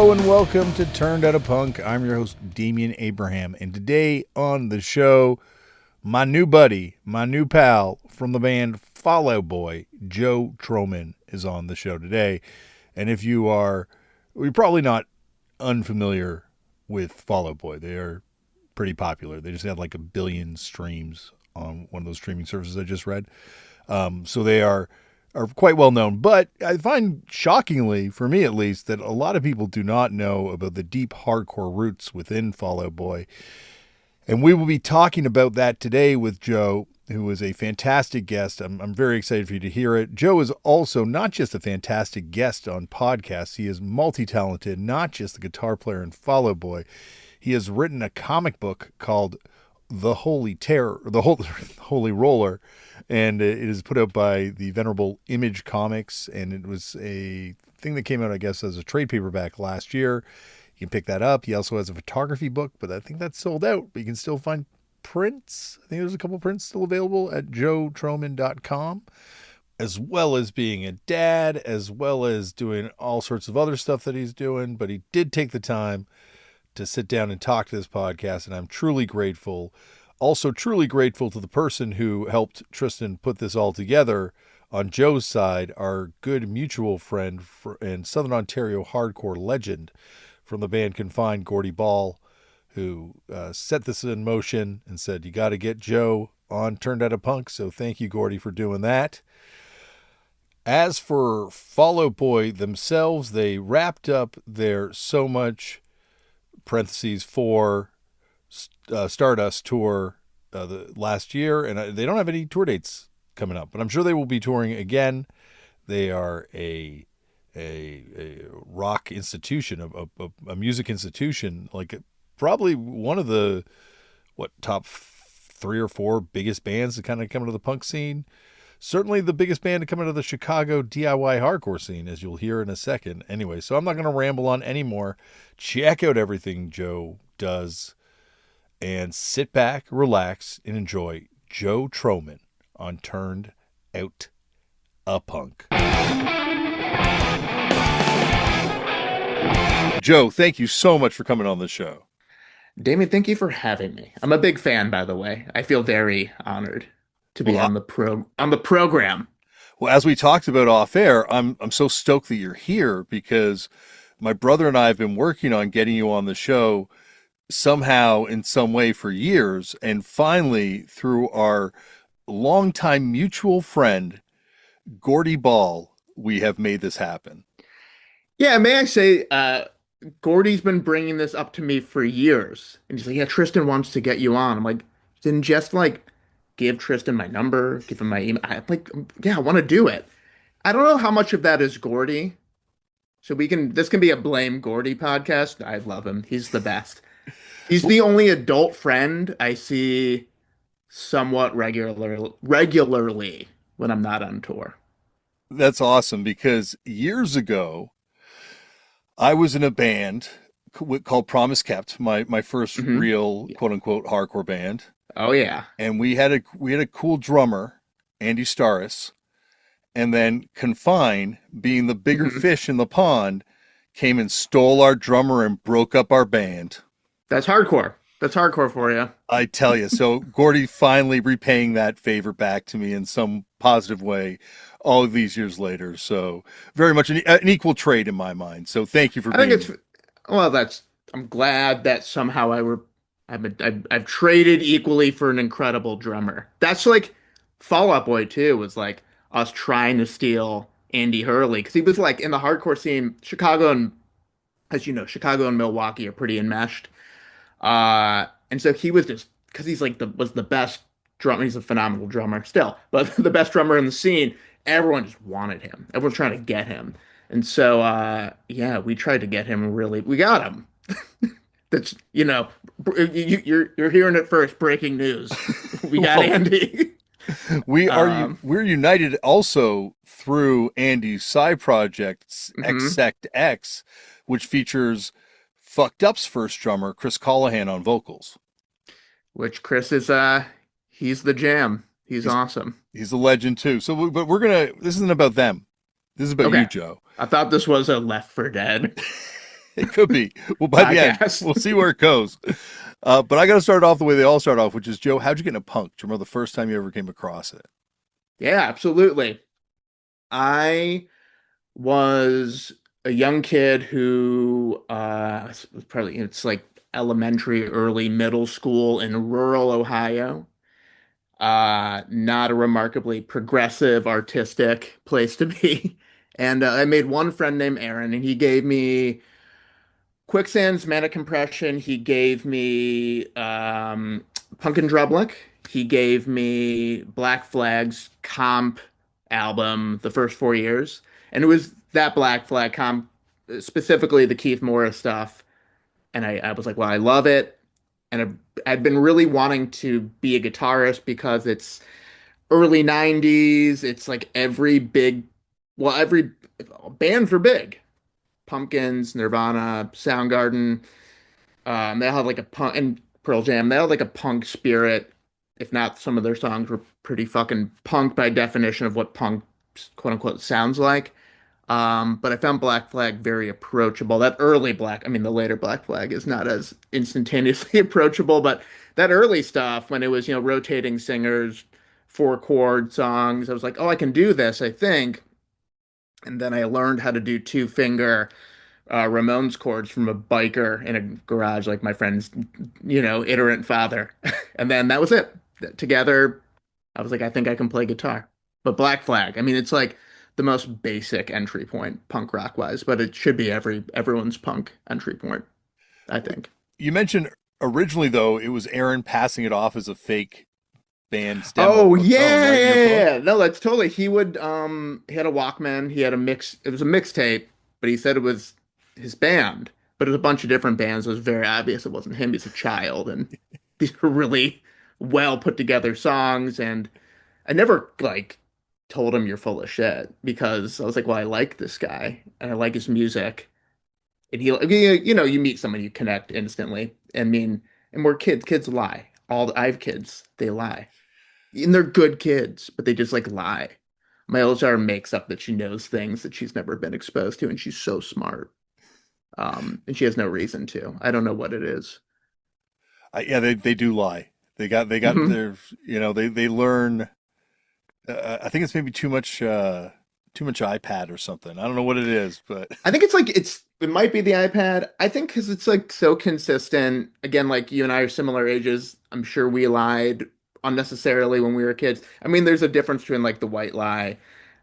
Hello and welcome to Turned Out a Punk. I'm your host, Damian Abraham, and today on the show, my new buddy, my new pal from the band Fall Out Boy, Joe Trohman, is on the show today. And if you're probably not unfamiliar with Fall Out Boy. They are pretty popular. They just had like 1 billion streams on one of those streaming services I just read. So they are quite well known, but I find shockingly, for me at least, that a lot of people do not know about the deep hardcore roots within Fall Out Boy. And we will be talking about that today with Joe, who is a fantastic guest. I'm very excited for you to hear it. Joe is also not just a fantastic guest on podcasts. He is multi-talented, not just the guitar player in Fall Out Boy. He has written a comic book called The Holy Roller, and it is put out by the venerable Image Comics, and it was a thing that came out, I guess, as a trade paperback last year. You can pick that up. He also has a photography book, but I think that's sold out, but you can still find prints. I think there's a couple prints still available at joetrohman.com, as well as being a dad, as well as doing all sorts of other stuff that he's doing, but he did take the time to sit down and talk to this podcast, and I'm truly grateful. Also truly grateful to the person who helped Tristan put this all together on Joe's side, our good mutual friend and Southern Ontario hardcore legend from the band Confine, Gordie, who set this in motion and said, you got to get Joe on Turned Out a Punk. So thank you, Gordie, for doing that. As for Fall Out Boy themselves, they wrapped up their So Much (parentheses for Stardust tour the last year, and they don't have any tour dates coming up, but I'm sure they will be touring again. They are a rock institution, a music institution, like probably one of the top 3 or 4 biggest bands that kind of come into the punk scene. Certainly the biggest band to come into the Chicago DIY hardcore scene, as you'll hear in a second. Anyway, so I'm not going to ramble on anymore. Check out everything Joe does and sit back, relax, and enjoy Joe Trohman on Turned Out a Punk. Joe, thank you so much for coming on the show. Damian, thank you for having me. I'm a big fan, by the way. I feel very honored to be on the program. Well, as we talked about off air, I'm so stoked that you're here because my brother and I have been working on getting you on the show somehow in some way for years, and finally through our longtime mutual friend Gordie, we have made this happen. Yeah, may I say, Gordie's been bringing this up to me for years, and he's like, "Yeah, Tristan wants to get you on." I'm like, "Didn't just give Tristan my number, give him my email." I'm like, "Yeah, I want to do it." I don't know how much of that is Gordie, so this can be a blame Gordie podcast. I love him; he's the best. He's the only adult friend I see somewhat regularly when I'm not on tour. That's awesome, because years ago, I was in a band called Promise Kept, my first real quote unquote hardcore band. Oh yeah. And we had a cool drummer, Andy Starris, and then Confine, being the bigger fish in the pond, came and stole our drummer and broke up our band. That's hardcore. That's hardcore for you. I tell you. So Gordie finally repaying that favor back to me in some positive way all of these years later. So very much an equal trade in my mind. So thank you for being. I'm glad that somehow I've traded equally for an incredible drummer. That's like Fall Out Boy too, was like us trying to steal Andy Hurley, because he was like in the hardcore scene. Chicago, and as you know, Chicago and Milwaukee are pretty enmeshed. And so he was just, because he's was the best drummer. He's a phenomenal drummer still, but the best drummer in the scene. Everyone just wanted him. Everyone's trying to get him. And so, yeah, we tried to get him. We got him. That's, you're hearing it first. Breaking news. We got Andy. We're united also through Andy's side project, Xsect X, which features Fucked Up's first drummer, Chris Callahan, on vocals. Which Chris is, he's the jam. He's awesome. He's a legend too. So, but this isn't about them. This is about you, Joe. I thought this was a Left 4 Dead. It could be. Well, by the end, podcast. we'll see where it goes. But I got to start off the way they all start off, which is Joe. How'd you get into punk? Do you remember the first time you ever came across it? Yeah, absolutely. I was a young kid who was probably it's like elementary, early middle school in rural Ohio. Not a remarkably progressive, artistic place to be. And I made one friend named Aaron, and he gave me Quicksand's Mana Compression. He gave me Punkin' Drublic. He gave me Black Flag's comp album, the first 4 years. And it was that Black Flag comp, specifically the Keith Morris stuff. And I was like, well, I love it. And I'd been really wanting to be a guitarist because it's early 90s. It's like every bands were big. Pumpkins, Nirvana, Soundgarden. They all had like a punk and Pearl Jam. They all had like a punk spirit. If not, some of their songs were pretty fucking punk by definition of what punk quote unquote sounds like. But I found Black Flag very approachable. That early Black, I mean, the later Black Flag is not as instantaneously approachable, but that early stuff when it was, rotating singers, four chord songs, I was like, oh, I can do this, I think. And then I learned how to do two finger Ramones chords from a biker in a garage, like my friend's, iterant father. And then that was it. Together, I was like, I think I can play guitar. But Black Flag, I mean, it's like the most basic entry point, punk rock wise, but it should be everyone's punk entry point, I think. You mentioned originally though it was Aaron passing it off as a fake band's Oh demo tone, yeah, right? In yeah, your yeah, book. yeah. No, that's totally. He had a Walkman. He had a mix. It was a mixtape, but he said it was his band. But it was a bunch of different bands. It was very obvious it wasn't him. He's a child, and these were really well put together songs. And I never like told him you're full of shit because I was like, well, I like this guy and I like his music. And you meet someone you connect instantly. I mean, and we're kids. Kids lie. I have kids. They lie. And they're good kids, but they just like lie. My oldest daughter makes up that she knows things that she's never been exposed to, and she's so smart. And she has no reason to. I don't know what it is. Yeah, they do lie. They got Mhm. their they learn. I think it's maybe too much iPad or something. I don't know what it is, but I think it might be the iPad. I think because it's like so consistent. Again, like you and I are similar ages. I'm sure we lied unnecessarily when we were kids. I mean, there's a difference between like the white lie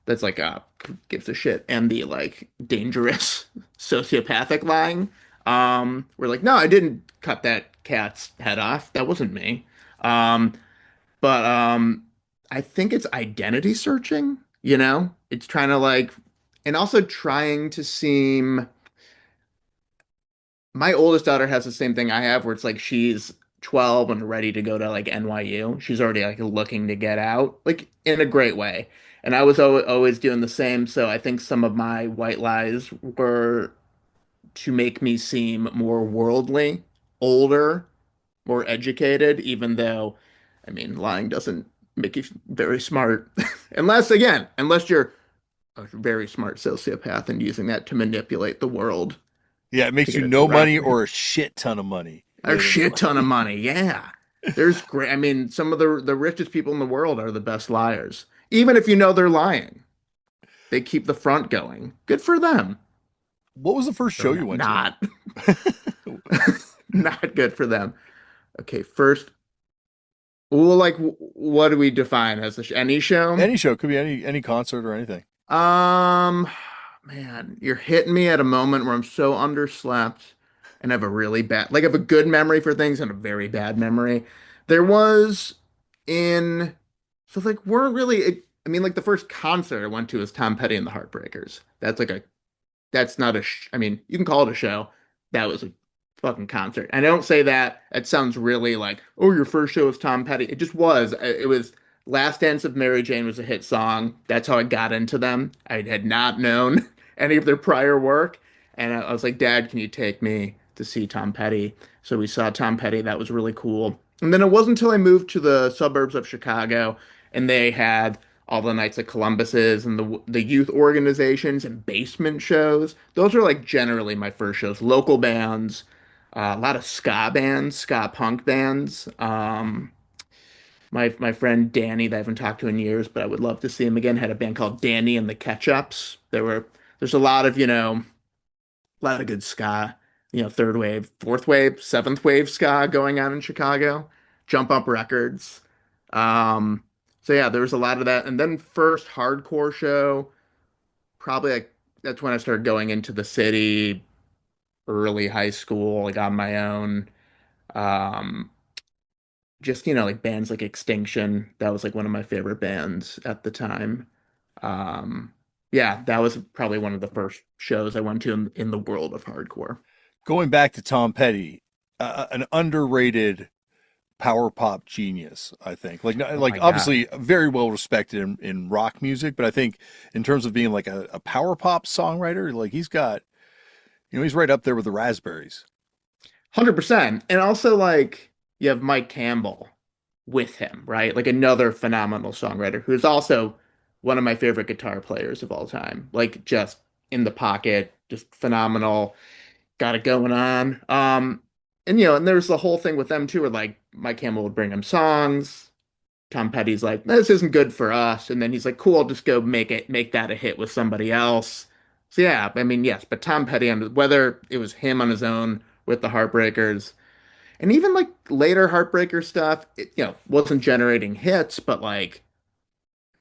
that's like who gives a shit and the like dangerous sociopathic lying. We're like, no, I didn't cut that cat's head off. That wasn't me. Um, but I think it's identity searching, It's trying to like and also trying to seem my oldest daughter has the same thing I have where it's like she's 12 and ready to go to like NYU. She's already like looking to get out, like in a great way. And I was always doing the same, so I think some of my white lies were to make me seem more worldly, older, more educated, even though, I mean, lying doesn't make you very smart. Unless you're a very smart sociopath and using that to manipulate the world yeah, it to makes get you it to no rock money me. or a shit ton of money A later in shit ton of life. money. Yeah. There's great. I mean, some of the richest people in the world are the best liars. Even if you know they're lying, they keep the front going. Good for them. What was the first Or show you went to? not. Not good for them. Okay, first, well, like, what do we define as any show? Any show, could be any concert or anything. Um, man, you're hitting me at a moment where I'm so underslept and have a really bad, like, I have a good memory for things and a very bad memory. There was in, so like, weren't really, I mean, like, the first concert I went to was Tom Petty and the Heartbreakers. That's not I mean, you can call it a show. That was a fucking concert. And I don't say that. It sounds really like, oh, your first show was Tom Petty. It just was. It was Last Dance of Mary Jane was a hit song. That's how I got into them. I had not known any of their prior work. And I was like, Dad, can you take me to see Tom Petty? So we saw Tom Petty. That was really cool. And then it wasn't until I moved to the suburbs of Chicago and they had all the Knights of Columbuses and the youth organizations and basement shows. Those are like generally my first shows. Local bands, a lot of ska bands, ska punk bands. My friend Danny, that I haven't talked to in years, but I would love to see him again, had a band called Danny and the Ketchups. There's a lot of, a lot of good ska, third wave, fourth wave, seventh wave ska going on in Chicago. Jump Up Records. Um, so yeah, there was a lot of that. And then first hardcore show, probably like that's when I started going into the city, early high school, like on my own. Um, just, like bands like Extinction. That was like one of my favorite bands at the time. Um, yeah, that was probably one of the first shows I went to in the world of hardcore. Going back to Tom Petty, an underrated power pop genius, I think. Oh Like my God. obviously very well respected in rock music, but I think in terms of being like a power pop songwriter, like he's got, he's right up there with the Raspberries. 100%. And also like you have Mike Campbell with him, right? Like another phenomenal songwriter who's also one of my favorite guitar players of all time. Like just in the pocket, just phenomenal, got it going on. And and there's the whole thing with them too, where like Mike Campbell would bring him songs. Tom Petty's like, this isn't good for us. And then he's like, cool, I'll just go make that a hit with somebody else. So yeah, I mean, yes, but Tom Petty, on whether it was him on his own with the Heartbreakers, and even like later Heartbreaker stuff, it, wasn't generating hits, but like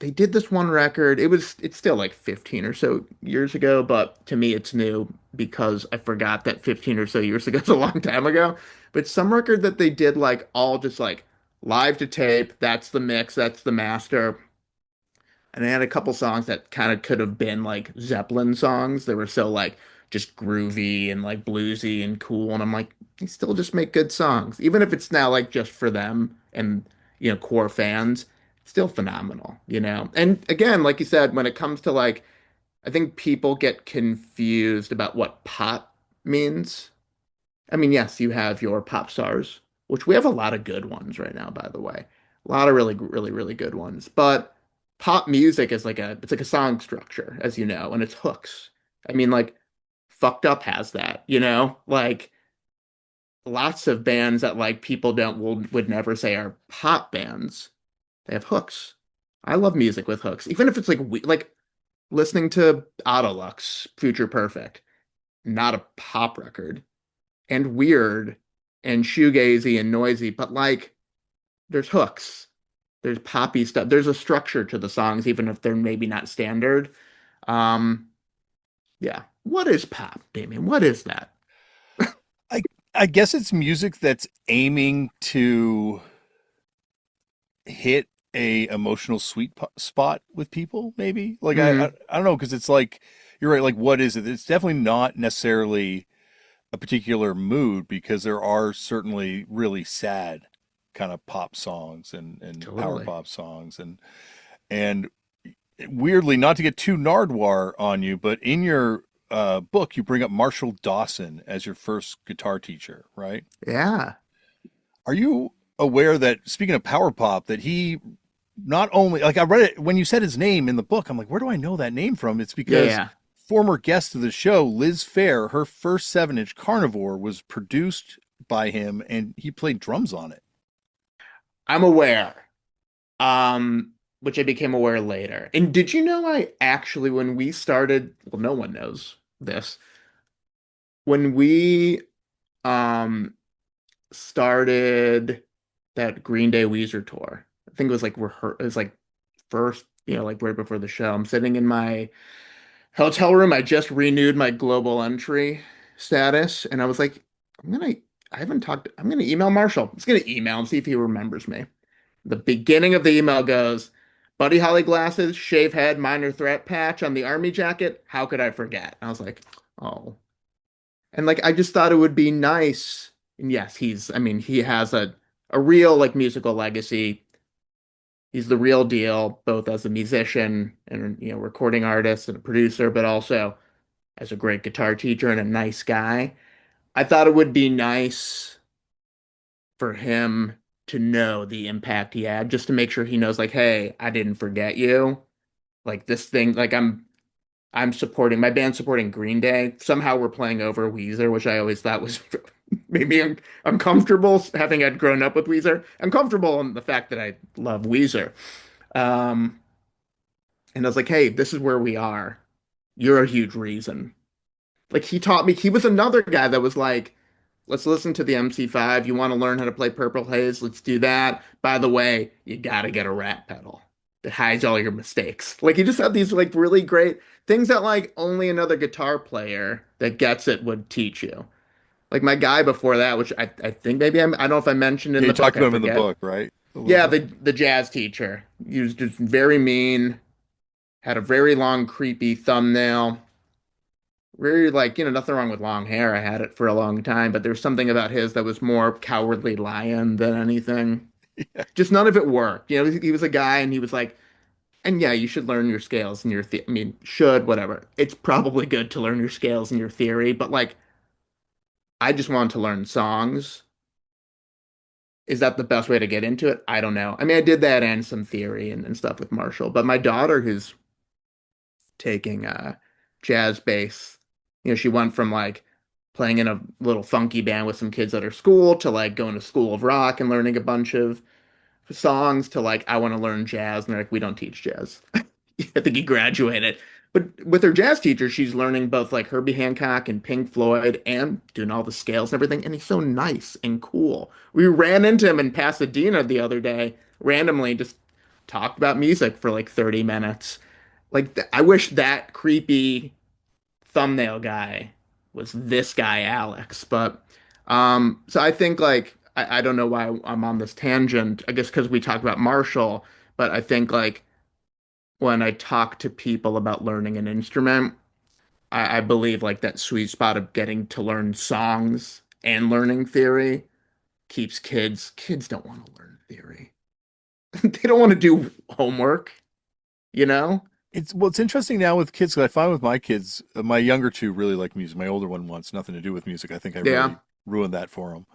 they did this one record. It's still like 15 or so years ago, but to me it's new because I forgot that 15 or so years ago is a long time ago. But some record that they did like all just like live to tape, that's the mix, that's the master. And they had a couple songs that kind of could have been like Zeppelin songs. They were so like just groovy and like bluesy and cool. And I'm like, they still just make good songs. Even if it's now like just for them and, core fans, it's still phenomenal. And again, like you said, when it comes to like, I think people get confused about what pop means. I mean, yes, you have your pop stars, which we have a lot of good ones right now, by the way. A lot of really, really, really good ones. But pop music is it's like a song structure, as you know, and it's hooks. I mean, like, Fucked Up has that. Like lots of bands that like people don't would never say are pop bands. They have hooks. I love music with hooks, even if it's like like listening to Autolux, Future Perfect, not a pop record and weird and shoegazy and noisy, but like there's hooks, there's poppy stuff, there's a structure to the songs, even if they're maybe not standard. Um, yeah. What is pop, Damian? What is that? I I guess it's music that's aiming to hit a emotional spot with people, maybe. Like Hmm. I don't know, because it's like you're right. Like what is it? It's definitely not necessarily a particular mood, because there are certainly really sad kind of pop songs and power Totally. pop songs and weirdly, not to get too Nardwar on you, but in your book you bring up Marshall Dawson as your first guitar teacher, right? Yeah. Are you aware that, speaking of power pop, that he not only, like, I read it when you said his name in the book, I'm like, where do I know that name from? It's Yeah, because yeah. former guest of the show, Liz Phair, her first 7-inch Carnivore was produced by him and he played drums on it. I'm aware. Which I became aware later. And did you know I actually, when we started, well, no one knows this. When we um started that Green Day Weezer tour. I think it was like it was like first, like right before the show. I'm sitting in my hotel room. I just renewed my global entry status, and I was like, I'm gonna. I haven't talked. I'm gonna email Marshall. I'm just gonna email and see if he remembers me. The beginning of the email goes, Buddy Holly glasses, shave head, minor threat patch on the army jacket. How could I forget? I was like, oh. And like I just thought it would be nice. And yes, I mean, he has a real like musical legacy. He's the real deal, both as a musician and recording artist and a producer, but also as a great guitar teacher and a nice guy. I thought it would be nice for him. to know the impact he had, just to make sure he knows, like, hey, I didn't forget you. Like this thing, like I'm supporting my band supporting Green Day. Somehow we're playing over Weezer, which I always thought was maybe uncomfortable having had grown up with Weezer. I'm comfortable in the fact that I love Weezer. Um, and I was like, hey, this is where we are. You're a huge reason. Like he taught me, he was another guy that was like, let's listen to the MC5. You want to learn how to play Purple Haze? Let's do that. By the way, you gotta get a rat pedal that hides all your mistakes. Like he just had these like really great things that like only another guitar player that gets it would teach you. Like my guy before that, which I think maybe I don't know if I mentioned Yeah, in you the talked book, I about him in the forget. book, right? A little Yeah, bit. the jazz teacher. He was just very mean, had a very long, creepy thumbnail. Very like, nothing wrong with long hair. I had it for a long time, but there's something about his that was more cowardly lion than anything. Yeah. Just none of it worked. He was a guy and he was like, and yeah, you should learn your scales and I mean, should, whatever. It's probably good to learn your scales and your theory, but like, I just want to learn songs. Is that the best way to get into it? I don't know. I mean, I did that and some theory and stuff with Marshall, but my daughter who's taking jazz bass. She went from like playing in a little funky band with some kids at her school to like going to School of Rock and learning a bunch of songs to like I want to learn jazz and they're like we don't teach jazz. I think he graduated. But with her jazz teacher, she's learning both like Herbie Hancock and Pink Floyd and doing all the scales and everything. And he's so nice and cool. We ran into him in Pasadena the other day, randomly, just talked about music for like 30 minutes. Like, I wish that creepy thumbnail guy was this guy, Alex. But, so I think like, I don't know why I'm on this tangent. I guess because we talked about Marshall, but I think like, when I talk to people about learning an instrument, I believe like that sweet spot of getting to learn songs and learning theory keeps kids don't want to learn theory. They don't want to do homework, you know? It's interesting now with kids 'cause I find with my kids, my younger two really like music. My older one wants nothing to do with music. I think I Yeah. really ruined that for him.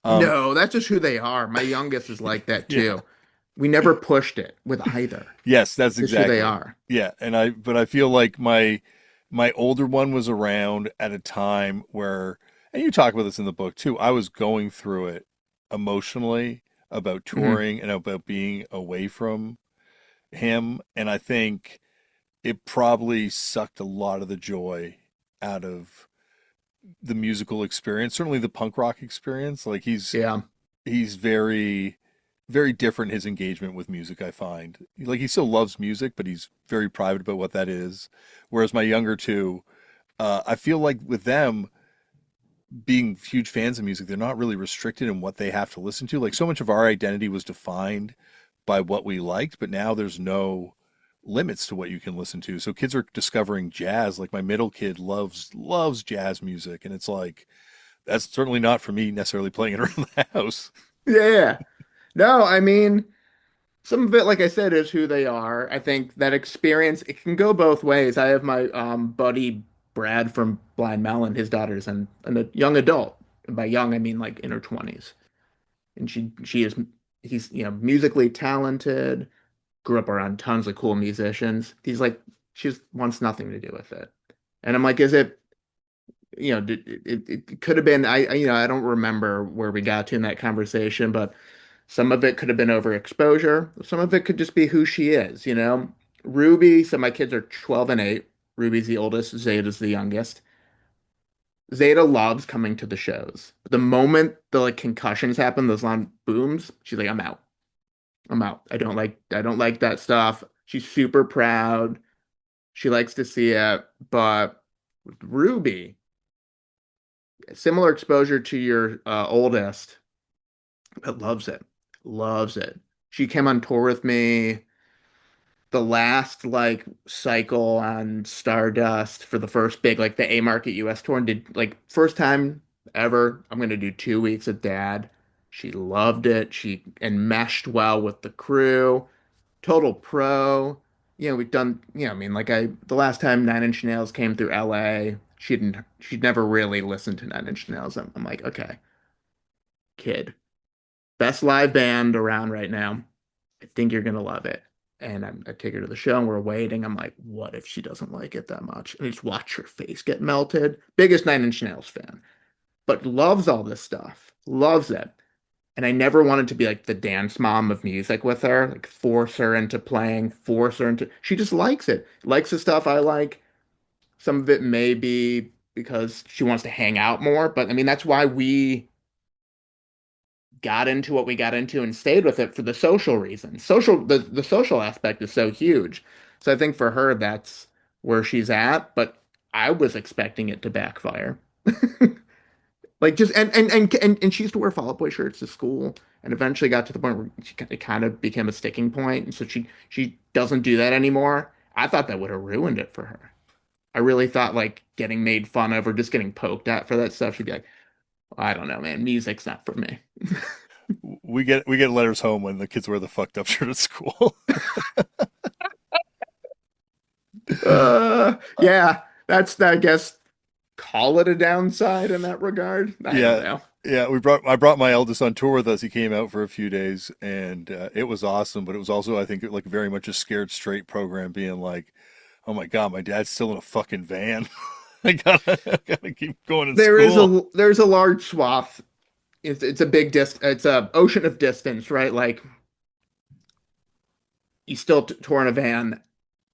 Um, No, that's just who they are. My youngest is like that yeah. too. We never pushed it with either. Yes, that's Just who they exactly. are. Yeah, but I feel like my older one was around at a time where, and you talk about this in the book too, I was going through it emotionally about Hmm. touring and about being away from him, and I think it probably sucked a lot of the joy out of the musical experience, certainly the punk rock experience. Like Yeah. he's very different his engagement with music, I find. Like he still loves music, but he's very private about what that is. Whereas my younger two, I feel like with them being huge fans of music, they're not really restricted in what they have to listen to. Like so much of our identity was defined by what we liked, but now there's no limits to what you can listen to. So kids are discovering jazz. Like my middle kid loves jazz music, and it's like that's certainly not for me necessarily playing it around the house. Yeah. No, I mean, some of it, like I said, is who they are. I think that experience, it can go both ways. I have my buddy Brad from Blind Melon, his daughter's and a young adult. And by young, I mean like in her 20s. And he's, musically talented, grew up around tons of cool musicians. He's like, she just wants nothing to do with it. And I'm like, is it, it could have been, I don't remember where we got to in that conversation, but some of it could have been overexposure. Some of it could just be who she is. Ruby, so my kids are 12 and 8. Ruby's the oldest, Zeta's the youngest. Zeta loves coming to the shows. But the moment the like concussions happen, those loud booms, she's like, I'm out. I'm out. I don't like that stuff. She's super proud. She likes to see it. But with Ruby, similar exposure to your oldest, but loves it. Loves it. She came on tour with me the last like cycle on Stardust for the first big like the A Market US tour and did like first time ever. I'm gonna do 2 weeks of Dad. She loved it. She and meshed well with the crew. Total pro. We've done, I mean, like the last time Nine Inch Nails came through LA, she'd never really listened to Nine Inch Nails. I'm like, okay, kid. Best live band around right now. I think you're gonna love it. And I take her to the show and we're waiting. I'm like, what if she doesn't like it that much? And I just watch her face get melted. Biggest Nine Inch Nails fan, but loves all this stuff. Loves it. And I never wanted to be like the dance mom of music with her, like force her into playing, force her into. She just likes it. Likes the stuff I like. Some of it may be because she wants to hang out more, but I mean that's why we got into what we got into and stayed with it for the social reasons. The social aspect is so huge. So I think for her that's where she's at, but I was expecting it to backfire. Like just and she used to wear Fall Out Boy shirts to school and eventually got to the point where it kind of became a sticking point. And so she doesn't do that anymore. I thought that would have ruined it for her. I really thought like getting made fun of or just getting poked at for that stuff, she'd be like, I don't know, man, music's not for me. We get letters home when the kids wear the fucked up shirt at school. Yeah, that's I guess call it a downside in that regard. I don't Yeah, know. yeah. I brought my eldest on tour with us. He came out for a few days, and it was awesome. But it was also, I think, like very much a scared straight program, being like, "Oh my God, my dad's still in a fucking van. I gotta keep going to school." There's a large swath. It's a big it's a ocean of distance, right? Like you still tour in a van.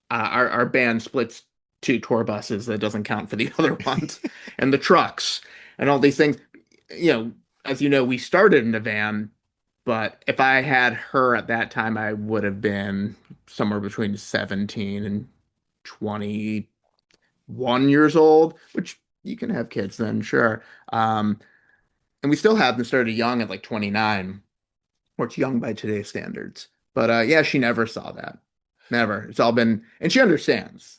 Our band splits two tour buses. That doesn't count for the other ones, and the trucks and all these things. You know, as you know, we started in a van, but if I had her at that time, I would have been somewhere between 17 and 21 years old, which you can have kids then, sure. And we still have them started young at like 29, which young by today's standards. But yeah, she never saw that. Never. It's all been, and she understands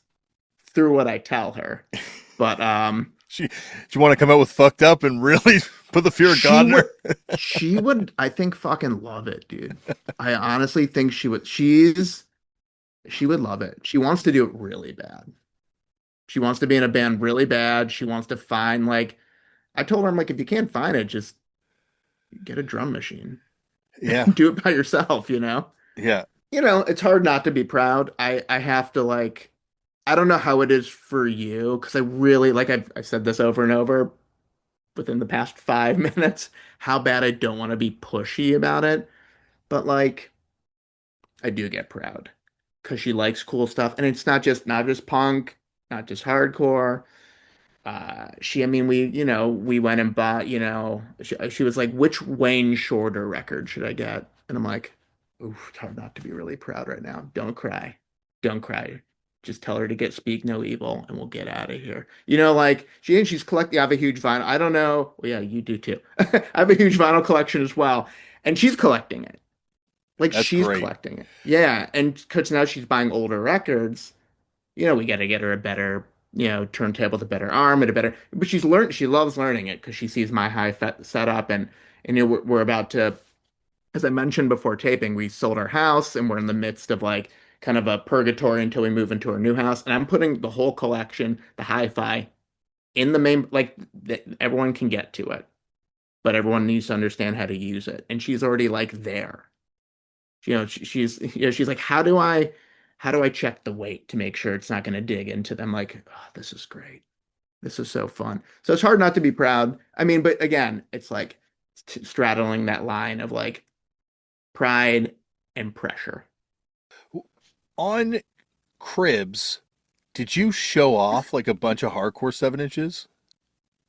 through what I tell her. But She she want to come out with fucked up and really put the fear of she God in would, her. she would, I think, fucking love it, dude. I honestly think she would. She would love it. She wants to do it really bad. She wants to be in a band really bad. She wants to find like, I told her, I'm like, if you can't find it, just get a drum machine. Yeah, Do it by yourself, you know? yeah. It's hard not to be proud. I have to like I don't know how it is for you because I really like I've said this over and over within the past 5 minutes how bad I don't want to be pushy about it, but like I do get proud because she likes cool stuff and it's not just punk, not just hardcore. I mean, we went and bought, she was like, which Wayne Shorter record should I get? And I'm like, ooh, it's hard not to be really proud right now. Don't cry. Don't cry. Just tell her to get Speak No Evil and we'll get out of here. Like she's collecting, I have a huge vinyl. I don't know. Well, yeah, you do too. I have a huge vinyl collection as well. And she's collecting it. Like That's she's great. collecting it. Yeah. And because now she's buying older records we got to get her a better, turntable with a better arm and a better, but she loves learning it because she sees my hi-fi setup and we're about to, as I mentioned before taping, we sold our house and we're in the midst of like kind of a purgatory until we move into our new house. And I'm putting the whole collection, the hi-fi in the main, like everyone can get to it, but everyone needs to understand how to use it. And she's already like there. She's like, how do I check the weight to make sure it's not going to dig into them? Like, oh, this is great. This is so fun. So it's hard not to be proud. I mean, but again, it's like straddling that line of like pride and pressure. On Cribs, did you show off like a bunch of hardcore 7 inches?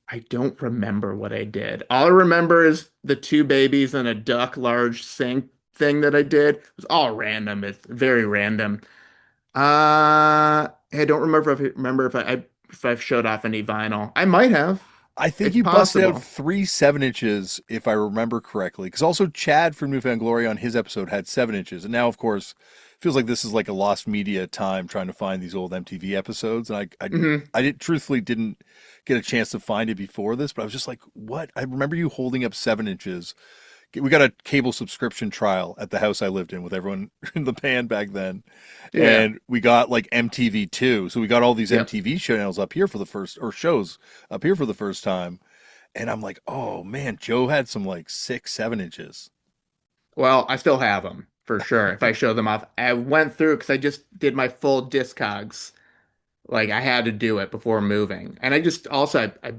I don't remember what I did. All I remember is the two babies and a duck large sink thing that I did. It was all random. It's very random. I don't remember if I've showed off any vinyl. I might have. I think It's you busted out possible. 3 7 inches, if I remember correctly. Because also Chad from Newfound Glory on his episode had 7 inches, and now, of course, feels like this is like a lost media time trying to find these old MTV episodes. And Hmm. I truthfully didn't get a chance to find it before this, but I was just like, what? I remember you holding up 7 inches. We got a cable subscription trial at the house I lived in with everyone in the band back then, Yeah. and we got like MTV2. So we got all these Yep. MTV channels up here for the first, or shows up here for the first time. And I'm like, oh man, Joe had some like 6 7 inches. Well, I still have them for sure. If I show them off, I went through because I just did my full Discogs. Like I had to do it before moving, and I just also I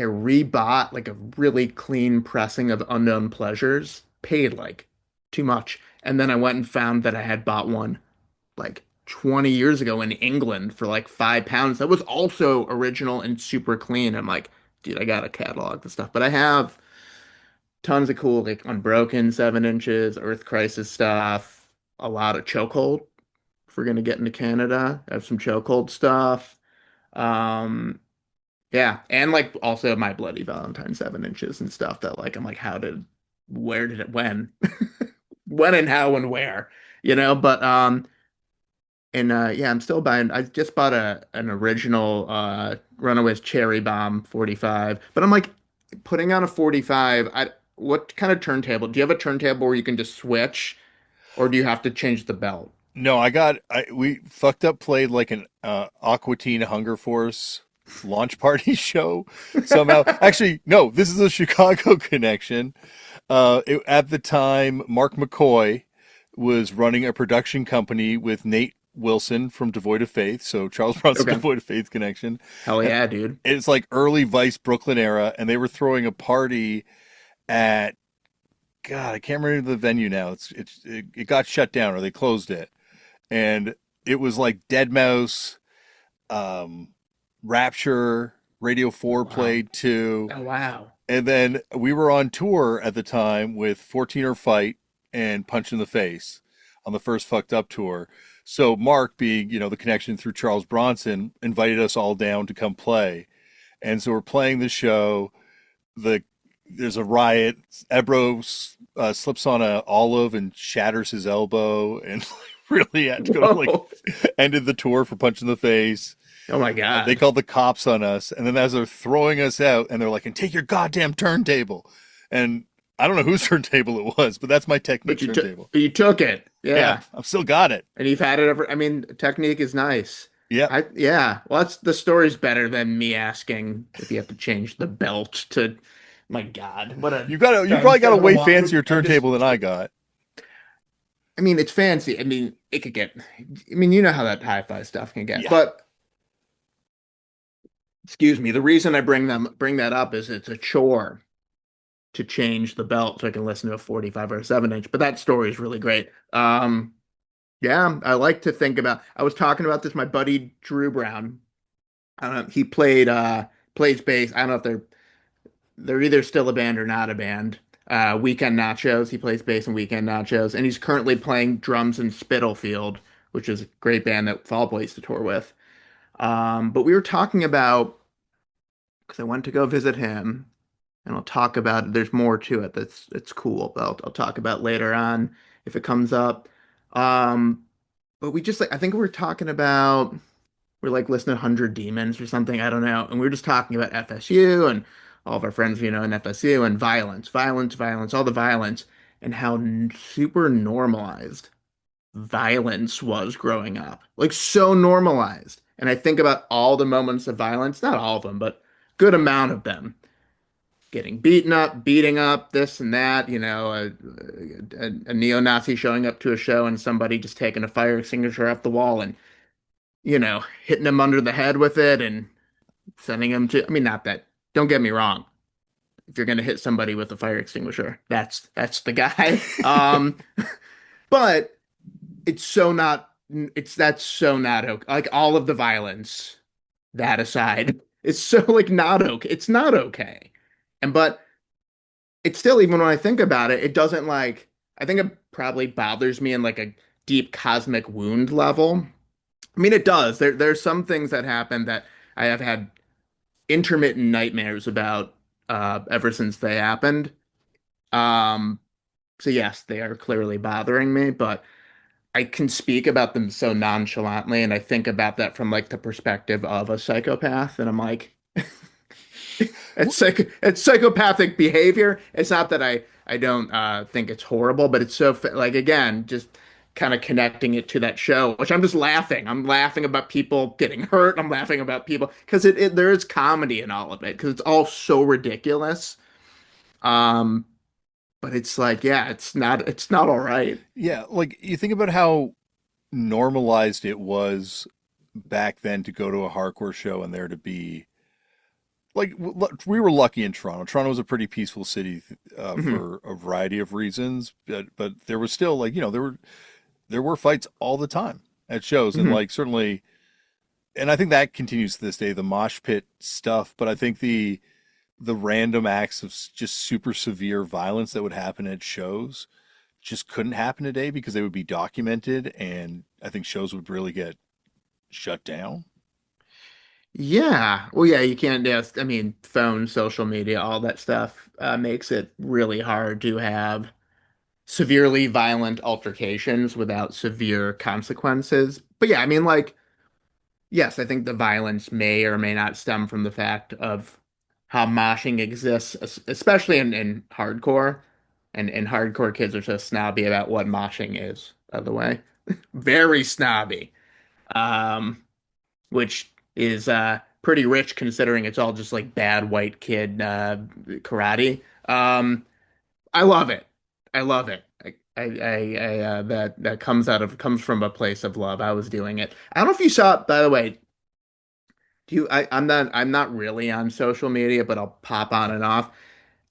rebought like a really clean pressing of Unknown Pleasures, paid like too much, and then I went and found that I had bought one like 20 years ago in England for like £5 that was also original and super clean. I'm like, dude, I gotta catalog the stuff, but I have tons of cool like Unbroken 7 inches, Earth Crisis stuff, a lot of Chokehold. If we're gonna get into Canada, I have some Chokehold stuff. Um, yeah, and like also My Bloody Valentine 7 inches and stuff that like I'm like, where did it, when, when and how and where, But and yeah, I'm still buying. I just bought an original Runaways Cherry Bomb 45, but I'm like putting on a 45. What kind of turntable? Do you have a turntable where you can just switch, or do you have to change the belt? No, we fucked up played like an Aqua Teen Hunger Force launch party show somehow. Actually, no, this is a Chicago connection. At the time, Mark McCoy was running a production company with Nate Wilson from Devoid of Faith, so Charles Bronson Okay. Devoid of Faith connection. Hell And yeah, dude. it's like early Vice Brooklyn era, and they were throwing a party at God, I can't remember the venue now. It got shut down or they closed it, and it was like Dead Mouse, um, Rapture, Radio 4 Wow. played too. Oh wow. And then we were on tour at the time with 14 or Fight and Punch in the Face on the first Fucked Up tour. So Mark, being, the connection through Charles Bronson, invited us all down to come play. And so we're playing the show. There's a riot. Ebro slips on a olive and shatters his elbow and really had to go to Whoa. ended the tour for Punch in the Face. Oh my They God. called the cops on us, and then as they're throwing us out, and they're like, "And take your goddamn turntable." And I don't know whose turntable it was, but that's my But Technique turntable. you took it. Yeah, Yeah. I've still got it. And you've had it ever. I mean, technique is nice. Yep. Yeah. Well, the story's better than me asking if you have to change the belt to, my God, what a You probably got a femoral way walk. fancier turntable than I got. I mean, it's fancy. I mean, it could get, I mean, you know how that hi-fi stuff can get. Yeah. But excuse me, the reason I bring that up is it's a chore to change the belt so I can listen to a 45 or a 7 inch. But that story is really great. Yeah, I like to think about. I was talking about this. My buddy Drew Brown. He plays bass. I don't know if they're either still a band or not a band. Weekend Nachos. He plays bass in Weekend Nachos, and he's currently playing drums in Spitalfield, which is a great band that Fall Boy used to tour with. But we were talking about because I went to go visit him, and I'll talk about. There's more to it that's it's cool. But I'll talk about later on if it comes up. Um, but we just like I think we were talking about we're like listening to 100 Demons or something, I don't know. And we were just talking about FSU and all of our friends, in FSU and violence, all the violence, and how super normalized violence was growing up. Like so normalized. And I think about all the moments of violence, not all of them, but good amount of them. Getting beaten up, beating up, this and that, a neo-Nazi showing up to a show and somebody just taking a fire extinguisher off the wall and hitting him under the head with it and sending him to, I mean, not that, don't get me wrong. If you're going to hit somebody with a fire extinguisher, that's the guy. But that's so not okay. Like all of the violence, that aside, it's so like not okay. It's not okay. But it's still, even when I think about it, it doesn't like, I think it probably bothers me in like a deep cosmic wound level. I mean, it does. There's some things that happen that I have had intermittent nightmares about ever since they happened. Um, so yes, they are clearly bothering me, but I can speak about them so nonchalantly, and I think about that from like the perspective of a psychopath, and I'm like, it's psychopathic behavior. It's not that I don't think it's horrible, but it's so like again, just kind of connecting it to that show, which I'm just laughing. I'm laughing about people getting hurt. I'm laughing about people because there is comedy in all of it because it's all so ridiculous. Um, but it's like, yeah, it's not all right. Yeah, like you think about how normalized it was back then to go to a hardcore show and there to be like we were lucky in Toronto. Toronto was a pretty peaceful city Mhm. for a variety of reasons, but there was still like there were fights all the time at shows, and Mhm. like certainly, and I think that continues to this day, the mosh pit stuff. But I think the random acts of just super severe violence that would happen at shows just couldn't happen today because they would be documented, and I think shows would really get shut down. Yeah. Well, yeah, you can't just, I mean, phone, social media, all that stuff makes it really hard to have severely violent altercations without severe consequences. But yeah, I mean, like, yes, I think the violence may or may not stem from the fact of how moshing exists, especially in hardcore. And hardcore kids are so snobby about what moshing is, by the way. Very snobby. Um, which is pretty rich considering it's all just like bad white kid karate. I love it. I love it. That comes from a place of love. I was doing it. I don't know if you saw it, by the way. Do you? I'm not really on social media, but I'll pop on and off.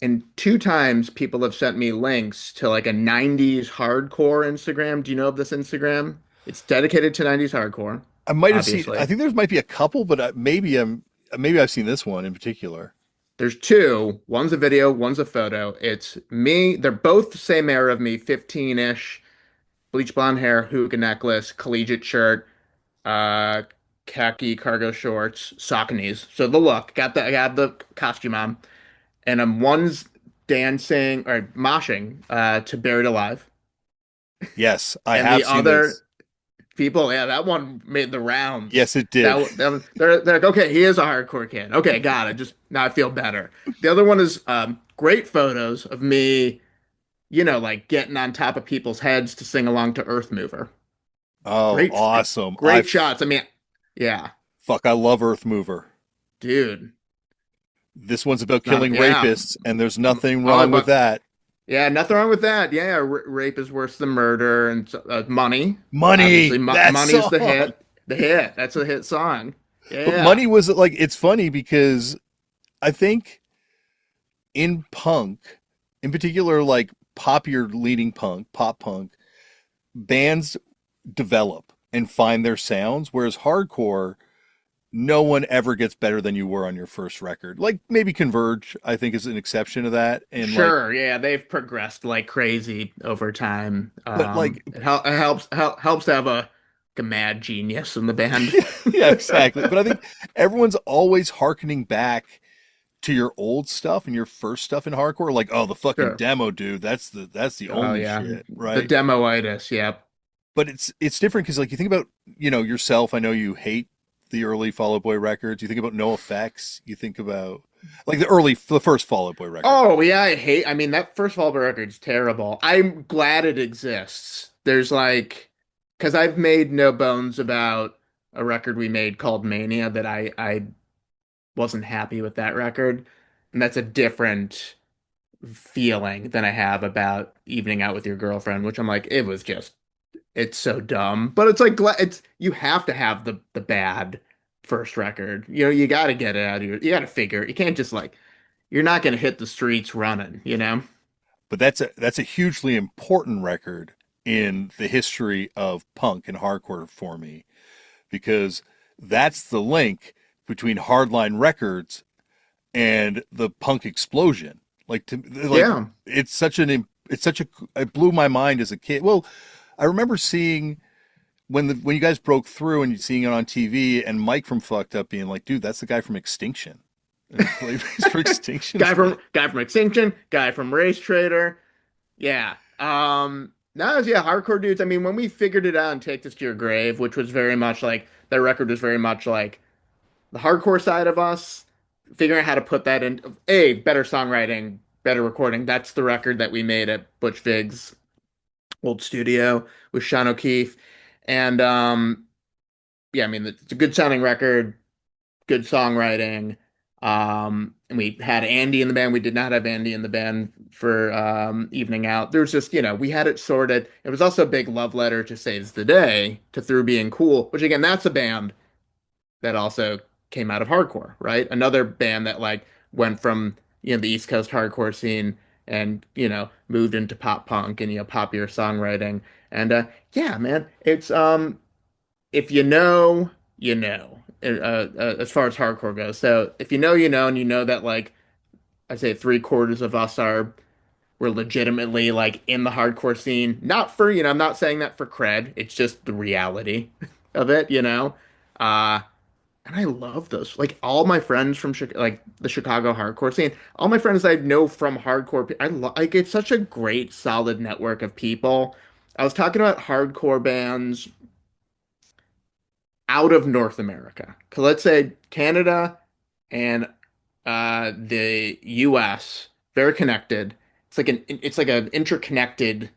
And two times people have sent me links to like a 90s hardcore Instagram. Do you know of this Instagram? It's dedicated to 90s hardcore, I might have seen. I obviously. think there might be a couple, but maybe I've seen this one in particular. There's two. One's a video, one's a photo. It's me. They're both the same era of me, 15-ish, bleach blonde hair, hookah necklace, collegiate shirt, uh, khaki cargo shorts, Sauconys. So the look, I got the costume on, and one's dancing or moshing to Buried Alive, Yes, I and have the seen other this. people, yeah, that one made the rounds. Yes, it did. They're like, okay, he is a hardcore kid. Okay, got it. Just now I feel better. The other one is great photos of me, like getting on top of people's heads to sing along to Earth Mover. Oh, Great, awesome. great shots. I mean, yeah, I love Earth Mover. dude. This one's about Not killing yeah. rapists, and there's nothing Oh, wrong with but that. yeah, nothing wrong with that. Yeah, rape is worse than murder, and money. Obviously, Money, that money's the song. hit. The hit. That's a hit song. But Yeah, Money was like, it's funny because I think in punk, in particular, like popular leading punk, pop punk, bands develop and find their sounds, whereas hardcore, no one ever gets better than you were on your first record. Like maybe Converge, I think is an exception to that. And like, sure. Yeah, they've progressed like crazy over time. but like, It helps to have a mad genius in the band. yeah, exactly. But I think everyone's always hearkening back to your old stuff and your first stuff in hardcore. Like, oh, the fucking Sure. demo, dude. That's the Oh only yeah, shit, the right? demoitis. Yep. But it's different because like you think about yourself. I know you hate the early Fall Out Boy records. You think about No Effects. You think about like the first Fall Out Boy record. Oh yeah, I mean, that first Volvo record's terrible. I'm glad it exists. There's like, because I've made no bones about a record we made called Mania that I wasn't happy with that record, and that's a different feeling than I have about Evening Out with Your Girlfriend, which I'm like, it's so dumb. But it's like, it's you have to have the bad first record. You got to get it out of you got to figure it. You can't just like, you're not going to hit the streets running. But that's a hugely important record in the history of punk and hardcore for me because that's the link between hardline records and the punk explosion. Like Yeah. it blew my mind as a kid. Well, I remember seeing when you guys broke through and you seeing it on TV and Mike from Fucked Up being like, dude, that's the guy from Extinction. And he played bass for Extinction's like, Guy from Extinction, guy from Race Trader. Yeah. No, yeah, hardcore dudes. I mean, when we figured it out and Take This to Your Grave, which was very much like that record was very much like the hardcore side of us, figuring out how to put that in better songwriting, better recording. That's the record that we made at Butch Vig's old studio with Sean O'Keefe. And yeah, I mean, it's a good sounding record, good songwriting. And we had Andy in the band. We did not have Andy in the band for Evening Out. There's just, we had it sorted. It was also a big love letter to Saves the Day, to Through Being Cool, which again, that's a band that also came out of hardcore, right? Another band that like went from, the East Coast hardcore scene and, moved into pop punk and, popular songwriting. And yeah, man, it's if you know, you know, as far as hardcore goes. So if you know, you know, and you know that like I say three-quarters of us are we're legitimately like in the hardcore scene. Not for, I'm not saying that for cred. It's just the reality of it. Uh, and I love those. Like all my friends from like the Chicago hardcore scene, all my friends I know from hardcore, like it's such a great, solid network of people. I was talking about hardcore bands out of North America. 'Cause let's say Canada and the US, very connected. It's like an interconnected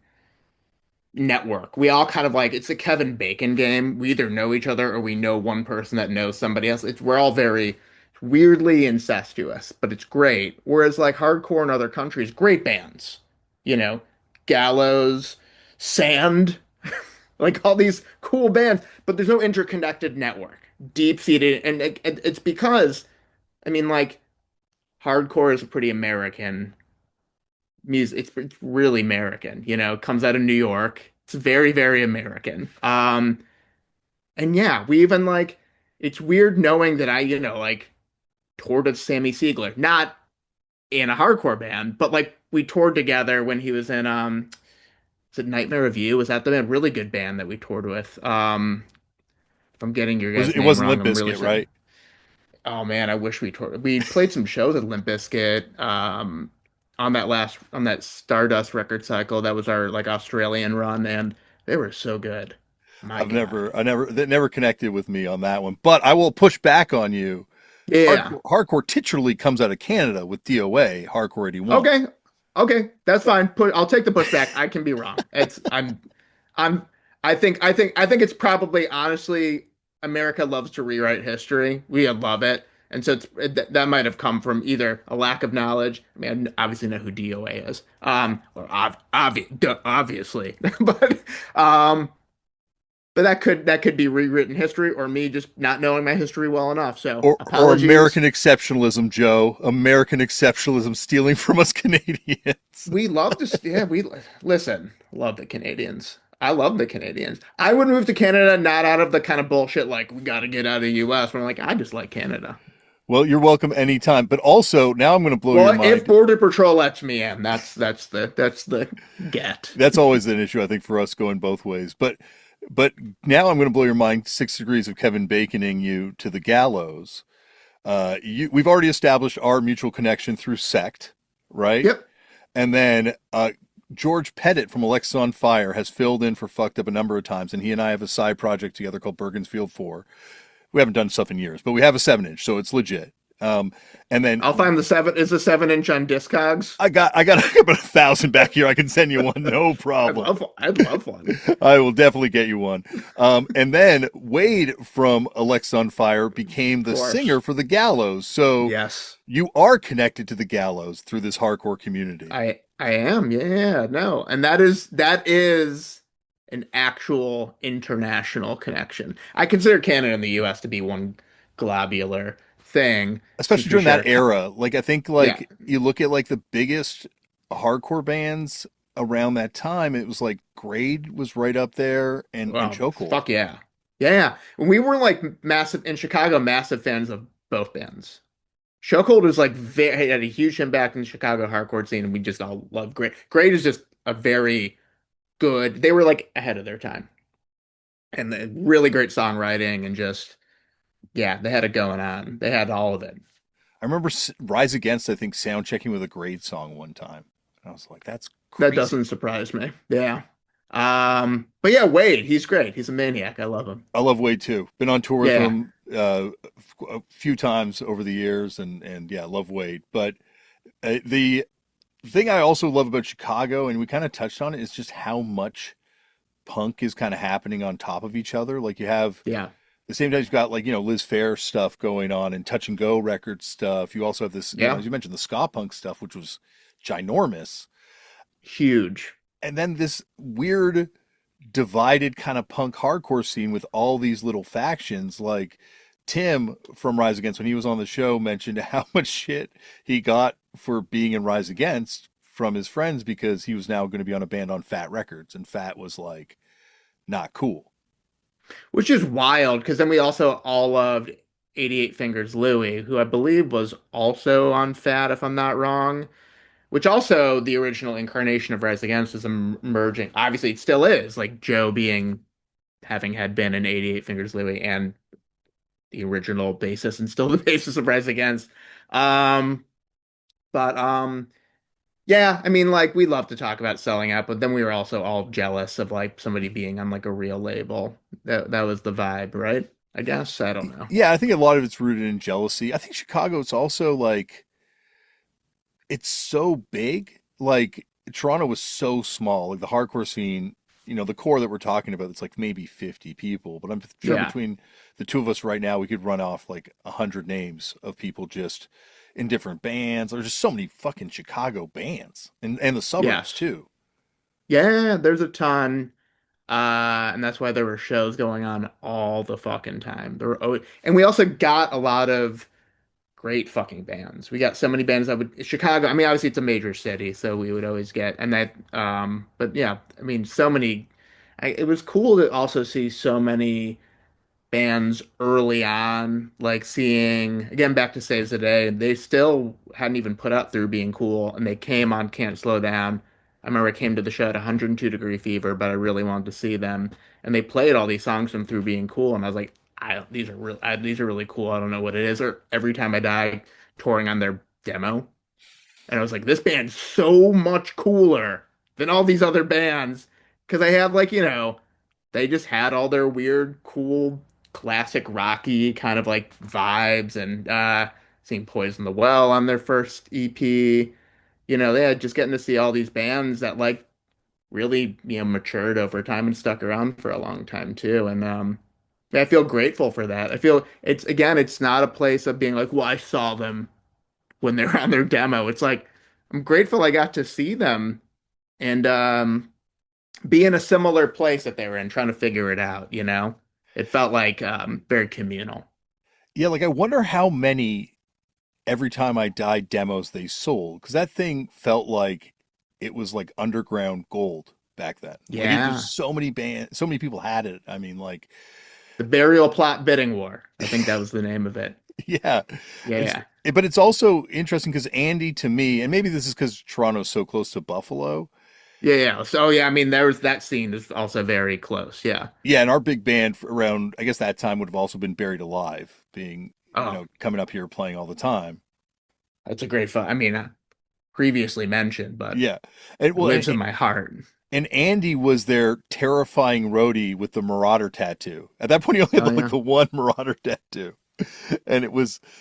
network. We all kind of like it's a Kevin Bacon game. We either know each other or we know one person that knows somebody else. We're all very weirdly incestuous, but it's great. Whereas like hardcore in other countries, great bands, you know, Gallows, Sand, like all these cool bands, but there's no interconnected network, deep seated, and it's because I mean like hardcore is a pretty American music. It's really American, it comes out of New York. It's very, very American. And yeah, we even like it's weird knowing that I, like toured with Sammy Siegler, not in a hardcore band, but like we toured together when he was in is it Nightmare Review? Was that the band? Really good band that we toured with. If I'm getting your Was guys' it name wasn't wrong, Limp I'm really Bizkit, sorry. right? Oh man, I wish we toured. We played some shows at Limp Bizkit on that Stardust record cycle. That was our like Australian run, and they were so good. My God. That never connected with me on that one. But I will push back on you. Yeah. Hardcore titularly comes out of Canada with DOA, Hardcore 81. Okay. Okay. That's fine. I'll take the pushback. I can be wrong. I'm I think it's probably honestly America loves to rewrite history. We love it. And so that might have come from either a lack of knowledge. I mean, I obviously know who DOA is. Or obviously. But um but that could be rewritten history or me just not knowing my history well enough. So, Or apologies. American exceptionalism, Joe. American exceptionalism stealing from us Canadians. We love to, yeah, we listen, love the Canadians. I love the Canadians. I would move to Canada not out of the kind of bullshit like we got to get out of the US. But I'm like, I just like Canada. Well, you're welcome anytime. But also, now I'm going to blow your Well, if mind. Border Patrol lets me in, that's the get. That's always an issue, I think, for us going both ways. But now I'm going to blow your mind. 6 degrees of Kevin Baconing you to the gallows. We've already established our mutual connection through Sect, right? Yep. And then George Pettit from Alexis on Fire has filled in for Fucked Up a number of times, and he and I have a side project together called Bergensfield 4. We haven't done stuff in years, but we have a 7 inch, so it's legit. Um, and then I'll find the 7 inch on Discogs. I got about 1,000 back here. I can send you one, no problem. I'd love one. I will definitely get you one. And then Wade from Alexis on Fire became Of the course. singer for the Gallows. So Yes. you are connected to the Gallows through this hardcore community. I am. Yeah, no. And that is an actual international connection. I consider Canada and the US to be one globular thing Especially since we during share that a co era. Like I think yeah. like you look at like the biggest hardcore bands around that time, it was like Grade was right up there and Well, Chokehold. fuck yeah. Yeah, yeah. We were like massive in Chicago, massive fans of both bands. Chokehold was like very had a huge impact in the Chicago hardcore scene, and we just all love Great. Great is just a very good. They were like ahead of their time, and really great songwriting, and just yeah, they had it going on. They had all of it. I remember Rise Against, I think, sound checking with a Grade song one time. And I was like, that's That crazy. doesn't surprise me. Yeah. But yeah, Wade, he's great. He's a maniac. I love him. I love Wade too. Been on tour with Yeah. him a few times over the years, and yeah, love Wade. But the thing I also love about Chicago, and we kind of touched on it, is just how much punk is kind of happening on top of each other. Like you have Yeah. the same time you've got like, Liz Phair stuff going on and Touch and Go record stuff. You also have this, Yeah, as you mentioned, the ska punk stuff, which was ginormous. huge. And then this weird divided kind of punk hardcore scene with all these little factions. Like Tim from Rise Against, when he was on the show, mentioned how much shit he got for being in Rise Against from his friends because he was now going to be on a band on Fat Records, and Fat was like not cool. Which is wild because then we also all loved 88 Fingers Louie, who I believe was also on Fat, if I'm not wrong. Which also the original incarnation of Rise Against is emerging. Obviously, it still is, like Joe being having had been in 88 Fingers Louie and the original basis and still the basis of Rise Against. Um, but yeah, I mean, like we love to talk about selling out, but then we were also all jealous of like somebody being on like a real label. That was the vibe, right? I guess. I don't know. Yeah, I think a lot of it's rooted in jealousy. I think Chicago, it's also like it's so big. Like Toronto was so small. Like the hardcore scene, the core that we're talking about, it's like maybe 50 people. But I'm sure Yeah. between the two of us right now, we could run off like 100 names of people just in different bands. There's just so many fucking Chicago bands and the suburbs Yes. too. Yeah, there's a ton. And that's why there were shows going on all the fucking time. There were always, and we also got a lot of great fucking bands. We got so many bands that would Chicago. I mean, obviously it's a major city, so we would always get and that. But yeah, I mean, so many. It was cool to also see so many bands early on, like seeing again back to Saves the Day, they still hadn't even put out Through Being Cool, and they came on Can't Slow Down. I remember I came to the show at 102 Degree Fever, but I really wanted to see them, and they played all these songs from Through Being Cool, and I was like, these are really cool. I don't know what it is. Or Every Time I Die, touring on their demo, and I was like, this band's so much cooler than all these other bands because I have like they just had all their weird, cool, classic rocky kind of like vibes and seeing Poison the Well on their first EP. They had just getting to see all these bands that like really, matured over time and stuck around for a long time too. And yeah, I feel grateful for that. I feel it's not a place of being like, well, I saw them when they're on their demo. It's like I'm grateful I got to see them and be in a similar place that they were in, trying to figure it out. It felt like very communal. Yeah, like I wonder how many Every Time I Die demos they sold because that thing felt like it was like underground gold back then. Like it was Yeah. so many people had it. I mean, like, The Burial Plot Bidding War. I think that was the name of it. yeah, Yeah, it's yeah. but it's also interesting because Andy to me, and maybe this is because Toronto's so close to Buffalo. Yeah, yeah. So yeah, I mean there was that scene is also very close. Yeah. Yeah, and our big band around I guess that time would have also been Buried Alive, being Oh, coming up here playing all the time. that's a great fun. I mean, previously mentioned, but Yeah, and it well, lives in my heart. and Andy was their terrifying roadie with the Marauder tattoo. At that point, he only Oh had like yeah. the one Marauder tattoo, and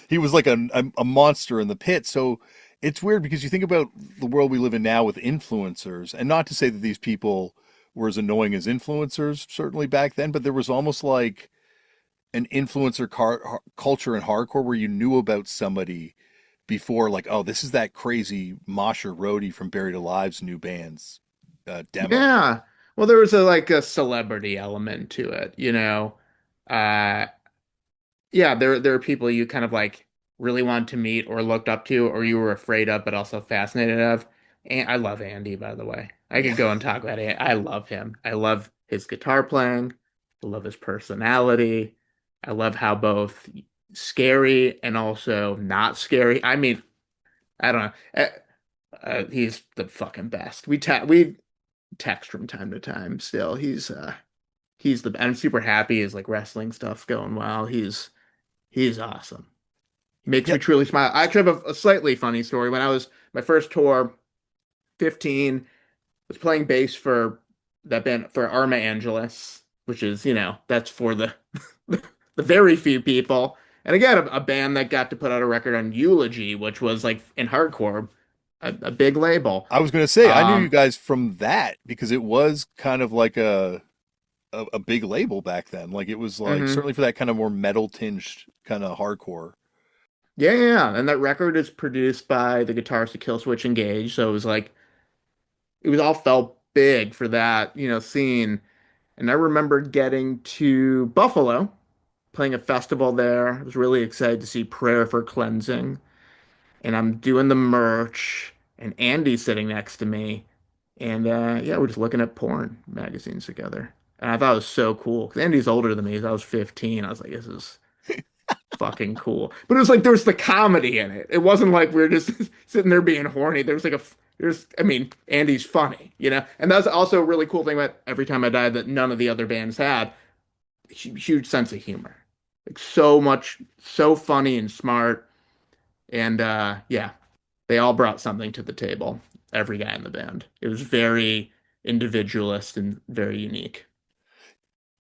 he was like a monster in the pit. So it's weird because you think about the world we live in now with influencers, and not to say that these people were as annoying as influencers certainly back then, but there was almost like an influencer culture in hardcore where you knew about somebody before, like, oh, this is that crazy Mosher roadie from Buried Alive's new band's demo. Yeah. Well, there was a celebrity element to it. Uh Yeah, there are people you kind of like really want to meet or looked up to or you were afraid of but also fascinated of. And I love Andy, by the way. I Yeah, could go and talk about it. I love him. I love his guitar playing. I love his personality. I love how both scary and also not scary. I mean, I don't know. He's the fucking best. We text from time to time still. He's the I'm super happy his like wrestling stuff's going well. He's awesome. Makes yeah. me truly smile. I actually have a slightly funny story. When I was my first tour, 15, was playing bass for that band for Arma Angelus, which is, that's for the the very few people. And again, a band that got to put out a record on Eulogy, which was like in hardcore, a big label. I was gonna say I knew you Um, guys from that because it was kind of like a a big label back then. Like it was like Hmm. certainly for that kind of more metal tinged kind of hardcore. Yeah, yeah, yeah. And that record is produced by the guitarist of Killswitch Engage, so it was like it was all felt big for that, scene. And I remember getting to Buffalo, playing a festival there. I was really excited to see Prayer for Cleansing. And I'm doing the merch, and Andy's sitting next to me. And yeah, we're just looking at porn magazines together. And I thought it was so cool. 'Cause Andy's older than me. So I was 15. I was like, this is fucking cool. But it was like there was the comedy in it. It wasn't like we were just sitting there being horny. There was like I mean, Andy's funny. And that's also a really cool thing about Every Time I Die that none of the other bands had. Huge sense of humor. Like so much, so funny and smart. And yeah, they all brought something to the table. Every guy in the band. It was very individualist and very unique.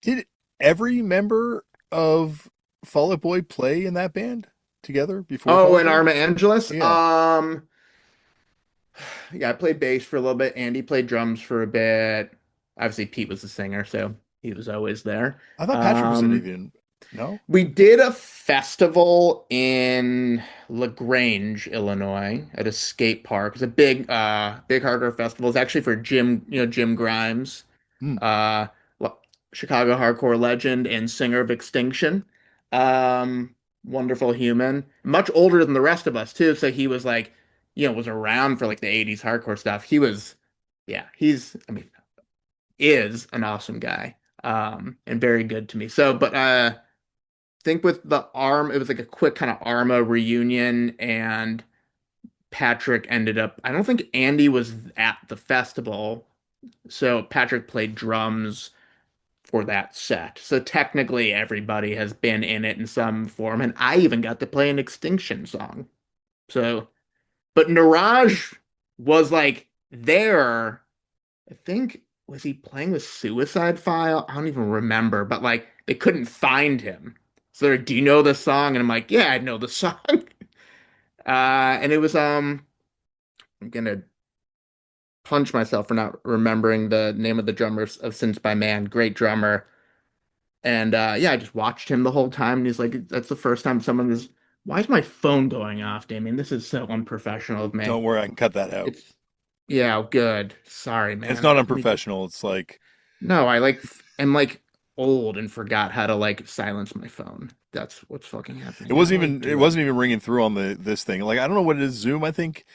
Did every member of Fall Out Boy play in that band together before Oh, Fall Out and Boy? Arma Angelus. Yeah. Yeah, I played bass for a little bit. Andy played drums for a bit. Obviously, Pete was the singer, so he was always there. I thought Patrick was in it Um, even. No? we did a festival in LaGrange, Illinois, at a skate park. It's a big hardcore festival. It's actually for Jim Grimes, Hmm. uh, Chicago hardcore legend and singer of Extinction. Um, Wonderful human, much older than the rest of us too. So he was like, was around for like the 80s hardcore stuff. Yeah, I mean, is an awesome guy. And very good to me. So, but think with the arm, it was like a quick kind of Arma reunion, and Patrick ended up. I don't think Andy was at the festival, so Patrick played drums for that set. So technically, everybody has been in it in some form, and I even got to play an Extinction song. So, but Niraj was like there. I think was he playing with Suicide File? I don't even remember, but like they couldn't find him. So they're like, do you know the song? And I'm like, yeah, I know the song. And it was I'm gonna punch myself for not remembering the name of the drummer of Since by Man. Great drummer. And yeah, I just watched him the whole time, and he's like, that's the first time someone is. Why is my phone going off, Damian? This is so unprofessional of me. Don't worry, I can cut that out. It's Yeah, good. Sorry, It's man. not Let me just unprofessional. It's like No, I like am like old and forgot how to like silence my phone. That's what's fucking happening. How do I it do it? wasn't even ringing through on the this thing. Like I don't know what it is. Zoom, I think,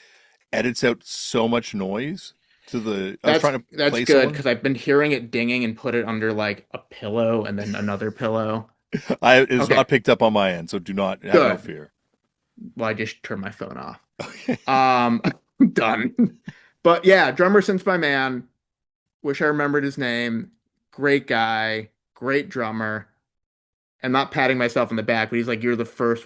edits out so much noise to the. I was That's trying to that's play good someone. because I've been hearing it dinging and put it under like a pillow and then another pillow. It's Okay, not picked up on my end, so do not have no good. fear. Well, I just turned my phone off. Um, done. But yeah, drummer since my man. Wish I remembered his name. Great guy, great drummer. I'm not patting myself in the back, but he's like, you're the first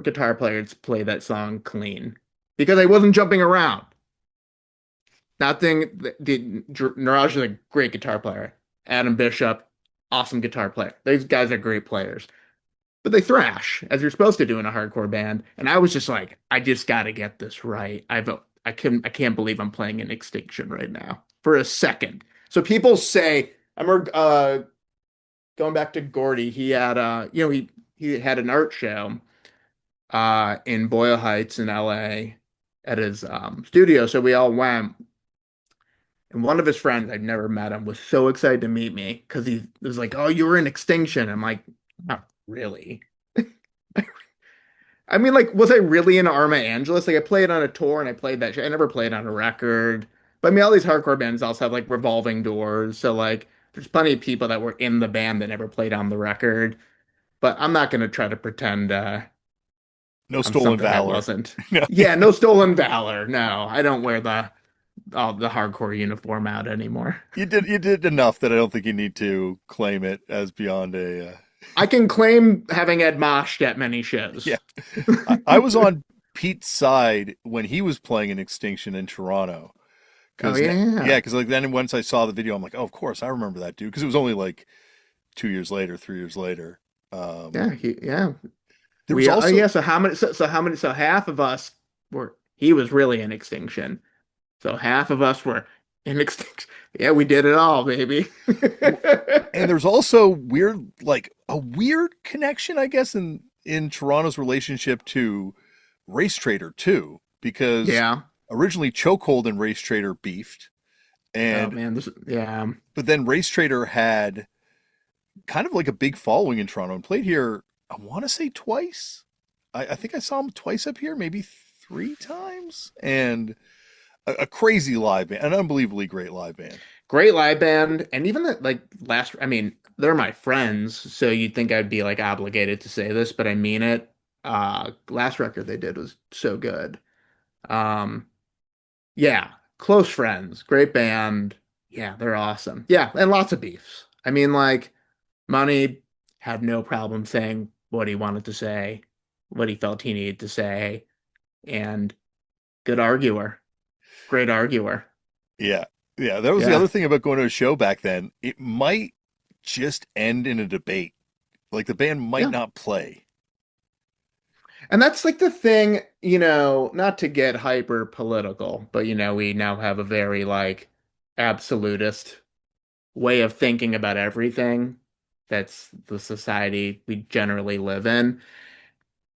guitar player to play that song clean because I wasn't jumping around. Nothing. Niraj is a great guitar player. Adam Bishop, awesome guitar player. These guys are great players, but they thrash as you're supposed to do in a hardcore band. And I was just like, I just got to get this right. I can't believe I'm playing in Extinction right now for a second. So people say, I'm going back to Gordie. He had he had an art show in Boyle Heights in LA at his studio. So we all went. And one of his friends, I'd never met him, was so excited to meet me because he was like, "Oh, you were in Extinction." I'm like, "Not really." I mean, like, was I really in Arma Angelus? Like, I played on a tour and I played that shit. I never played on a record. But I mean, all these hardcore bands also have like revolving doors. So like, there's plenty of people that were in the band that never played on the record. But I'm not gonna try to pretend No I'm stolen something I valor. wasn't. No, Yeah, no stolen valor. No, I don't wear the hardcore uniform out anymore. you did enough that I don't think you need to claim it as beyond a. I can claim having Ed Mosh at many Yeah, shows. I was on Pete's side when he was playing in Extinction in Toronto. Oh Because yeah, yeah. because like then once I saw the video, I'm like, oh, of course I remember that dude. Because it was only like 2 years later, 3 years later. Um, Yeah. there was Yeah, also so half of us were he was really in Extinction. So half of us were In extinction. Yeah, we did it all, baby. And there's also weird, like a weird connection, I guess, in Toronto's relationship to Race Trader too, because Yeah. originally Chokehold and Race Trader beefed, Oh and man, this yeah. but then Race Trader had kind of like a big following in Toronto and played here. I want to say twice. I think I saw him twice up here, maybe three times, and a crazy live band, an unbelievably great live band. Great live band. And even the like last I mean, they're my friends, so you'd think I'd be like obligated to say this, but I mean it. Last record they did was so good. Um, yeah, close friends, great band. Yeah, they're awesome. Yeah, and lots of beefs. I mean, like Money had no problem saying what he wanted to say, what he felt he needed to say, and good arguer, great arguer. Yeah. Yeah. That was the Yeah. other thing about going to a show back then. It might just end in a debate. Like the band might Yeah. not play. And that's like the thing, not to get hyper political, but we now have a very like absolutist way of thinking about everything. That's the society we generally live in.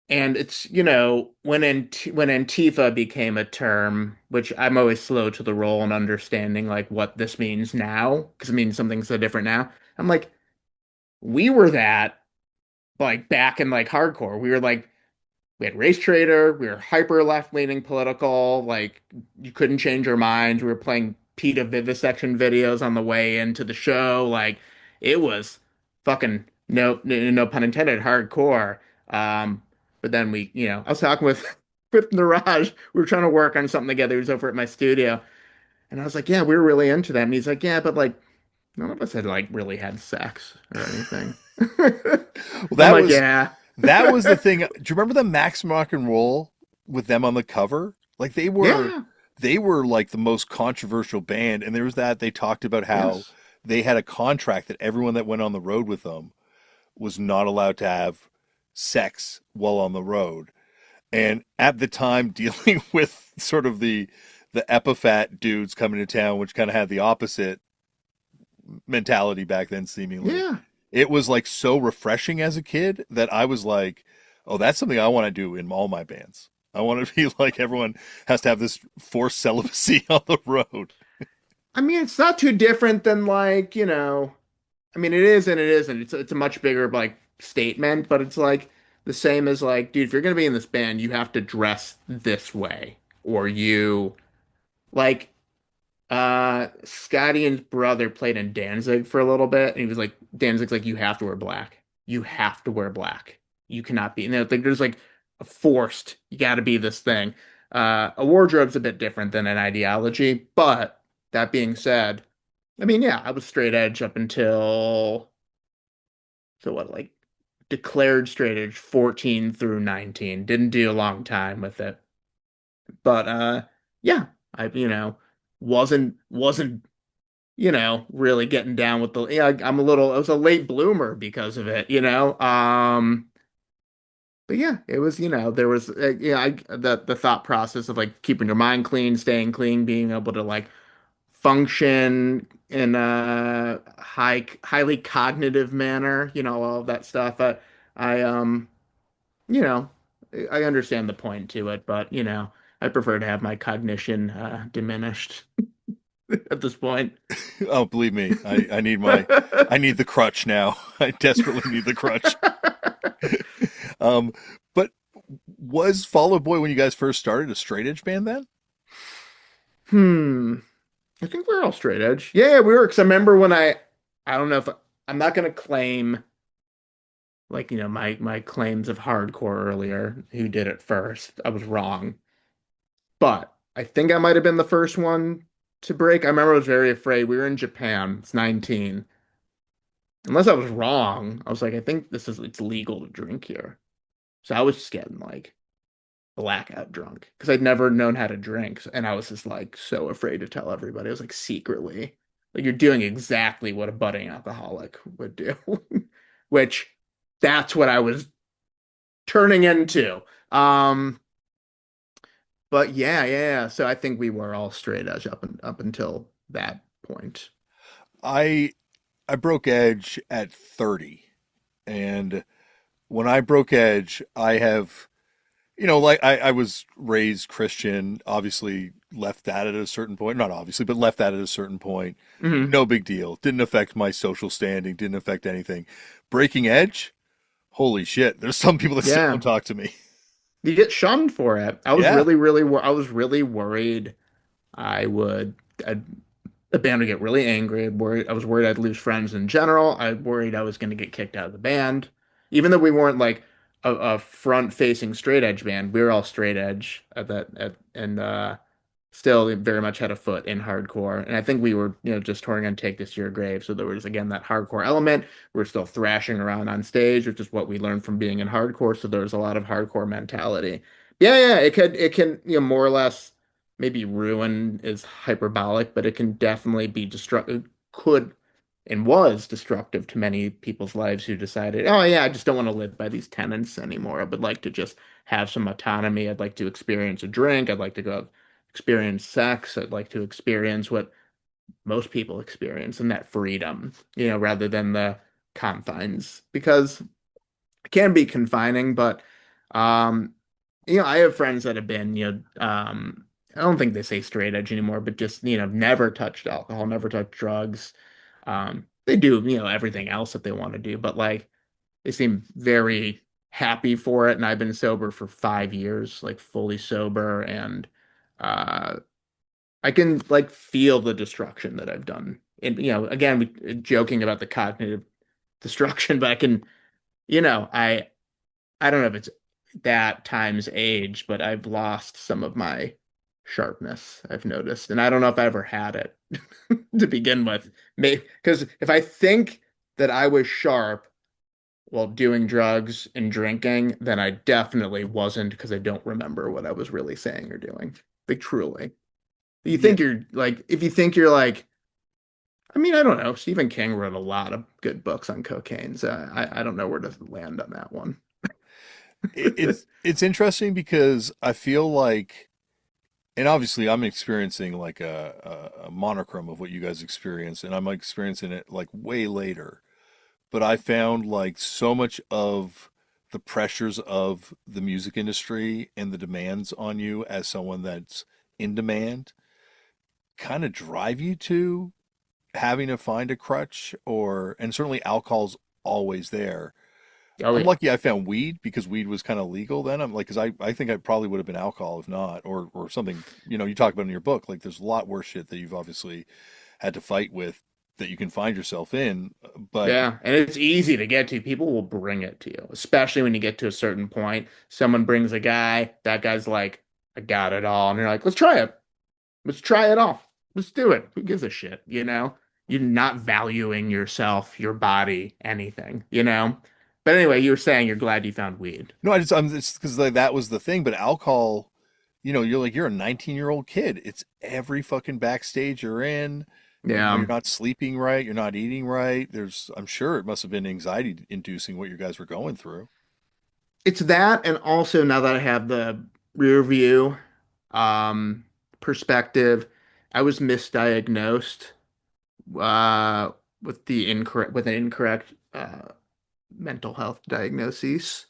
And it's, when Antifa became a term, which I'm always slow to the roll in understanding like what this means now, because it means something so different now. I'm like, we were that like back in like hardcore. We were like we had Race Trader, we were hyper left-leaning political, like you couldn't change our minds. We were playing PETA vivisection videos on the way into the show. Like it was fucking no pun intended, hardcore. Um, but then I was talking with with Niraj. We were trying to work on something together. He was over at my studio, and I was like, "Yeah, we were really into that." And he's like, "Yeah, but like none of us had like really had sex or anything." Well, I'm that like, was "Yeah, that was the thing. Do you remember the Maximum Rock and Roll with them on the cover? Like yeah, they were like the most controversial band, and there was that they talked about how yes, they had a contract that everyone that went on the road with them was not allowed to have sex while on the road. And at the time, dealing with sort of the epiphat dudes coming to town, which kind of had the opposite mentality back then, seemingly, yeah." it was like so refreshing as a kid that I was like, oh, that's something I want to do in all my bands. I want to be like everyone has to have this forced celibacy on the road. I mean, it's not too different than like, I mean, it is and it isn't. It's a much bigger like statement, but it's like the same as like, dude, if you're gonna be in this band, you have to dress this way, or you like Scotty and his brother played in Danzig for a little bit, and he was like, Danzig's like, you have to wear black. You have to wear black. You cannot be. And like, there's like a forced. You got to be this thing. A wardrobe's a bit different than an ideology, but that being said, I mean, yeah, I was straight edge up until so what, like declared straight edge 14 through 19. Didn't do a long time with it, but yeah, I wasn't really getting down with the yeah, I was a late bloomer because of it, but yeah, it was, there was the thought process of like keeping your mind clean, staying clean, being able to like function in a highly cognitive manner, all of that stuff. I you know, I understand the point to it, but I prefer to have my cognition diminished at this point. Oh, believe me, I need the crutch now. I desperately need the crutch. But was Fall Out Boy when you guys first started a straight edge band then? Hmm. I think we're all straight edge. Yeah, we were. Because I remember when I don't know if I'm not gonna claim like my claims of hardcore earlier. Who did it first? I was wrong, but I think I might have been the first one to break. I remember I was very afraid. We were in Japan. It's 19. Unless I was wrong, I was like, I think it's legal to drink here. So I was just getting like blackout drunk because I'd never known how to drink. And I was just like so afraid to tell everybody. I was like secretly, like you're doing exactly what a budding alcoholic would do, which that's what I was turning into. But yeah. So I think we were all straight edge up until that point. I I broke edge at 30, and when I broke edge, I have, like I was raised Christian, obviously left that at a certain point, not obviously, but left that at a certain point. Hmm. No big deal. Didn't affect my social standing, didn't affect anything. Breaking edge, holy shit. There's some people that still Yeah. won't talk to me. You get shunned for it. Yeah. I was really worried I would I'd, the band would get really angry. I was worried I'd lose friends in general. I worried I was going to get kicked out of the band. Even though we weren't like a front-facing straight edge band, we were all straight edge and still very much had a foot in hardcore. And I think we were, just touring on Take This to Your Grave. So there was again that hardcore element. We are still thrashing around on stage, which is what we learned from being in hardcore. So there was a lot of hardcore mentality. Yeah, yeah, it can, more or less maybe ruin is hyperbolic, but it can definitely be destructive, could and was destructive to many people's lives who decided, oh yeah, I just don't want to live by these tenets anymore. I would like to just have some autonomy. I'd like to experience a drink. I'd like to go experience sex. I'd like to experience what most people experience and that freedom, rather than the confines, because it can be confining, but um, I have friends that have been, I don't think they say straight edge anymore, but just, never touched alcohol, never touched drugs. They do, everything else that they want to do, but like they seem very happy for it. And I've been sober for 5 years, like fully sober, and uh I can like feel the destruction that I've done. And again, joking about the cognitive destruction, but I can, I don't know if it's that times age, but I've lost some of my sharpness, I've noticed. And I don't know if I ever had it to begin with. Maybe because if I think that I was sharp while doing drugs and drinking, then I definitely wasn't, because I don't remember what I was really saying or doing. Like truly. You Yeah. think you're like, if you think you're like, I mean, I don't know. Stephen King wrote a lot of good books on cocaine, so I don't know where to land on that one. It's interesting because I feel like, and obviously I'm experiencing like a monochrome of what you guys experience, and I'm experiencing it like way later. But I found like so much of the pressures of the music industry and the demands on you as someone that's in demand kind of drive you to having to find a crutch, and certainly alcohol's always there. Oh I'm yeah. lucky I found weed because weed was kind of legal then. I'm like, because I think I probably would have been alcohol if not, or something, you talk about in your book. Like, there's a lot worse shit that you've obviously had to fight with that you can find yourself in. But Yeah, and it's easy to get to. People will bring it to you, especially when you get to a certain point. Someone brings a guy, that guy's like, I got it all. And you're like, let's try it. Let's try it all. Let's do it. Who gives a shit, you know? You're not valuing yourself, your body, anything, you know? But anyway, you were saying you're glad you found weed. no, I'm it's because like that was the thing. But alcohol, you're a 19-year-old kid. It's every fucking backstage you're in. You're Yeah. not sleeping right. You're not eating right. I'm sure it must have been anxiety inducing what you guys were going through. It's that, and also now that I have the rear view um perspective, I was misdiagnosed uh with an incorrect mental health diagnosis.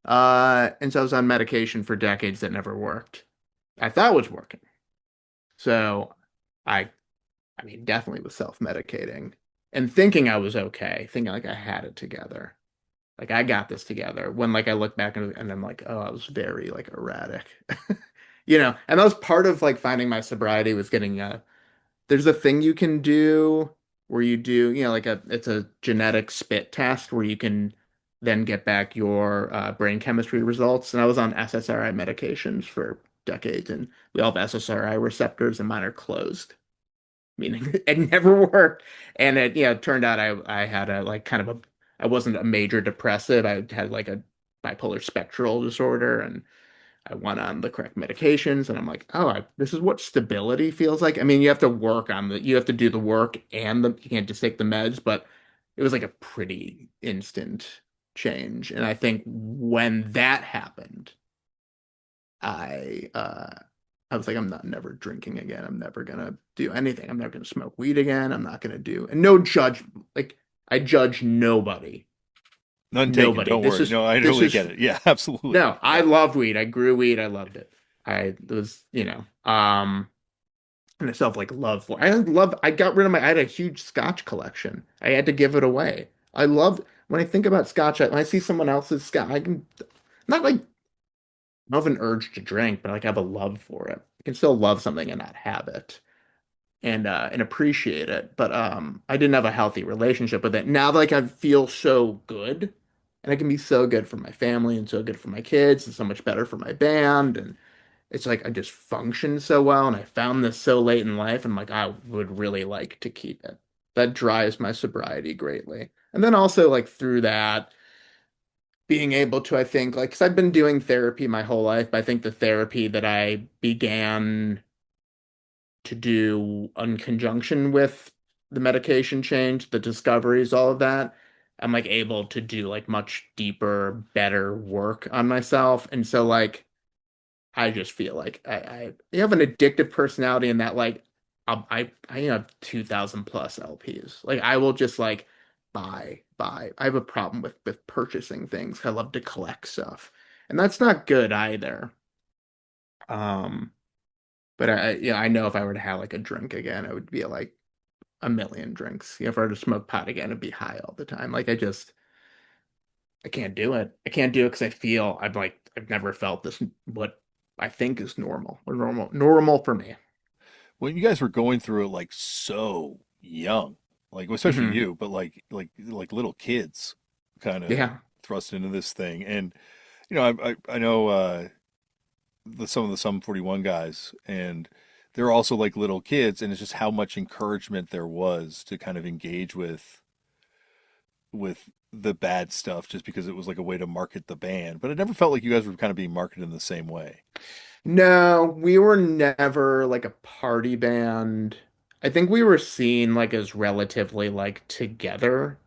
And so I was on medication for decades that never worked. I thought it was working. So I I mean definitely was self-medicating and thinking I was okay, thinking like I had it together. Like I got this together. When like I look back and I'm like, oh, I was very like erratic. And that was part of like finding my sobriety was getting there's a thing you can do where you do, like it's a genetic spit test where you can then get back your brain chemistry results. And I was on SSRI medications for decades, and we all have SSRI receptors, and mine are closed, meaning it never worked. And it turned out I had a like kind of a I wasn't a major depressive. I had like a bipolar spectral disorder, and I went on the correct medications, and I'm like, oh, this is what stability feels like. I mean, you have to do the work, and you can't just take the meds, but it was like a pretty instant change. And I think when that happened, I I was like, I'm not never drinking again. I'm never gonna do anything. I'm never gonna smoke weed again. I'm not gonna do and no judge like I judge nobody. None taken. Nobody. Don't worry. No, I This totally is get it. Yeah, absolutely. no, I Yeah. loved weed. I grew weed. I loved it. I was, and I still have like love for I got rid of I had a huge scotch collection. I had to give it away. I love when I think about scotch, when I see someone else's scotch, I can not like I don't have an urge to drink, but like I have a love for it. I can still love something and not have it and appreciate it. But I didn't have a healthy relationship with it. Now like I feel so good and I can be so good for my family and so good for my kids and so much better for my band and it's like I just function so well and I found this so late in life and like I would really like to keep it. That drives my sobriety greatly. And then also like through that being able to I think like cuz I've been doing therapy my whole life, but I think the therapy that I began to do in conjunction with the medication change, the discoveries, all of that, I'm like able to do like much deeper, better work on myself. And so like I just feel like I have an addictive personality in that like I have 2,000 plus LPs. Like I will just like buy. I have a problem with purchasing things. I love to collect stuff. And that's not good either. Um but I know if I were to have like a drink again, it would be like a million drinks. If I were to smoke pot again, it'd be high all the time. Like I can't do it. I can't do it because I feel I've never felt this what I think is normal or normal for me. Well, you guys were going through it like so young, like especially Hmm. you, but like little kids, kind of Yeah. thrust into this thing. And I know some of the Sum 41 guys, and they're also like little kids, and it's just how much encouragement there was to kind of engage with the bad stuff, just because it was like a way to market the band. But it never felt like you guys were kind of being marketed in the same way. No, we were never like a party band. I think we were seen like as relatively like together.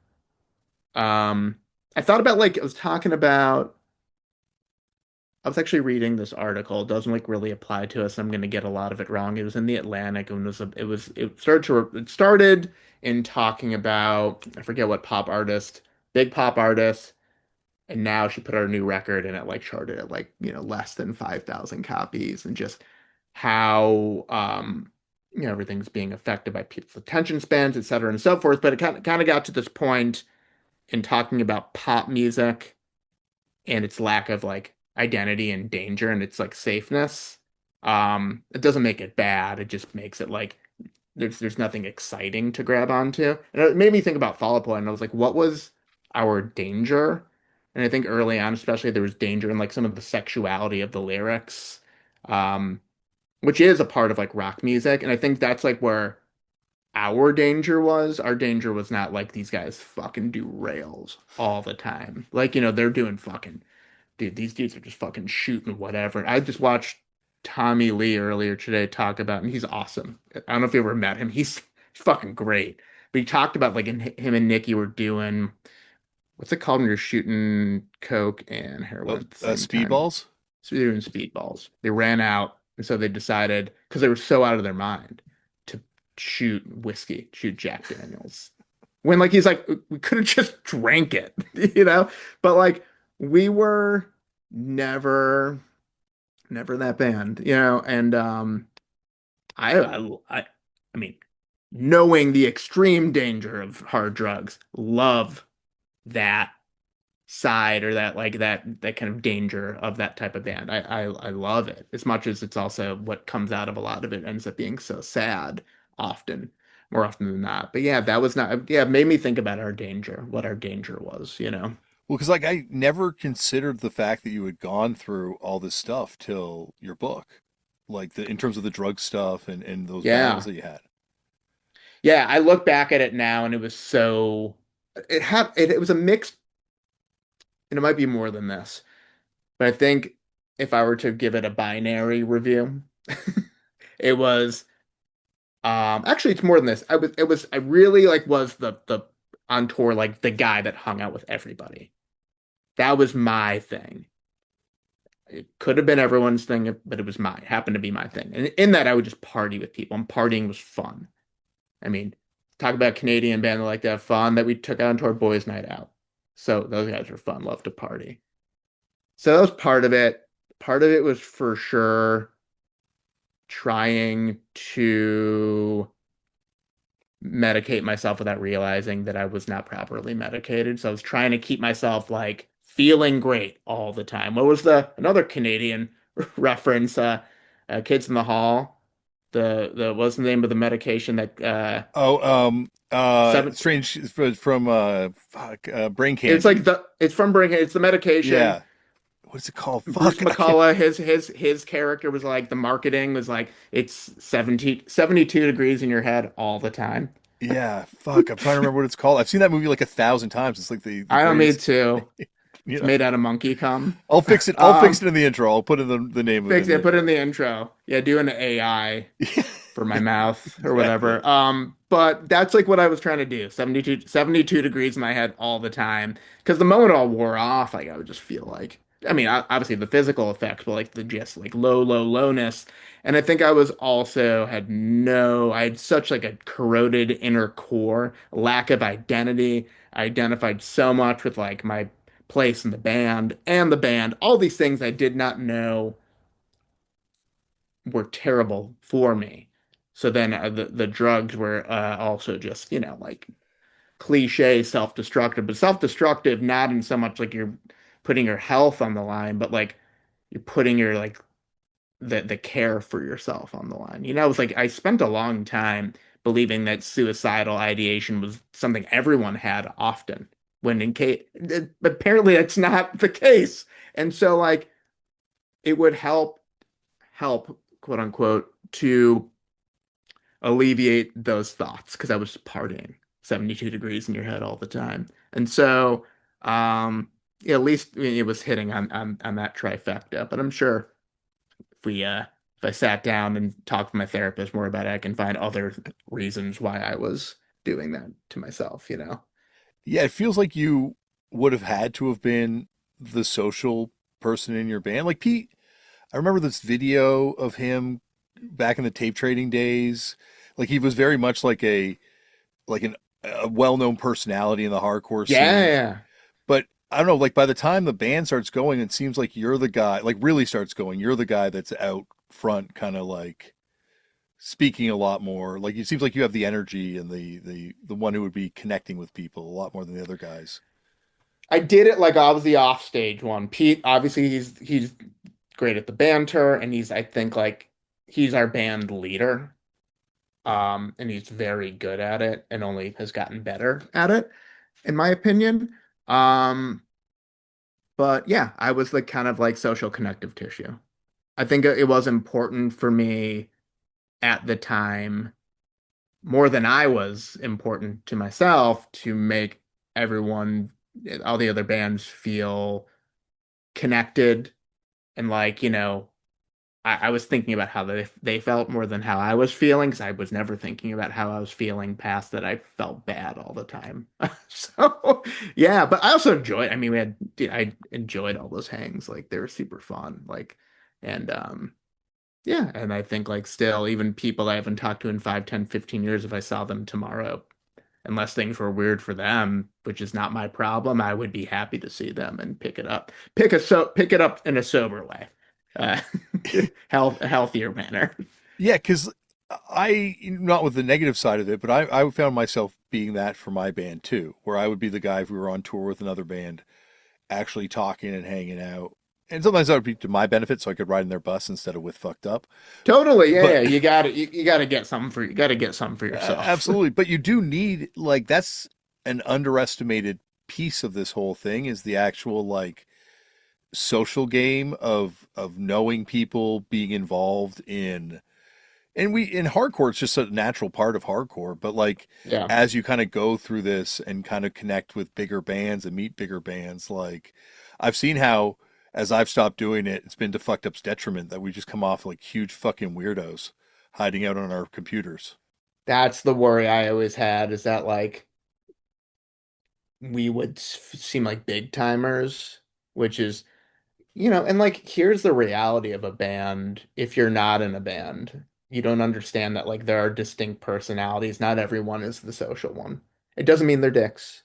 Um, I thought about like I was talking about I was actually reading this article. It doesn't like really apply to us. I'm going to get a lot of it wrong. It was in the Atlantic and it started in talking about I forget what pop artist, big pop artist, and now she put out a new record and it like charted at like, less than 5,000 copies and just how everything's being affected by people's attention spans, et cetera, and so forth. But it kind of got to this point in talking about pop music and its lack of like identity and danger and its like safeness. It doesn't make it bad. It just makes it like there's nothing exciting to grab onto. And it made me think about Fall Out Boy, and I was like, what was our danger? And I think early on, especially, there was danger in like some of the sexuality of the lyrics, um, which is a part of like rock music. And I think that's like where our danger was. Our danger was not like these guys fucking do rails all the time. Like, they're doing fucking dude, these dudes are just fucking shooting whatever. I just watched Tommy Lee earlier today talk about, and he's awesome. I don't know if you ever met him. He's fucking great. But he talked about like him and Nikki were doing what's it called when you're shooting coke and heroin Oh, at the same time? speedballs. So they're doing speedballs. They ran out, and so they decided because they were so out of their mind to shoot whiskey, shoot Jack Daniels. When like he's like, we could have just drank it, you know? But like we were never, never that band, and I, I, I, I mean, knowing the extreme danger of hard drugs, love that side or that kind of danger of that type of band. I love it as much as it's also what comes out of a lot of it ends up being so sad often, more often than not. But yeah, that was not yeah, it made me think about our danger, what our danger was. Well, because like I never considered the fact that you had gone through all this stuff till your book, like in terms of the drug stuff and those battles Yeah. that you had. Yeah, I look back at it now and it was so it was a mix and it might be more than this. But I think if I were to give it a binary review, it was actually it's more than this. I really like was the on tour like the guy that hung out with everybody. That was my thing. it could have been everyone's thing, but it was mine, happened to be my thing. And in that, I would just party with people, and partying was fun. I mean, talk about a Canadian band that like to have fun that we took out into our boys' night out. So those guys were fun, love to party. So that was part of it. Part of it was for sure trying to medicate myself without realizing that I was not properly medicated. So I was trying to keep myself like feeling great all the time. What was the another Canadian reference? Kids in the Hall. The what's the name of the medication that Oh, seven? strange from brain It's candy. like it's from Bring. It's the medication. Yeah. What is it called? Bruce Fuck. I can't. McCullough, his character was like the marketing was like it's 72 degrees in your head all the time. Yeah. Fuck. I'm trying to remember what it's called. I've seen that movie like 1,000 times. It's like the I don't need greatest. to. You It's know. made out of monkey cum. I'll fix it. I'll fix Um, it in the intro. I'll put in the name of it Fix in it, the. put it in the intro. Yeah, do an AI for my mouth or Exactly. whatever. But that's like what I was trying to do. 72 degrees in my head all the time. Because the moment it all wore off, like I would just feel like, I mean, obviously the physical effects, but like the just like lowness. And I think I was also I had such like a corroded inner core, lack of identity. I identified so much with like my place in the band and the band, all these things I did not know were terrible for me. So then the drugs were also just, like cliche self-destructive, but self-destructive not in so much like you're putting your health on the line, but like you're putting your like the care for yourself on the line. It was like I spent a long time believing that suicidal ideation was something everyone had often, when in case apparently that's not the case. And so like it would help quote unquote to alleviate those thoughts because I was partying 72 degrees in your head all the time. And so yeah, at least it was hitting on that trifecta. But I'm sure if I sat down and talked to my therapist more about it, I can find other reasons why I was doing that to myself. Yeah, it feels like you would have had to have been the social person in your band. Like Pete, I remember this video of him back in the tape trading days. Like he was very much like a well-known personality in the hardcore scene. Yeah. But I don't know, like by the time the band starts going, it seems like you're the guy, like really starts going, you're the guy that's out front, kind of like speaking a lot more. Like it seems like you have the energy and the one who would be connecting with people a lot more than the other guys. I did it like I was the offstage one. Pete, obviously he's great at the banter and he's I think like he's our band leader. And he's very good at it and only has gotten better at it, in my opinion. Um, but yeah, I was the kind of like social connective tissue. I think it was important for me at the time, more than I was important to myself, to make everyone, all the other bands feel connected and like, I was thinking about how they felt more than how I was feeling because I was never thinking about how I was feeling past that I felt bad all the time. So yeah, but I also enjoyed. I mean, I enjoyed all those hangs. Like they were super fun. Like and yeah, and I think like still even people I haven't talked to in 5, 10, 15 years, if I saw them tomorrow, unless things were weird for them, which is not my problem, I would be happy to see them and pick it up. Pick it up in a sober way. Uh a healthier manner. Yeah, because not with the negative side of it, but I found myself being that for my band too, where I would be the guy if we were on tour with another band, actually talking and hanging out. And sometimes that would be to my benefit, so I could ride in their bus instead of with fucked up. Totally, yeah, But yeah. You got to get something for you got to get something for yourself. absolutely, but you do need like that's an underestimated piece of this whole thing is the actual like social game of knowing people, being involved in and we in hardcore it's just a natural part of hardcore, but like Yeah. as you kind of go through this and kind of connect with bigger bands and meet bigger bands, like I've seen how as I've stopped doing it, it's been to fucked up's detriment that we just come off like huge fucking weirdos hiding out on our computers. That's the worry I always had, is that like we would seem like big timers, which is And like here's the reality of a band. If you're not in a band, you don't understand that like there are distinct personalities. Not everyone is the social one. It doesn't mean they're dicks.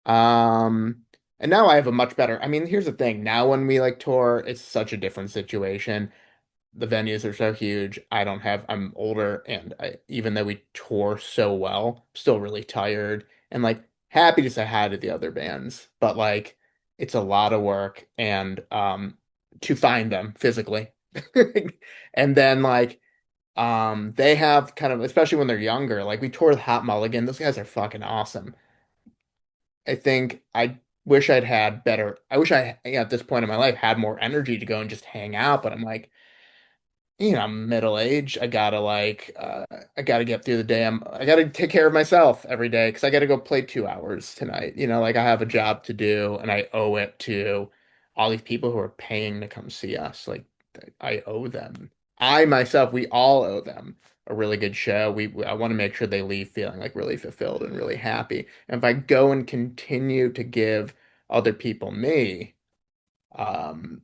Um, and now I have a much better. I mean, here's the thing. Now when we like tour, it's such a different situation. The venues are so huge. I'm older, and even though we tour so well, I'm still really tired and like happy to say hi to the other bands, but like it's a lot of work and to find them physically. And then like they have kind of, especially when they're younger, like we toured with Hot Mulligan. Those guys are fucking awesome. I think I wish I'd had better. I wish at this point in my life had more energy to go and just hang out, but I'm like, I'm middle aged. I gotta get through the day. I gotta take care of myself every day because I gotta go play 2 hours tonight. Like I have a job to do and I owe it to all these people who are paying to come see us. Like I owe them. I myself, we all owe them a really good show. I want to make sure they leave feeling like really fulfilled and really happy. And if I go and continue to give other people me, um,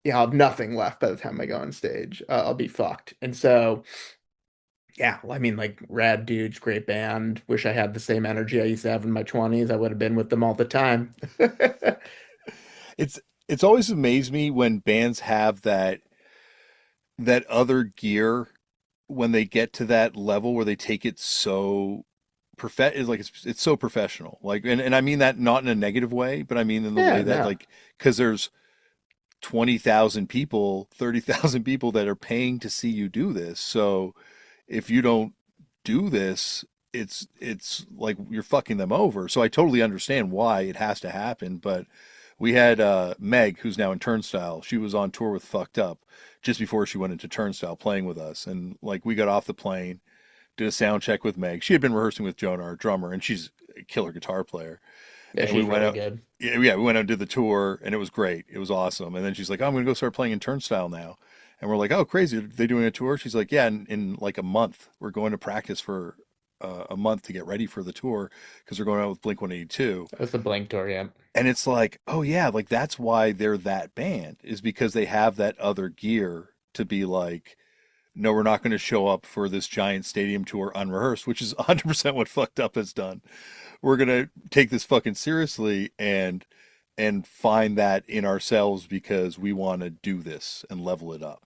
yeah, I'll have nothing left by the time I go on stage. I'll be fucked. And so, yeah, I mean, like, rad dudes, great band. Wish I had the same energy I used to have in my 20s. I would have been with them all the time. It's it's always amazed me when bands have that other gear when they get to that level where they take it so is like it's so professional. Like and I mean that not in a negative way, but I mean in the way Yeah, that no. like because there's 20,000 people, 30,000 people that are paying to see you do this. So if you don't do this, it's like you're fucking them over. So I totally understand why it has to happen, but we had Meg, who's now in Turnstile. She was on tour with Fucked Up just before she went into Turnstile playing with us. And like we got off the plane, did a sound check with Meg. She had been rehearsing with Jonah, our drummer, and she's a killer guitar player. Yeah, And we she's went really out, good. yeah, we went out and did the tour, and it was great. It was awesome. And then she's like, oh, I'm going to go start playing in Turnstile now. And we're like, oh, crazy. Are they doing a tour? She's like, yeah, in like a month. We're going to practice for a month to get ready for the tour because we're going out with Blink 182. That was the Blink tour, yeah. And it's like, oh, yeah, like that's why they're that band, is because they have that other gear to be like, no, we're not going to show up for this giant stadium tour unrehearsed, which is 100% what Fucked Up has done. We're going to take this fucking seriously and find that in ourselves because we want to do this and level it up.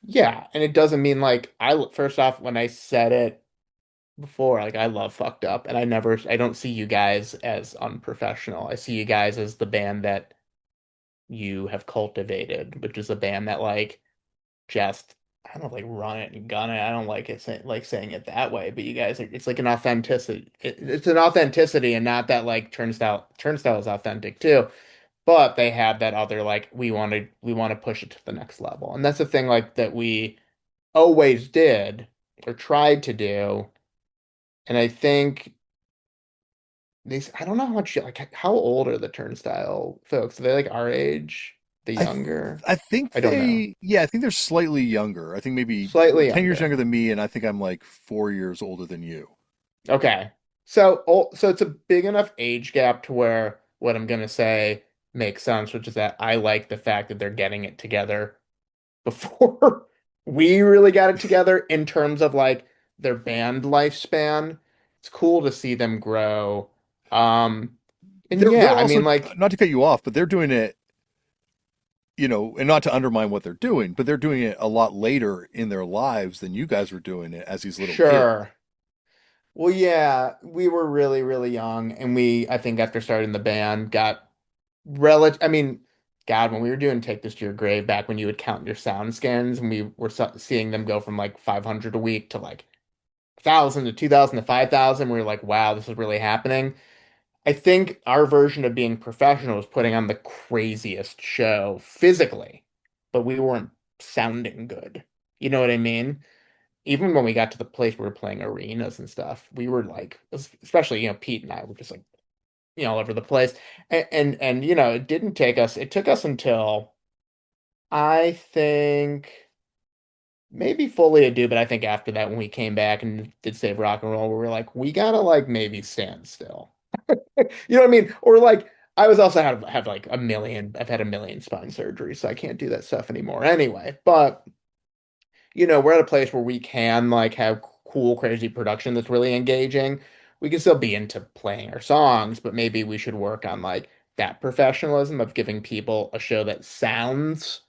Yeah, and it doesn't mean like first off, when I said it before, like I love Fucked Up, and I don't see you guys as unprofessional. I see you guys as the band that you have cultivated, which is a band that like just I don't like run it and gun it. I don't like like saying it that way, but you guys are it's like an authenticity. It's an authenticity and not that like Turnstile is authentic too, but they have that other like we want to push it to the next level. And that's the thing like that we always did or tried to do. And I think these I don't know how much like how old are the Turnstile folks? Are they like our age? The I th- younger? I think I don't know. yeah, I think they're slightly younger. I think maybe Slightly 10 years younger. younger than me, and I think I'm like 4 years older than you. Okay. So it's a big enough age gap to where what I'm gonna say makes sense, which is that I like the fact that they're getting it together before we really got it together in terms of like their band lifespan. It's cool to see them grow. And They're yeah, I also mean like not to cut you off, but they're doing it, and not to undermine what they're doing, but they're doing it a lot later in their lives than you guys were doing it as these little kids. sure. Well, yeah, we were really, really young, and I think after starting the band, got I mean, God, when we were doing Take This to Your Grave back when you would count your sound scans and we were seeing them go from like 500 a week to like 1,000 to 2,000 to 5,000, we were like, wow, this is really happening. I think our version of being professional was putting on the craziest show physically, but we weren't sounding good. You know what I mean? Even when we got to the place where we were playing arenas and stuff, we were like, especially, Pete and I were just like, all over the place. And it didn't take us, it took us until I think maybe fully a do, but I think after that when we came back and did Save Rock and Roll, we were like, we gotta like maybe stand still. You know what I mean? Or like I was also have like a million. I've had a million spine surgeries, so I can't do that stuff anymore anyway. But we're at a place where we can like have cool, crazy production that's really engaging. We can still be into playing our songs, but maybe we should work on like that professionalism of giving people a show that sounds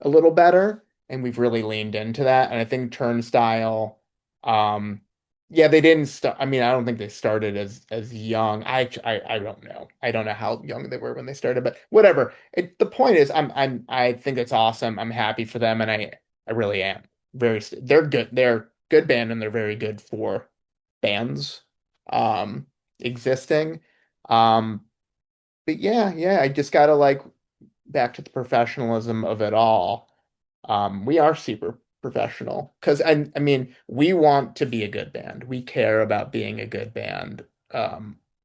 a little better, and we've really leaned into that. And I think Turnstile, um, yeah, they didn't start. I mean, I don't think they started as young. I don't know. I don't know how young they were when they started, but whatever. The point is, I think it's awesome. I'm happy for them, and I really am. They're good. They're good band, and they're very good for bands, um, existing. Um, but yeah, I just gotta like back to the professionalism of it all. We are super professional because I mean we want to be a good band. We care about being a good band, a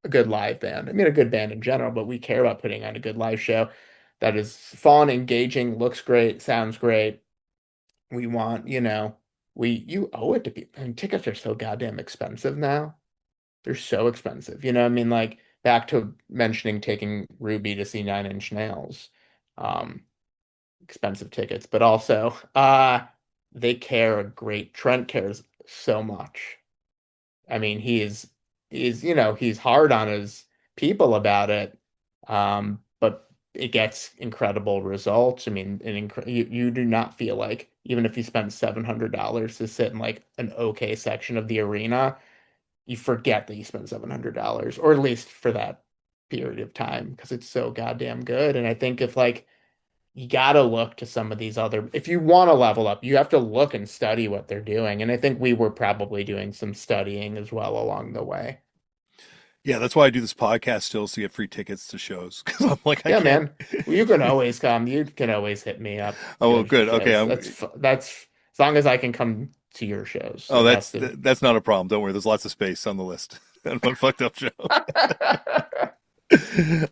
good live band. I mean a good band in general, but we care about putting on a good live show that is fun, engaging, looks great, sounds great. We want, you owe it to people. I mean, tickets are so goddamn expensive now. They're so expensive. I mean, like back to mentioning taking Ruby to see Nine Inch Nails. Um, Expensive tickets, but also they care a great Trent cares so much. I mean, he's hard on his people about it. But it gets incredible results. I mean, you do not feel like even if you spend $700 to sit in like an okay section of the arena, you forget that you spent $700, or at least for that period of time, because it's so goddamn good. And I think if like you got to look to some of these other, if you want to level up, you have to look and study what they're doing. And I think we were probably doing some studying as well along the way. Yeah, that's why I do this podcast still is to get free tickets to shows because I'm like I Yeah, can't. man. Well, you can always come. You can always hit me up to Oh, go well, to good. Okay, shows. That's as long as I can come to your shows. oh, It has to. that's not a problem. Don't worry. There's lots of space on the list. And one fucked up show.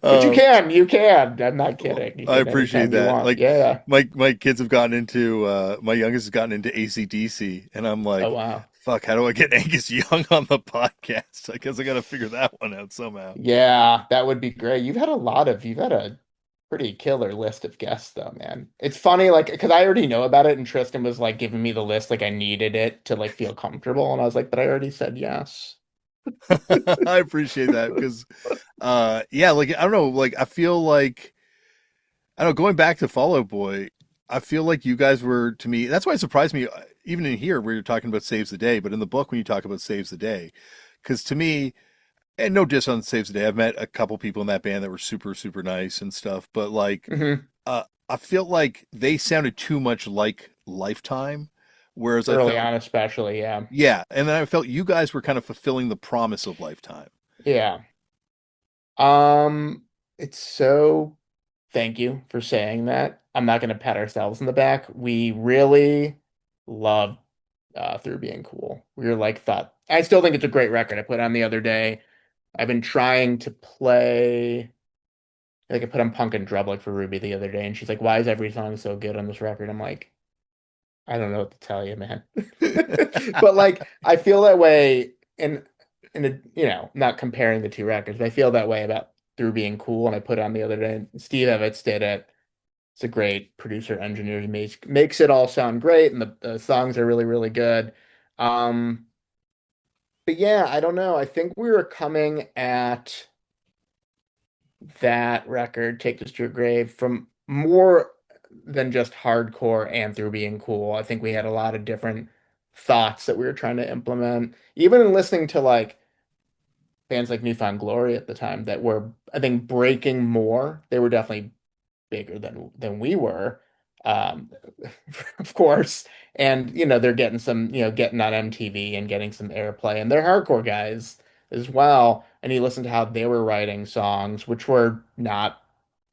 But you Um, can, you can. I'm not well, kidding. You I can appreciate anytime you that. want. Like Yeah. my kids have gotten into my youngest has gotten into AC/DC, and I'm Oh like, wow. fuck, how do I get Angus Young on the podcast? I guess I got to figure that one out somehow. Yeah, that would be great. You've had a pretty killer list of guests though, man. It's funny, like, because I already know about it and Tristan was like giving me the list, like I needed it to like feel comfortable. And I was like, but I already said yes. I appreciate that because yeah, like I don't know, like I feel like I don't know, going back to Fall Out Boy, I feel like you guys were to me. That's why it surprised me, even in here where you're talking about Saves the Day, but in the book when you talk about Saves the Day, because to me, and no diss on Saves the Day, I've met a couple people in that band that were super super nice and stuff, but like, Hmm. I feel like they sounded too much like Lifetime, whereas I Early felt on, especially. Yeah. yeah, and then I felt you guys were kind of fulfilling the promise of Lifetime. Yeah. Um, it's so thank you for saying that. I'm not gonna pat ourselves in the back. We really love through being cool. We were like thought I still think it's a great record. I put on the other day. I've been trying to play. Like I put on Punk and Drublic for Ruby the other day, and she's like, "Why is every song so good on this record?" I'm like, "I don't know what to tell you, man." But like, I feel that way, in a not comparing the two records, but I feel that way about Through Being Cool, and I put it on the other day. And Steve Evans did it. It's a great producer engineer. He makes it all sound great, and the songs are really really good. Um, but yeah, I don't know. I think we were coming at that record, Take This to Your Grave, from more than just hardcore and through being cool. I think we had a lot of different thoughts that we were trying to implement. Even in listening to like bands like Newfound Glory at the time that were, I think, breaking more. They were definitely bigger than we were, um, of course. And they're getting some, getting on MTV and getting some airplay, and they're hardcore guys as well. And you listen to how they were writing songs, which were not,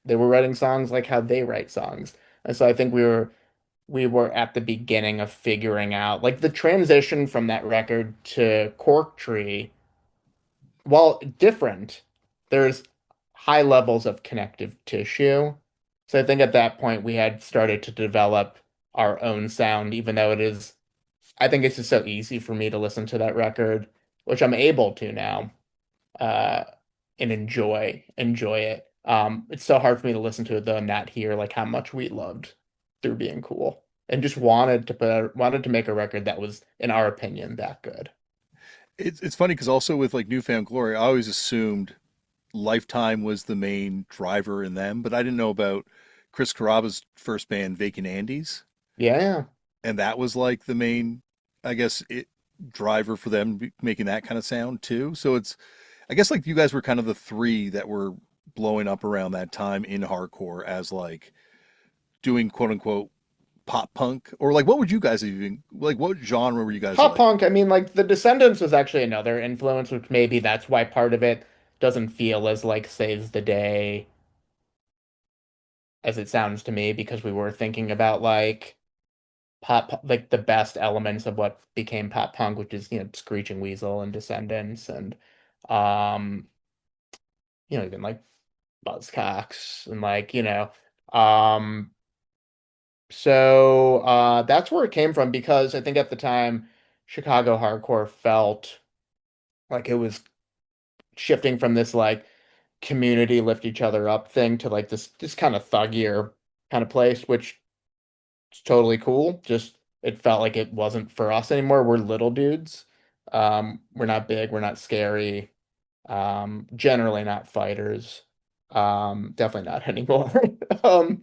they were writing songs like how they write songs. And so I think we were at the beginning of figuring out like the transition from that record to Cork Tree, while different, there's high levels of connective tissue. So I think at that point we had started to develop our own sound, even though I think it's just so easy for me to listen to that record, which I'm able to now. Uh, and enjoy it. It's so hard for me to listen to it though and not hear like how much we loved Through Being Cool and just wanted to make a record that was, in our opinion, that good. It's funny because also with like Newfound Glory, I always assumed Lifetime was the main driver in them, but I didn't know about Chris Caraba's first band, Vacant Andes, Yeah. and that was like the main, I guess, driver for them making that kind of sound too. So it's, I guess, like you guys were kind of the three that were blowing up around that time in hardcore as like doing quote unquote pop punk, or like what would you guys even like? What genre were you guys Pop like? punk, I mean, like The Descendants was actually another influence, which maybe that's why part of it doesn't feel as like Saves the Day as it sounds to me, because we were thinking about like like the best elements of what became pop punk, which is, Screeching Weasel and Descendants and um, even like Buzzcocks and like, um so that's where it came from, because I think at the time Chicago hardcore felt like it was shifting from this like community lift each other up thing to like this kind of thuggier kind of place, which is totally cool. Just it felt like it wasn't for us anymore. We're little dudes. We're not big, we're not scary. Generally not fighters. Definitely not anymore. Um,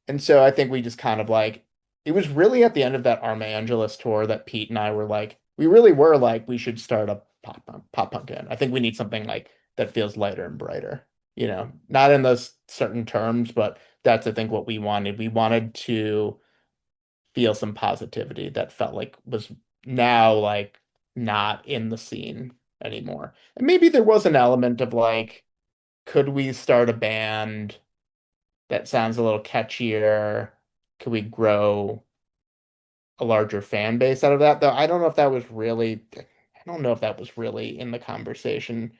and so I think we just kind of like, it was really at the end of that Arma Angeles tour that Pete and I were like, we really were like, we should start a pop punk band. I think we need something like that feels lighter and brighter. Not in those certain terms, but that's I think what we wanted. We wanted to feel some positivity that felt like was now like not in the scene anymore. And maybe there was an element of like, could we start a band that sounds a little catchier? Could we grow a larger fan base out of that? Though I don't know if that was really, I don't know if that was really in the conversation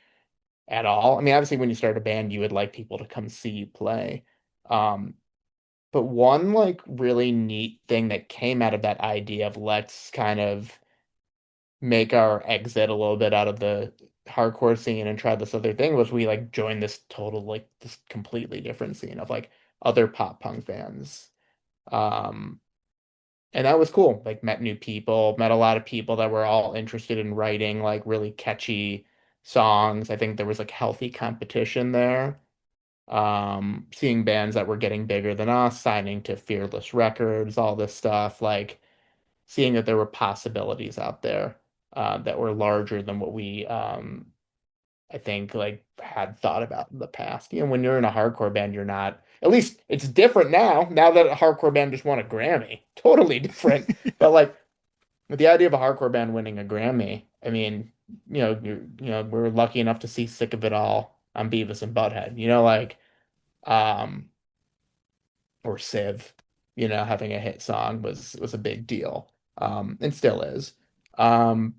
at all. I mean, obviously, when you start a band, you would like people to come see you play. Um, but one like really neat thing that came out of that idea of let's kind of make our exit a little bit out of the hardcore scene and try this other thing was we like joined this total like this completely different scene of like other pop punk bands. Um, and that was cool. Like met new people, met a lot of people that were all interested in writing like really catchy songs. I think there was like healthy competition there. Seeing bands that were getting bigger than us, signing to Fearless Records, all this stuff, like seeing that there were possibilities out there that were larger than what we I think like had thought about in the past. When you're in a hardcore band, you're not, at least it's different now. Now that a hardcore band just won a Grammy, totally different. But like with the idea of a hardcore band winning a Grammy, I mean, we're lucky enough to see Sick of It All on Beavis and Butthead, like um or Civ, having a hit song was a big deal. And still is. Um,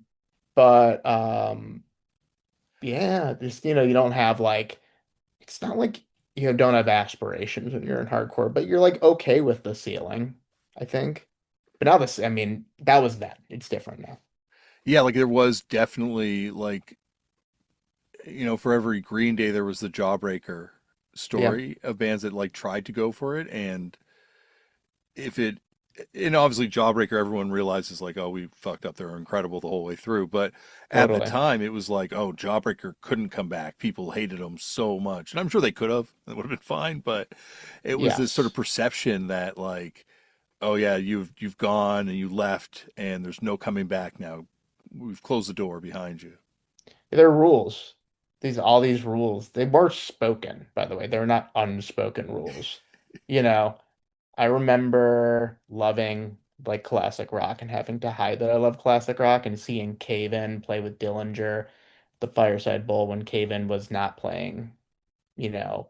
but yeah, just you don't have like, it's not like you don't have aspirations when you're in hardcore, but you're like okay with the ceiling, I think. But now this, I mean, that was that. It's different now. Yeah, like there was definitely like, for every Green Day there was the Jawbreaker Yeah, story of bands that like tried to go for it, and if it and obviously Jawbreaker, everyone realizes like, oh, we fucked up, they're incredible the whole way through, but at the totally. time it was like, oh, Jawbreaker couldn't come back, people hated them so much, and I'm sure they could have, it would have been fine, but it was this sort of Yes. perception that like, oh yeah, you've gone and you left and there's no coming back now, we've closed the door behind you. There are rules. All these rules, they were spoken, by the way. They're not unspoken rules. You know, I remember loving like classic rock and having to hide that I love classic rock and seeing Cave In play with Dillinger, the Fireside Bowl when Cave In was not playing, you know,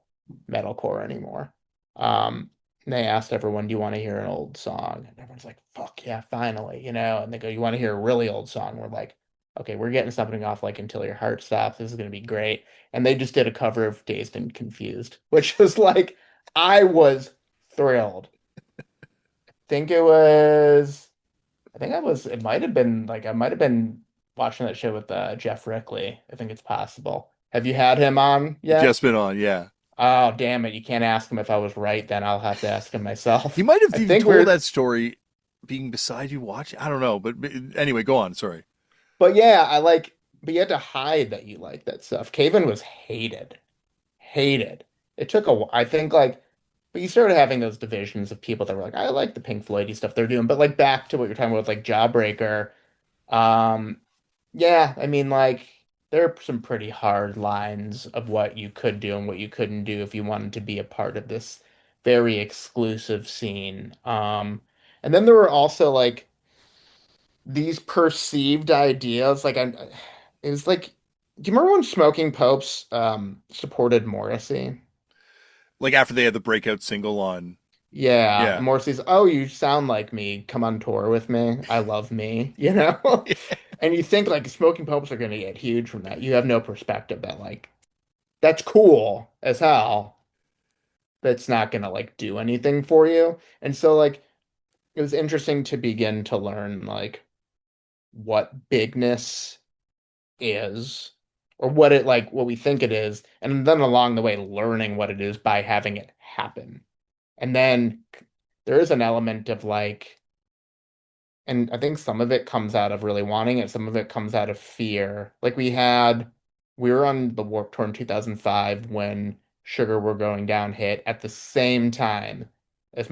metalcore anymore. And they asked everyone, "Do you want to hear an old song?" And everyone's like, "Fuck yeah, finally!" And they go, "You want to hear a really old song?" We're like, "Okay, we're getting something off like Until Your Heart Stops. This is gonna be great." And they just did a cover of Dazed and Confused, which was like, I was thrilled. Think it was, I think it might have been like, I might have been watching that show with Jeff Rickley. I think it's possible. Have you had him on Just yet? been on, yeah. Oh, damn it. You can't ask him if I was right, then I'll have to ask him He myself. might have I even think told we're, that story being beside you watching. I don't know, but anyway, go on. Sorry. but yeah, but you had to hide that you like that stuff. Caven was hated, hated. It took I think but you started having those divisions of people that were like, I like the Pink Floydy stuff they're doing, but like back to what you're talking about with like Jawbreaker. Um, yeah, I mean, like, there are some pretty hard lines of what you could do and what you couldn't do if you wanted to be a part of this very exclusive scene. And then there were also like these perceived ideas. It was like, do you remember when Smoking Popes supported Morrissey? Like after they had the breakout single on, Yeah, yeah. Morrissey's, oh, you sound like me. Come on tour with me. I love me, you know? And you think like Smoking Popes are going to get huge from that. You have no perspective that like that's cool as hell. That's not going to like do anything for you. And so like it was interesting to begin to learn like what bigness is or what we think it is. And then along the way, learning what it is by having it happen. And then there is an element of like, and I think some of it comes out of really wanting it, some of it comes out of fear. We were on the Warped Tour in 2005 when Sugar We're Going Down hit at the same time as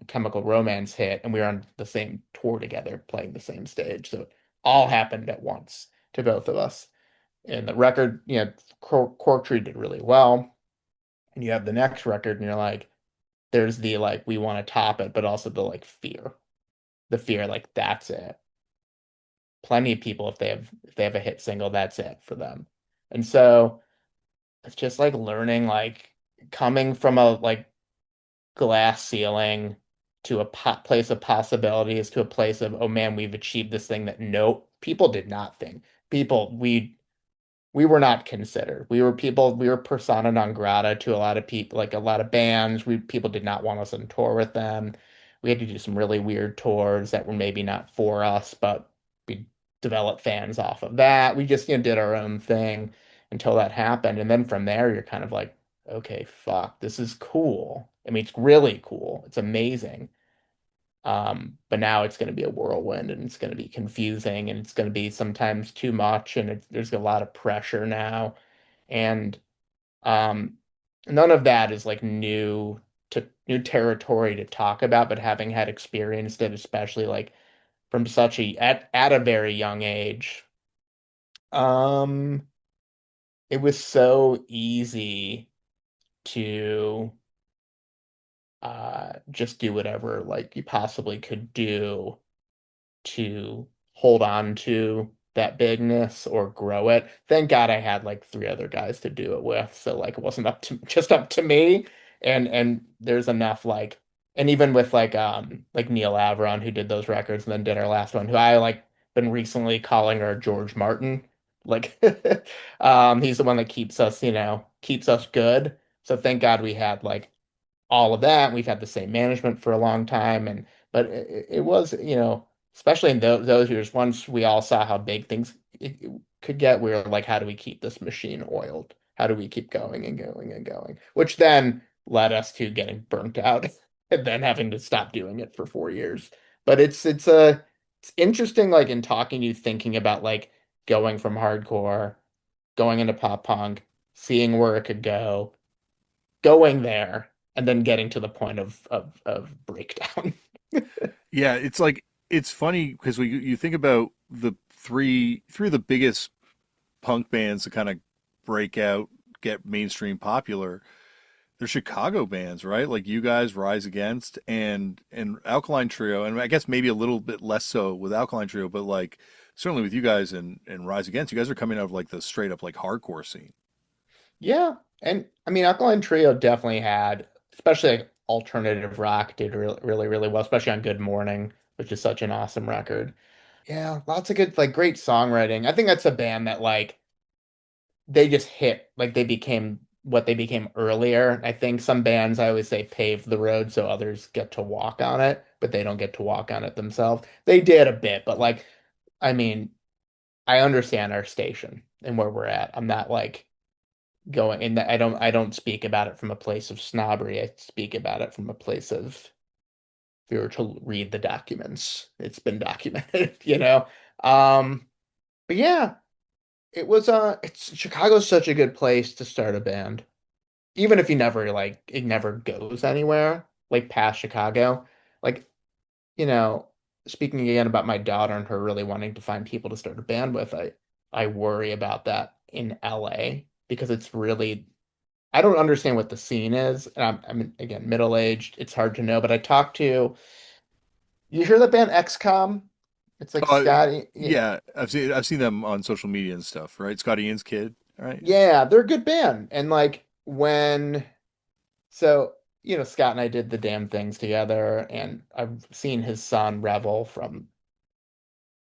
Chemical Romance hit, and we were on the same tour together, playing the same stage. So it all happened at once to both of us. And the record, Cork Tree did really well. And you have the next record, and you're like, there's the like, we want to top it, but also the like fear. The fear, like, that's it. Plenty of people, if they have a hit single, that's it for them. And so it's just like learning, like coming from a like glass ceiling to a place of possibilities to a place of, oh man, we've achieved this thing that no people did not think. People we were not considered. We were persona non grata to a lot of people, like a lot of bands. People did not want us on tour with them. We had to do some really weird tours that were maybe not for us, but we developed fans off of that. We just, did our own thing until that happened. And then from there, you're kind of like, okay, fuck, this is cool. I mean, it's really cool. It's amazing. But now it's going to be a whirlwind and it's going to be confusing and it's going to be sometimes too much and there's a lot of pressure now. And um, none of that is like new territory to talk about, but having had experienced it, especially like from at a very young age, um, it was so easy to just do whatever like you possibly could do to hold on to that bigness or grow it. Thank God I had like three other guys to do it with, so like it wasn't up to me. And there's enough like, and even with like Neil Avron who did those records and then did our last one, who I like been recently calling our George Martin. Like he's the one that keeps us good. So thank God we had like all of that. We've had the same management for a long time, and but it was, especially in those years, once we all saw how big things it could get, we were like, how do we keep this machine oiled? How do we keep going and going and going? Which then led us to getting burnt out and then having to stop doing it for 4 years. But it's interesting, like in talking to you, thinking about like going from hardcore, going into pop punk, seeing where it could go, going there and then getting to the point of breakdown. Yeah, it's like it's funny because you think about the three of the biggest punk bands to kind of break out, get mainstream popular. They're Chicago bands, right? Like you guys, Rise Against, and Alkaline Trio, and I guess maybe a little bit less so with Alkaline Trio, but like certainly with you guys and Rise Against, you guys are coming out of like the straight up like hardcore scene. Yeah. And I mean, Alkaline Trio definitely had, especially like alternative rock, did really, really, really well, especially on Good Morning, which is such an awesome record. Yeah, lots of good, like great songwriting. I think that's a band that like they just hit, like they became what they became earlier. I think some bands, I always say, pave the road so others get to walk on it, but they don't get to walk on it themselves. They did a bit, but like, I mean, I understand our station and where we're at. I'm not like going, and I don't speak about it from a place of snobbery. I speak about it from a place of, if you were to read the documents, it's been documented, you know. Um, but yeah, it's Chicago's such a good place to start a band. Even if you never like it never goes anywhere, like past Chicago. Like, you know, speaking again about my daughter and her really wanting to find people to start a band with, I worry about that in LA because it's really I don't understand what the scene is. And I'm again middle-aged. It's hard to know, but I talked to you hear the band XCOM? It's like Uh, Scotty. yeah, I've seen them on social media and stuff, right? Scotty Ian's kid, right? Yeah, they're a good band. And like when so, Scott and I did the damn things together, and I've seen his son Revel from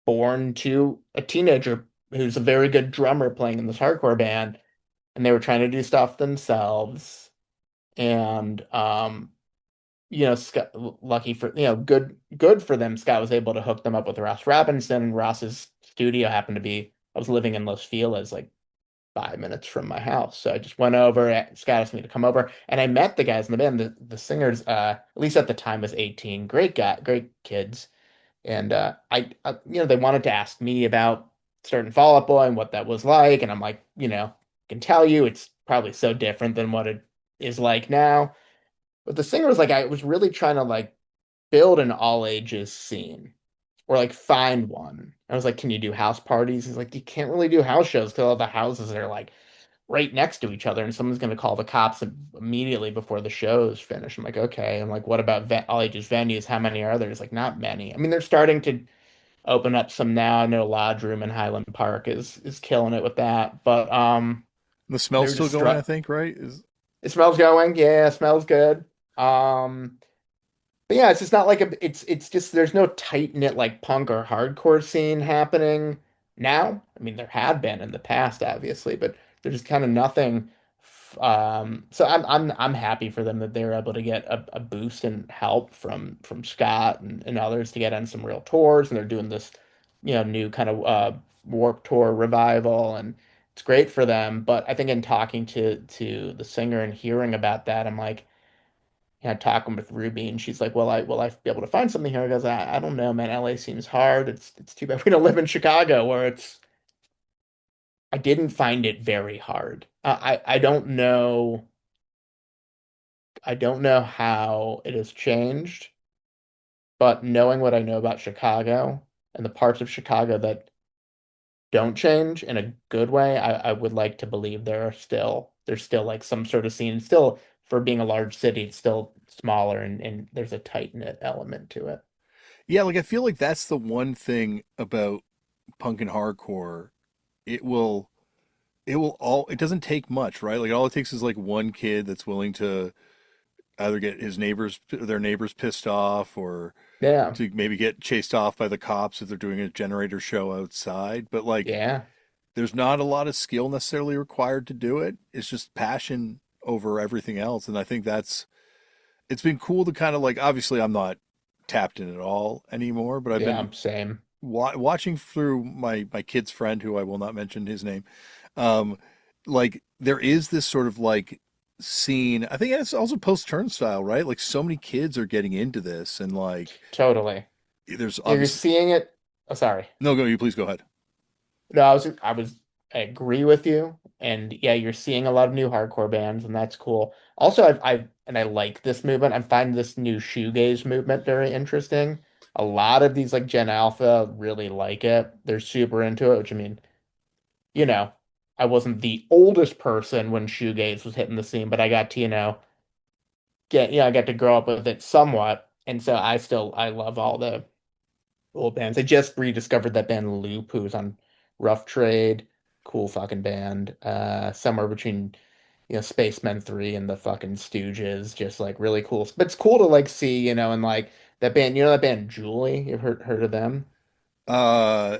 born to a teenager who's a very good drummer playing in this hardcore band, and they were trying to do stuff themselves. And Scott, lucky for good for them, Scott was able to hook them up with Ross Robinson. Ross's studio happened to be I was living in Los Feliz, like 5 minutes from my house. So I just went over. Scott asked me to come over, and I met the guys in the band. The singers, at least at the time, was 18. Great guy, great kids, and they wanted to ask me about starting Fall Out Boy and what that was like, and I'm like, I can tell you, it's probably so different than what it is like now. But the singer was like, I was really trying to like build an all ages scene or like find one. I was like, can you do house parties? He's like, you can't really do house shows because all the houses are like right next to each other and someone's going to call the cops immediately before the show's finished. I'm like, okay. I'm like, what about all ages venues? How many are there? He's like, not many. I mean, they're starting to open up some now. I know Lodge Room in Highland Park is killing it with that, but The smell's they're still just going, I think, right? Is it smells going. Yeah, it smells good. But yeah, it's just not like it's just there's no tight knit like punk or hardcore scene happening now. I mean, there had been in the past, obviously, but there's kind of nothing. So I'm happy for them that they were able to get a boost and help from Scott and others to get on some real tours, and they're doing this, new kind of Warped Tour revival, and it's great for them. But I think in talking to the singer and hearing about that, I'm like talking with Ruby, and she's like, will I be able to find something here?" I goes, I don't know, man. LA seems hard. It's too bad we don't live in Chicago, where I didn't find it very hard. I don't know. I don't know how it has changed, but knowing what I know about Chicago and the parts of Chicago that don't change in a good way, I would like to believe there's still like some sort of scene. Still, for being a large city, it's still smaller and there's a tight knit element to it. yeah, like I feel like that's the one thing about punk and hardcore. It will it doesn't take much, right? Like all it takes is like one kid that's willing to either get their neighbors pissed off, or Yeah. to maybe get chased off by the cops if they're doing a generator show outside. But like Yeah, there's not a lot of skill necessarily required to do it. It's just passion over everything else. And I think it's been cool to kind of like, obviously I'm not tapped in at all anymore, but I've been yeah, same. watching through my kid's friend, who I will not mention his name. Um, like there is this sort of like scene. I think it's also post turnstile, right? Like so many kids are getting into this, and like Totally. there's You're obviously seeing it. Oh, sorry. no go. You please go ahead. No, I agree with you. And yeah, you're seeing a lot of new hardcore bands, and that's cool. Also, and I like this movement. I find this new shoegaze movement very interesting. A lot of these like Gen Alpha really like it. They're super into it, which I mean, you know, I wasn't the oldest person when shoegaze was hitting the scene, but I got to, I got to grow up with it somewhat. And so I love all the old bands. I just rediscovered that band Loop, who's on Rough Trade. Cool fucking band. Somewhere between, Spacemen 3 and the fucking Stooges. Just like really cool. But it's cool to like see, and like that band, that band Julie. You've heard of them? Uh,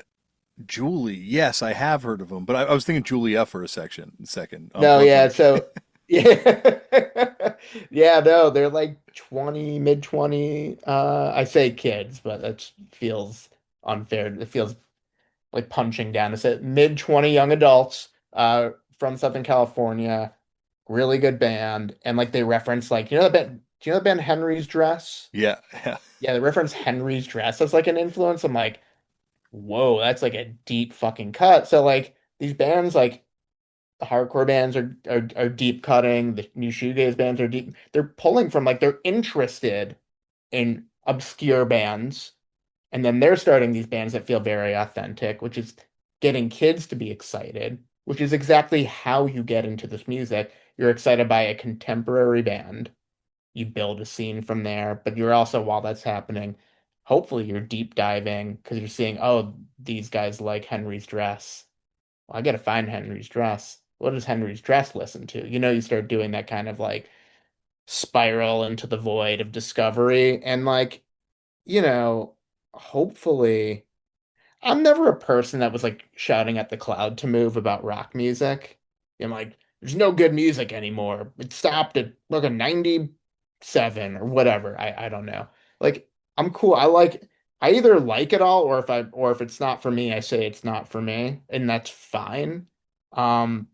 Julie, yes, I have heard of them, but I was thinking Julia for a second on No, yeah, Blowtorch. so yeah. Yeah, no, they're like 20, mid 20. I say kids, but that feels unfair. It feels like punching down. It's at mid 20 young adults, from Southern California, really good band, and like they reference like you know the band, do you know the band Henry's Dress? Yeah, yeah. Yeah, they reference Henry's Dress as like an influence. I'm like, whoa, that's like a deep fucking cut. So like these bands like the hardcore bands are deep cutting, the new shoegaze bands are deep. They're pulling from like they're interested in obscure bands, and then they're starting these bands that feel very authentic, which is getting kids to be excited, which is exactly how you get into this music. You're excited by a contemporary band. You build a scene from there, but you're also, while that's happening, hopefully you're deep diving because you're seeing, oh, these guys like Henry's Dress. Well, I gotta find Henry's Dress. What does Henry's Dress listen to? You know, you start doing that kind of like spiral into the void of discovery. And like, hopefully, I'm never a person that was like shouting at the cloud to move about rock music. I'm like, there's no good music anymore. It stopped at like a 97 or whatever. I don't know. Like, I'm cool. I either like it all or if it's not for me, I say it's not for me, and that's fine. Um,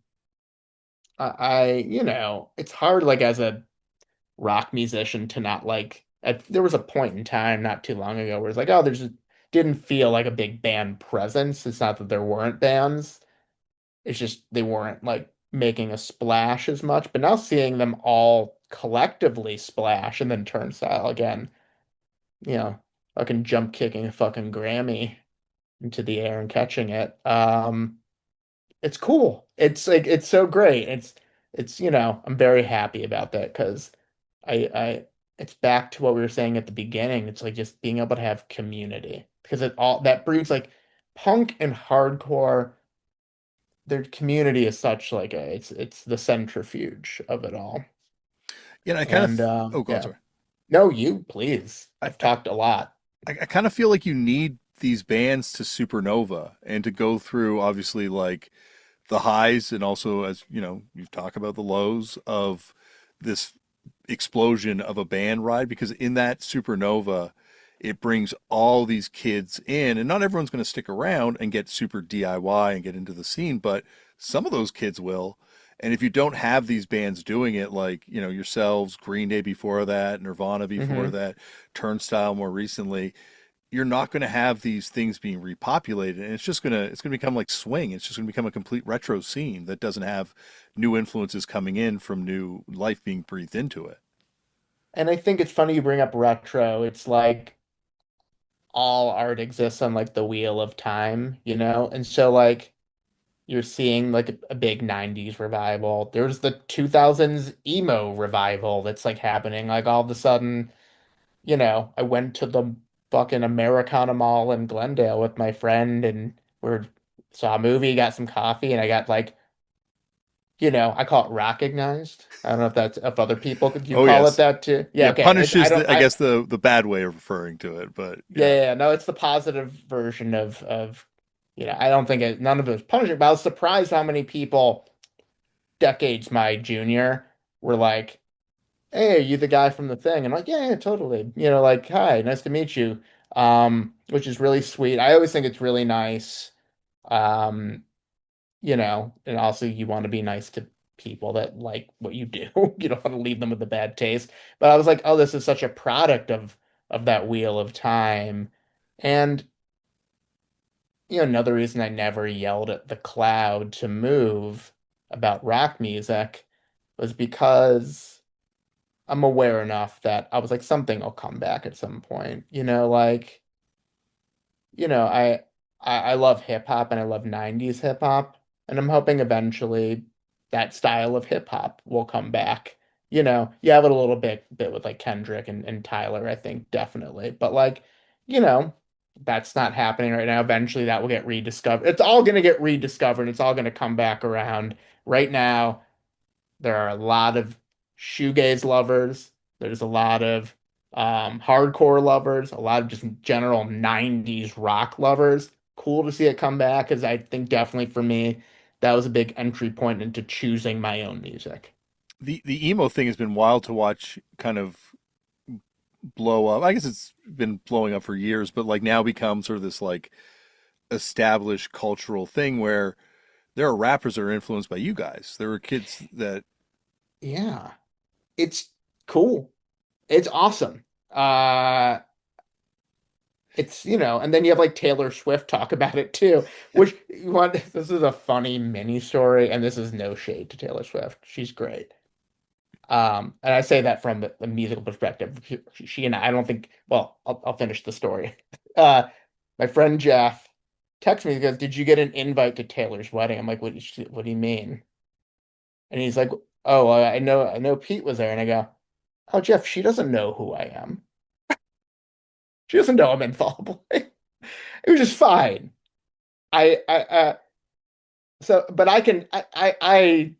it's hard like as a rock musician to not like there was a point in time not too long ago where it's like, oh, there's just didn't feel like a big band presence. It's not that there weren't bands. It's just they weren't like making a splash as much. But now seeing them all collectively splash and then turnstile again, you know, fucking jump kicking a fucking Grammy into the air and catching it. It's cool. It's like it's so great. I'm very happy about that because I it's back to what we were saying at the beginning. It's like just being able to have community because it all that breeds like punk and hardcore. Their community is such like it's the centrifuge of it all. Yeah, and I kind of, And oh, go on, yeah, sorry. no, you please. I, I've talked a lot. I kind of feel like you need these bands to supernova and to go through, obviously, like the highs and also, as you know, you've talked about the lows of this explosion of a band ride, because in that supernova, it brings all these kids in, and not everyone's going to stick around and get super DIY and get into the scene, but some of those kids will. And if you don't have these bands doing it, like, you know, yourselves, Green Day before that, Nirvana before Hmm. that, Turnstile more recently, you're not going to have these things being repopulated, and it's going to become like swing. It's just going to become a complete retro scene that doesn't have new influences coming in from new life being breathed into it. And I think it's funny you bring up retro. It's like all art exists on like the wheel of time, you know? And so like you're seeing like a big 90s revival. There's the 2000s emo revival that's like happening. Like all of a sudden, I went to the fucking Americana Mall in Glendale with my friend and we saw a movie, got some coffee, and I got like, I call it recognized. I don't know if that's if other people could you Oh call it yes, that too? Yeah, yeah. okay. Punish I is don't the, I guess, the bad way of referring to it, but yeah, yeah. yeah, yeah. No, it's the positive version of I don't think none of it was punishing, but I was surprised how many people decades my junior were like, "Hey, are you the guy from the thing?" And I'm like, "Yeah, yeah, totally." Like, "Hi, nice to meet you." Which is really sweet. I always think it's really nice. Um, and also you want to be nice to people that like what you do. You don't want to leave them with a bad taste. But I was like, "Oh, this is such a product of that wheel of time." And another reason I never yelled at the cloud to move about rock music was because I'm aware enough that I was like, something will come back at some point. Like, I love hip hop and I love 90s hip hop, and I'm hoping eventually that style of hip hop will come back. You have it a little bit with like Kendrick and Tyler, I think definitely. But like, you know, that's not happening right now. Eventually that will get rediscovered. It's all gonna get rediscovered. It's all gonna come back around. Right now, there are a lot of shoegaze lovers. There's a lot of hardcore lovers, a lot of just general 90s rock lovers. Cool to see it come back because I think definitely for me, that was a big entry point into choosing my own music. The emo thing has been wild to watch kind of blow up. I guess it's been blowing up for years, but like now become sort of this like established cultural thing where there are rappers that are influenced by you guys. There were kids that, Yeah, it's cool. It's awesome. Uh, it's, and then you have like Taylor Swift talk about it too, which you want, this is a funny mini story, and this is no shade to Taylor Swift. She's great. And I say that from the musical perspective. She and I don't think, well, I'll finish the story. My friend Jeff texts me, he goes, "Did you get an invite to Taylor's wedding?" I'm like, what do you mean?" And he's like, "Oh, I know Pete was there." And I go, "Oh, Jeff, she doesn't know who I am. She doesn't know I'm in Fall Boy." It was just fine. I so, but I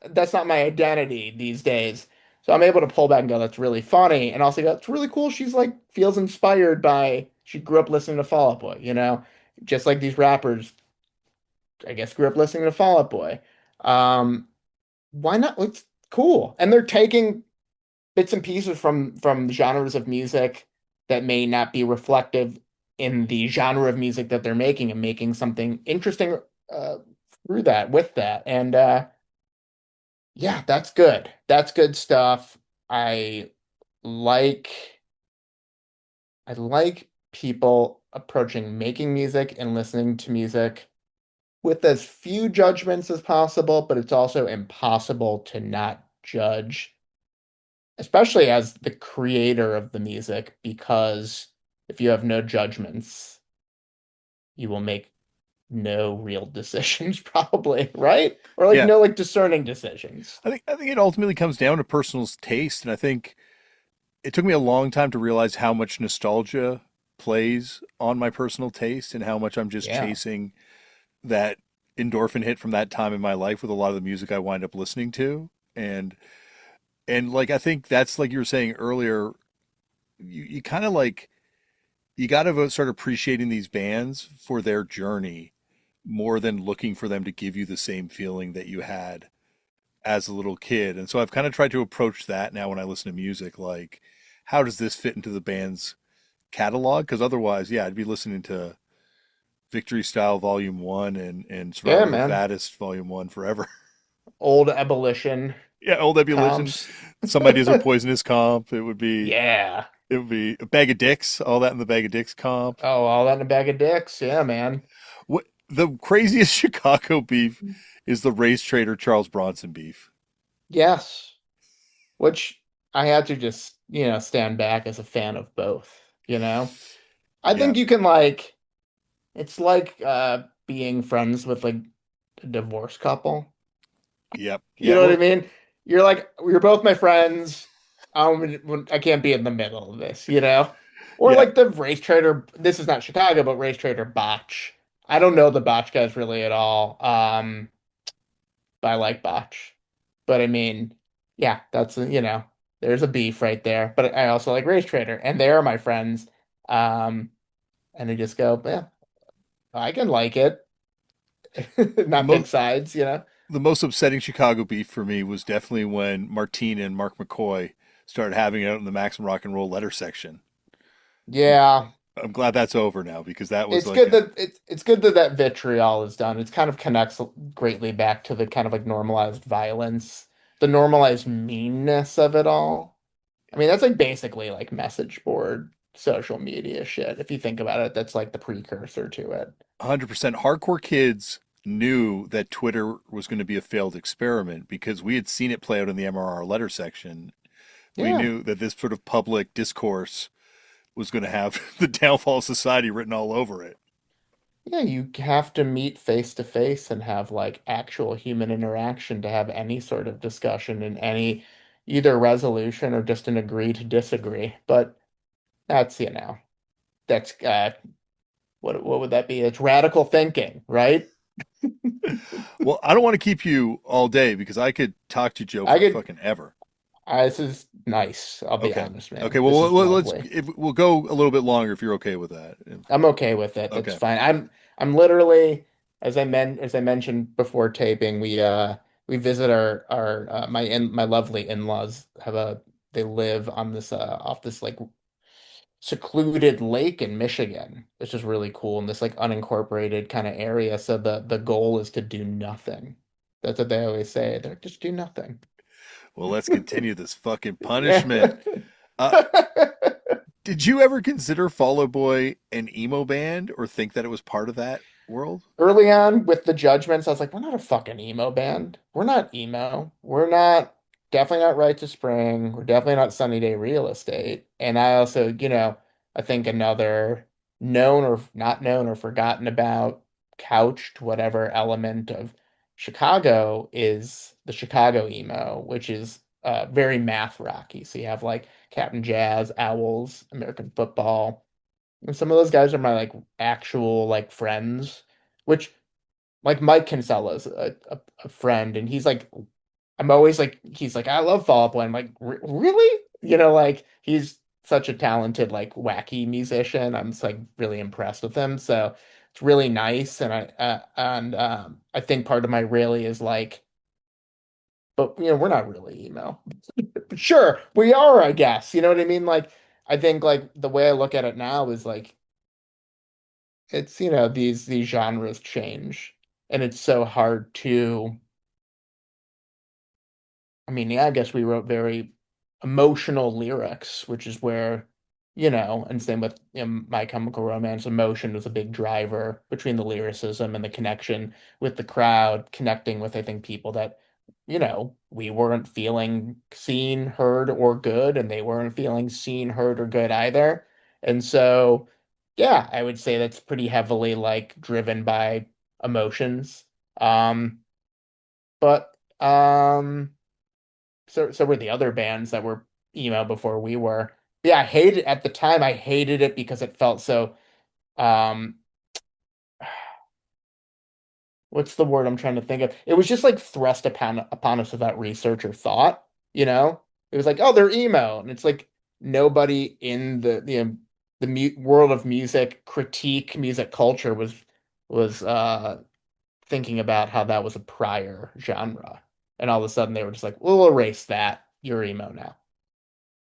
that's not my identity these days. So I'm able to pull back and go, "That's really funny," and also go, "It's really cool." She's like feels inspired by, she grew up listening to Fall Out Boy, just like these rappers, I guess, grew up listening to Fall Out Boy. Um, why not? It's cool, and they're taking bits and pieces from genres of music that may not be reflective in the genre of music that they're making, and making something interesting uh, through that, with that, and yeah, that's good. That's good stuff. I like I like people approaching making music and listening to music with as few judgments as possible, but it's also impossible to not judge, especially as the creator of the music, because if you have no judgments, you will make no real decisions, probably, right? Or like yeah, no like discerning decisions. I think it ultimately comes down to personal taste, and I think it took me a long time to realize how much nostalgia plays on my personal taste and how much I'm just Yeah. chasing that endorphin hit from that time in my life with a lot of the music I wind up listening to. And like I think that's like you were saying earlier, you kind of like you got to start appreciating these bands for their journey more than looking for them to give you the same feeling that you had as a little kid. And so I've kind of tried to approach that now when I listen to music, like how does this fit into the band's catalog? Because otherwise, yeah, I'd be listening to Victory Style Volume 1 and Yeah, Survival of the man. Fattest Volume 1 forever. Old Ebullition Yeah, Old Ebullition. comps. Some Ideas Are Poisonous comp. Yeah. It would be a Bag of Dicks, all that in the Bag of Dicks comp. Oh, all that in a bag of dicks. Yeah, man. What the craziest Chicago beef is the race trader Charles Bronson beef. Yes. Which I had to just, stand back as a fan of both, I Yeah. think you can like, it's like being friends with like a divorced couple. Yep. You Yeah. know what I Well, mean? You're like, you're both my friends. I can't be in the middle of this, Or yeah. like the race trader. This is not Chicago, but race trader Botch. I don't know the Botch guys really at all. But I like Botch. But I mean, yeah, there's a beef right there. But I also like race trader, and they are my friends. Um, and they just go, yeah, I can like it, The not pick most sides. the most upsetting Chicago beef for me was definitely when Martine and Mark McCoy started having it out in the Maximum Rock and Roll letter section. Yeah. I'm glad that's over now because that was It's like good a that it's good that that vitriol is done. It's kind of connects greatly back to the kind of like normalized violence, the normalized meanness of it all. I mean, that's like basically like message board social media shit. If you think about it, that's like the precursor to it. 100% hardcore kids knew that Twitter was going to be a failed experiment because we had seen it play out in the MRR letter section. We Yeah. knew that this sort of public discourse was going to have the downfall of society written all over it. Yeah, you have to meet face to face and have like actual human interaction to have any sort of discussion and any either resolution or just an agree to disagree. But that's, that's what would that be? It's radical thinking, right? Well, I don't want to keep you all day because I could talk to Joe I for could, fucking ever. this is nice. I'll be Okay. honest, Okay. man. Well, This is let's lovely. we'll go a little bit longer if you're okay with that. I'm okay with it. That's Okay. fine. I'm literally, as I mentioned before taping, we visit our my lovely in-laws have a they live on this off this like secluded lake in Michigan, which is really cool in this like unincorporated kind of area. So the goal is to do nothing. That's what they always say. They're just do nothing. Well, let's continue this fucking punishment. Uh, did you ever consider Fall Out Boy an emo band or think that it was part of that world? Early on with the judgments, I was like, we're not a fucking emo band. We're not emo. We're not definitely not Right to Spring. We're definitely not Sunny Day Real Estate. And I also, I think another known or not known or forgotten about couched whatever element of Chicago is the Chicago emo, which is very math rocky. So you have like Captain Jazz, Owls, American Football. And some of those guys are my like actual like friends, which like Mike Kinsella's a friend, and he's like, I'm always like, he's like, I love Fall Out Boy. I'm like, Really? Like he's such a talented, like wacky musician. I'm just like really impressed with him. So it's really nice, and I think part of my really is like, but we're not really emo. Sure, we are, I guess. You know what I mean? Like, I think like the way I look at it now is like it's these genres change, and it's so hard to, I mean, yeah, I guess we wrote very emotional lyrics, which is where, and same with My Chemical Romance. Emotion was a big driver between the lyricism and the connection with the crowd, connecting with, I think, people that, we weren't feeling seen, heard, or good, and they weren't feeling seen, heard, or good either. And so, yeah, I would say that's pretty heavily like driven by emotions. Um, but so were the other bands that were emo before we were. Yeah, I hated at the time. I hated it because it felt so. Um, what's the word I'm trying to think of? It was just like thrust upon us without research or thought. You know, it was like, oh, they're emo, and it's like nobody in the world of music, critique music culture was thinking about how that was a prior genre, and all of a sudden they were just like, we'll erase that. You're emo now.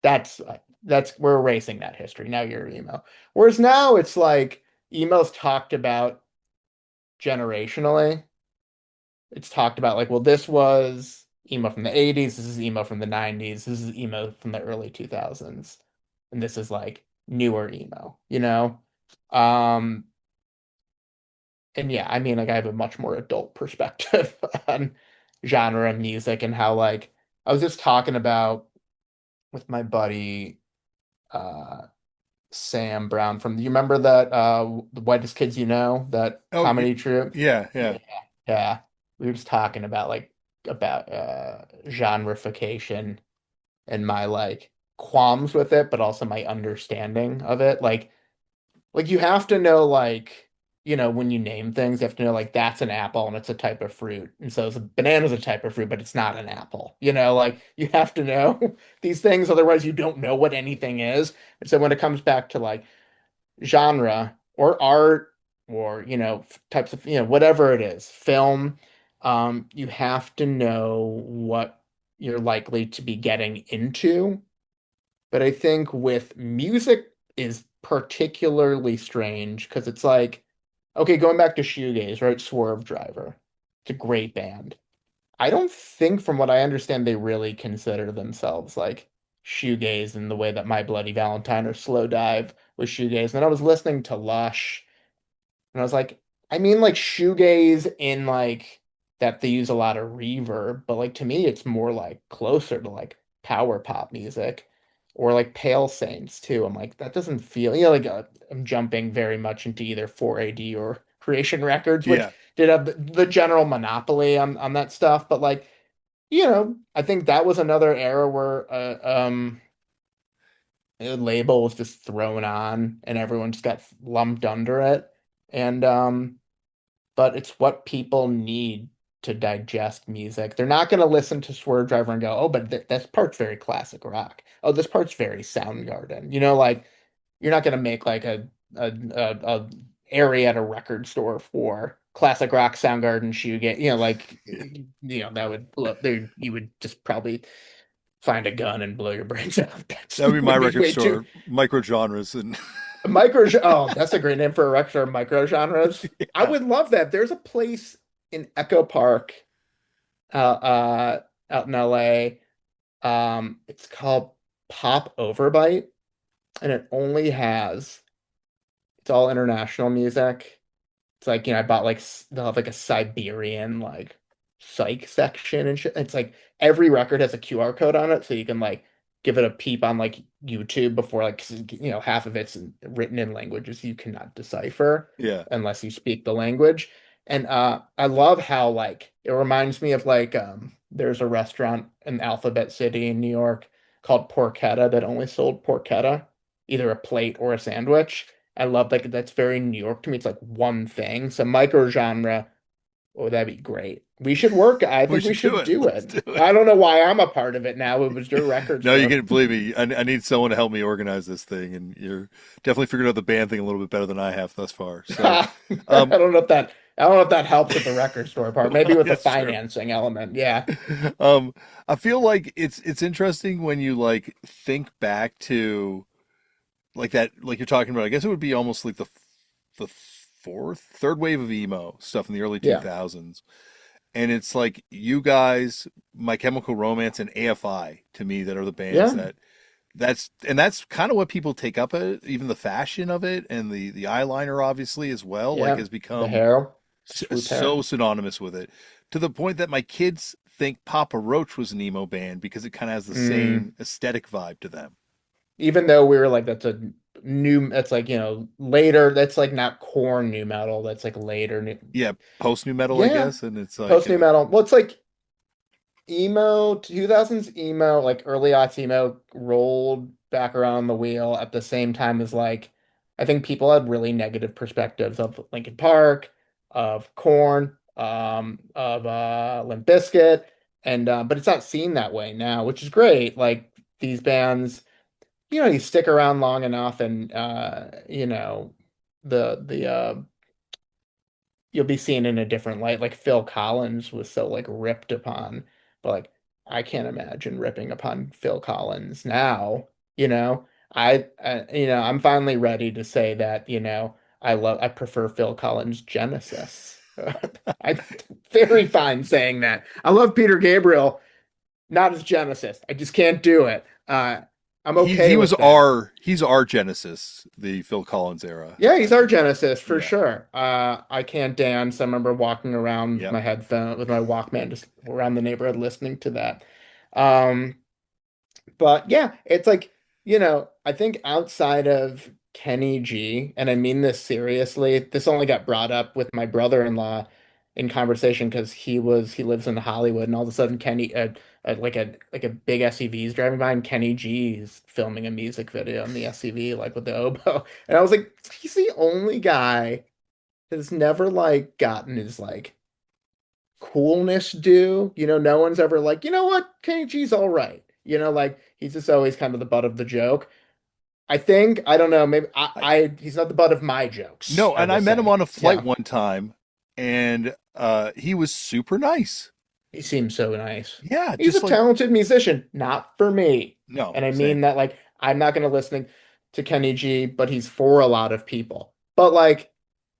That's we're erasing that history. Now you're emo. Whereas now it's like emo's talked about generationally. It's talked about like, well, this was emo from the 80s, this is emo from the 90s, this is emo from the early 2000s, and this is like newer emo. Um, and yeah, I mean, like I have a much more adult perspective on genre and music and how like I was just talking about with my buddy uh Sam Brown from, you remember that the Whitest Kids You Know, that Oh, comedy troupe? yeah, yeah. Yeah. Yeah. We were just talking about like about genreification and my like qualms with it, but also my understanding of it. Like you have to know like, when you name things, you have to know like that's an apple and it's a type of fruit. And so it's a banana's a type of fruit, but it's not an apple. Like you have to know these things, otherwise you don't know what anything is. And so when it comes back to like genre or art or types of whatever it is, film, you have to know what you're likely to be getting into. But I think with music is particularly strange because it's like, okay, going back to shoegaze, right? Swerve Driver, it's a great band. I don't think, from what I understand, they really consider themselves like shoegaze in the way that My Bloody Valentine or Slow Dive was shoegaze. And then I was listening to Lush, and I was like, I mean, like shoegaze in like that they use a lot of reverb, but like to me, it's more like closer to like power pop music or like Pale Saints too. I'm like, that doesn't feel, like I'm jumping very much into either 4AD or Creation Records, which Yeah. did have the general monopoly on that stuff. But like, I think that was another era where a label was just thrown on and everyone just got lumped under it. And but it's what people need to digest music. They're not going to listen to Swerve Driver and go, "Oh, but this part's very classic rock. Oh, this part's very Soundgarden." Like you're not going to make like a area at a record store for classic rock, Soundgarden, shoegaze. Like that would blow there. You would just probably find a gun and blow your brains out. That That would be my would be record way too store, micro genres, and oh, that's a great name for a record store, micro genres. I yeah, would love that. There's a place in Echo Park out in LA. It's called Pop Overbite, and it's all international music. It's like, I bought like they'll have like a Siberian like psych section and shit. It's like every record has a QR code on it, so you can like give it a peep on like YouTube before like 'cause, half of it's written in languages you cannot decipher yeah. unless you speak the language. And I love how like it reminds me of like there's a restaurant in Alphabet City in New York called Porchetta that only sold porchetta, either a plate or a sandwich. I love like that's very New York to me. It's like one thing. So micro genre, oh, that'd be great. We should work. I We think we should do should it. do Let's it. do it. I don't know why I'm a part of it now. It was your record No, you store. can believe me. I need someone to help me organize this thing, and you're definitely figured out the band thing a little bit better than I have thus far. So, I um, don't know if that helps with the record store part. Maybe with the that's true. financing element. Yeah. Um, I feel like it's interesting when you like think back to like that, like you're talking about. I guess it would be almost like the third wave of emo stuff in the early Yeah. 2000s. And it's like you guys, My Chemical Romance and AFI to me that are the bands Yeah. that's kind of what people take up at it. Even the fashion of it and the eyeliner obviously as well, like Yeah. has The become hair. Swoop hair. so synonymous with it to the point that my kids think Papa Roach was an emo band because it kind of has the Mm. same aesthetic vibe to them. Even though we were like, that's like, later, that's like not core new metal. That's like later new. Yeah, post new metal, I Yeah. guess, and it's like Post new metal. Well, it's like emo 2000s emo, like early aughts emo rolled back around the wheel at the same time as like I think people had really negative perspectives of Linkin Park, of Korn, of Limp Bizkit, and but it's not seen that way now, which is great. Like these bands, you stick around long enough and the you'll be seen in a different light. Like Phil Collins was so like ripped upon, but like I can't imagine ripping upon Phil Collins now. You know, I'm finally ready to say that, I prefer Phil Collins' Genesis. I'm very fine saying that. I love Peter Gabriel, not his Genesis. I just can't do it. I'm okay with that. he's our Genesis, the Phil Collins era. Yeah, I he's our think. Genesis for Yeah. sure. I can't dance. I remember walking around with Yep. my headphone with my Walkman just around the neighborhood listening to that. Um, but yeah, it's like, I think outside of Kenny G, and I mean this seriously, this only got brought up with my brother-in-law in conversation because he lives in Hollywood, and all of a sudden like a big SUV is driving by, and Kenny G is filming a music video in the SUV, like with the oboe. And I was like, he's the only guy that's never like gotten his like coolness due. No one's ever like, you know what, Kenny G's all right. Like he's just always kind of the butt of the joke. I don't know, maybe I, he's not the butt of my jokes, no, I and I will met him say. on a flight Yeah. one time, and he was super nice. He seems so nice. Yeah, He's just a like talented musician, not for me. no, And I mean same. that like I'm not going to listen to Kenny G, but he's for a lot of people. But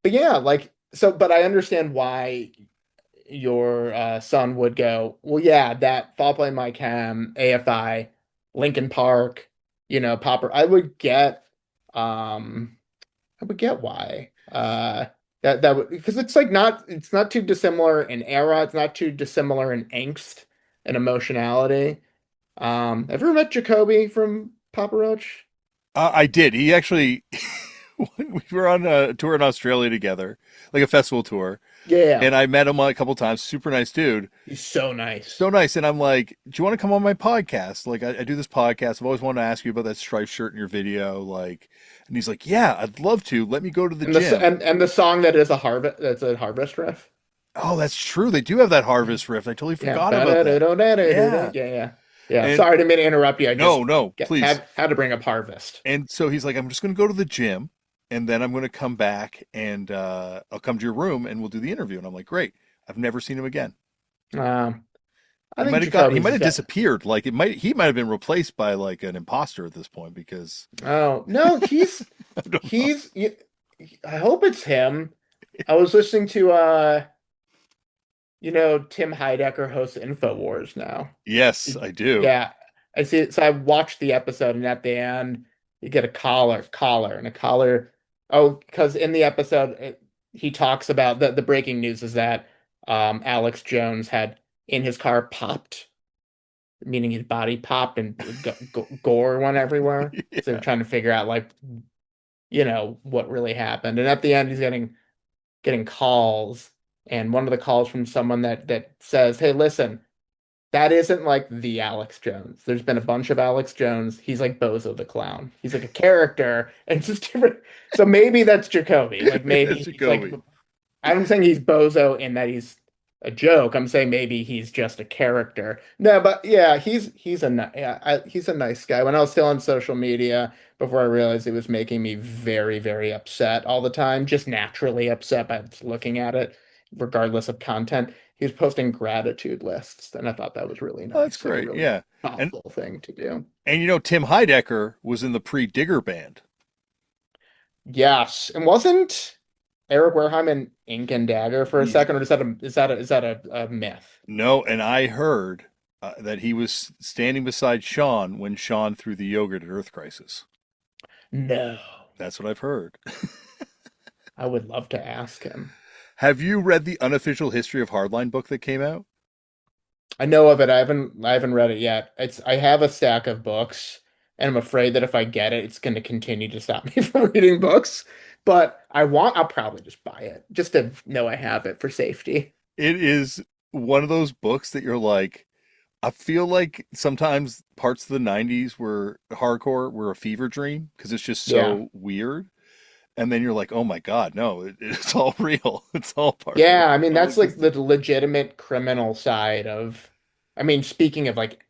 yeah, like so but I understand why your son would go, well, yeah, that Fall Play My Cam, AFI, Linkin Park, Popper. I would get why. That would because it's not too dissimilar in era, it's not too dissimilar in angst and emotionality. Have you ever met Jacoby from Papa Roach? I did. He actually, when we were on a tour in Australia together, like a festival tour, Yeah, and I met him a couple times. Super nice dude. he's so So nice. nice. And I'm like, do you want to come on my podcast? Like, I do this podcast. I've always wanted to ask you about that striped shirt in your video. Like, and he's like, yeah, I'd love to. Let me go to the gym. And the song that is that's a harvest riff. Oh, that's true. They do have that harvest riff. I totally Yeah. forgot about that. Yeah, Yeah. yeah. Yeah. And Sorry to mean to interrupt you. I just no, please. had to bring up harvest. And so he's like, I'm just going to go to the gym and then I'm going to come back and I'll come to your room and we'll do the interview. And I'm like, great. I've never seen him again. Um, I think He Jacoby's might has have got. disappeared. Like he might have been replaced by like an imposter at this point because Oh no, I don't know. he's. I hope it's him. I was listening to Tim Heidecker hosts InfoWars now. Yes, I do. Yeah, I see it. So I watched the episode, and at the end, you get a collar, and a collar. Oh, because in the episode, he talks about the breaking news is that Alex Jones had in his car popped, meaning his body popped and gore went everywhere. So they're Yeah. trying to figure out like what really happened. And at the end, he's getting calls, and one of the calls from someone that says, "Hey, listen." That isn't like the Alex Jones. There's been a bunch of Alex Jones. He's like Bozo the Clown. He's like a character and it's just different. So maybe that's Jacoby. Like Maybe maybe that's he's like Jacoby. I'm saying he's Bozo in that he's a joke. I'm saying maybe he's just a character. No, but yeah, he's a nice guy. When I was still on social media before I realized it was making me very, very upset all the time, just naturally upset by just looking at it, regardless of content. He was posting gratitude lists, and I thought that was really Oh, that's nice, like a great. really Yeah. And thoughtful thing to do. Tim Heidecker was in the pre-Digger band. Yes, and wasn't Eric Wareheim in Ink and Dagger for a second, or is that a myth? No, and I heard that he was standing beside Sean when Sean threw the yogurt at Earth Crisis. No, That's what I've heard. I would love to ask him. Have you read the unofficial history of Hardline book that came out? I know of it. I haven't read it yet. I have a stack of books, and I'm afraid that if I get it, it's going to continue to stop me from reading books. But I'll probably just buy it just to know I have it for safety. It is one of those books that you're like, I feel like sometimes parts of the 90s were hardcore were a fever dream because it's just Yeah. so weird. And then you're like, oh my God, no, it's all real. It's all part of Yeah, I mean all that's like existed. the legitimate criminal side of I mean, speaking of like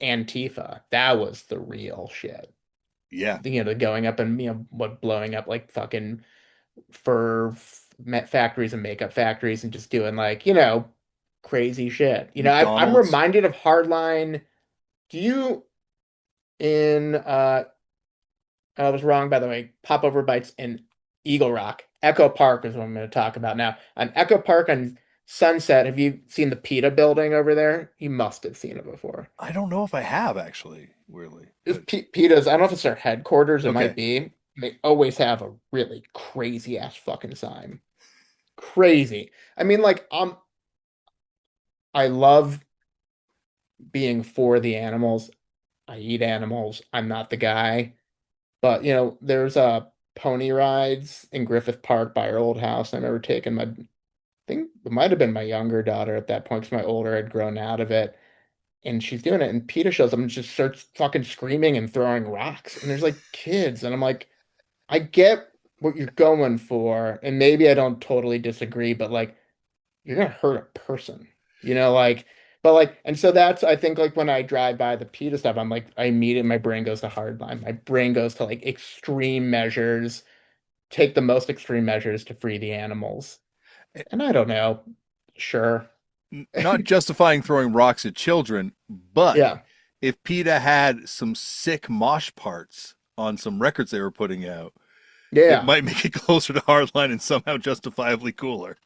Antifa, that was the real shit. Yeah, The going up and what blowing up like fucking fur factories and makeup factories and just doing like, crazy shit. I'm McDonald's. reminded of Hardline. Do you in I was wrong by the way, Popover Bites in Eagle Rock. Echo Park is what I'm going to talk about now. On Echo Park on Sunset, have you seen the PETA building over there? You must have seen it before. I don't know if I have actually, weirdly, It's but PETA's, I don't know if it's their headquarters, it might okay. be. They always have a really crazy ass fucking sign. Crazy. I mean, like, I love being for the animals. I eat animals. I'm not the guy. But there's pony rides in Griffith Park by our old house. I remember taking I think it might have been my younger daughter at that point because my older had grown out of it. And she's doing it, and PETA shows up and just starts fucking screaming and throwing rocks. And there's like kids, and I'm like, I get what you're going for, and maybe I don't totally disagree, but like you're gonna hurt a person, like, but like, and so that's I think like when I drive by the PETA stuff, I'm like, I immediately my brain goes to hardline. My brain goes to like extreme measures, take the most extreme measures to free the animals. And I don't know, sure, Not justifying throwing rocks at children, but yeah, if PETA had some sick mosh parts on some records they were putting out, it yeah. might make it closer to Hardline and somehow justifiably cooler.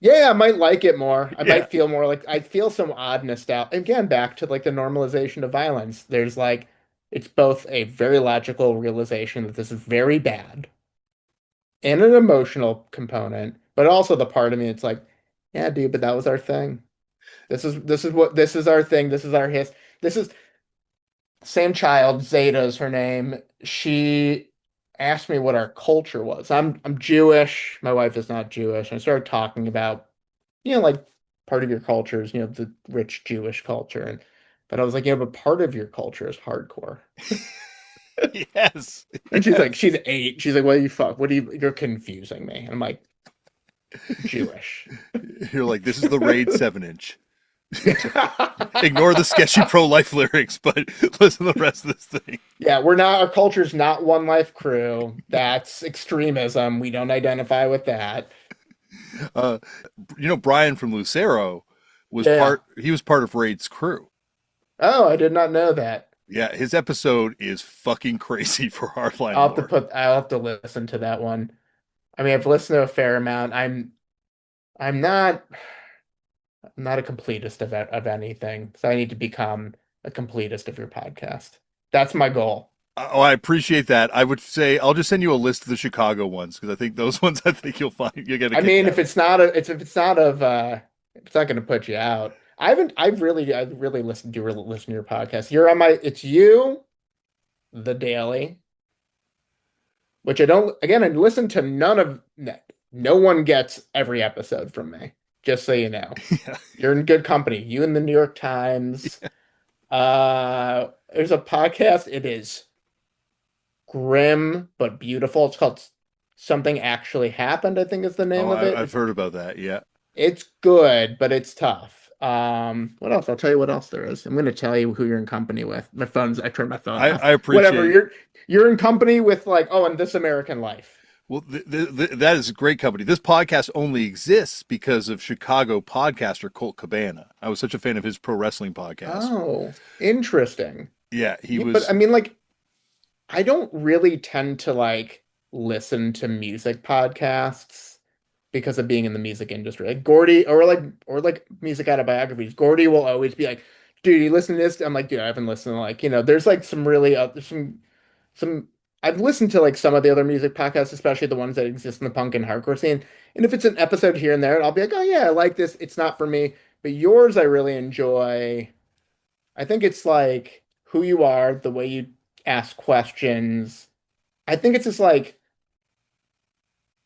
Yeah, I might like it more. I Yeah. might feel more like I feel some odd nostalgia. Again, back to like the normalization of violence. There's like it's both a very logical realization that this is very bad and an emotional component, but also the part of me it's like, yeah, dude, but that was our thing. This is our thing. This is our this is same child, Zeta is her name. She asked me what our culture was. I'm Jewish. My wife is not Jewish. And I started talking about, like part of your culture is, the rich Jewish culture. But I was like, yeah, but part of your culture is hardcore. Yes. And Yes. she's 8. She's like, what do you fuck? You're confusing me. And I'm like, Jewish. You're like, this is the Raid 7-inch. Ignore the sketchy pro-life lyrics, but listen to the rest of this thing. Yeah, our culture's not one life crew. That's extremism. We don't identify with that. Uh, Brian from Lucero Yeah. he was part of Raid's crew. Oh, I did not know that. Yeah, his episode is fucking crazy for Hardline lore. I'll have to listen to that one. I mean, I've listened to a fair amount. I'm not I'm not a completist of anything, so I need to become a completist of your podcast. That's my goal. Oh, I appreciate that. I would say I'll just send you a list of the Chicago ones because I think those ones I think you'll get a I kick mean, out of. if it's not of if it's not going to put you out. I've really listened to your podcast. You're on my it's you, The Daily, which I don't again, I listen to none of no one gets every episode from me. Just so you know. Yeah. You're in good company. You and the New York Times. There's a podcast. It is grim but beautiful. It's called Something Actually Happened, I think is the Oh, name of it. I've heard about that. Yeah. It's good, but it's tough. What else? I'll tell you what else there is. I'm going to tell you who you're in company with. I turned my phone off. I Whatever. appreciate. You're in company with like, oh, and This American Life. Well, that is a great company. This podcast only exists because of Chicago podcaster Colt Cabana. I was such a fan of his pro wrestling podcast. Oh, interesting. Yeah, he Yeah, but was. I mean, like, I don't really tend to like listen to music podcasts because of being in the music industry. Like Gordie or like music autobiographies. Gordie will always be like, dude, you listen to this? I'm like, dude, I haven't listened to like, there's like some really there's some I've listened to like some of the other music podcasts, especially the ones that exist in the punk and hardcore scene. And if it's an episode here and there, I'll be like, oh yeah, I like this. It's not for me. But yours I really enjoy. I think it's like who you are, the way you ask questions. I think it's just like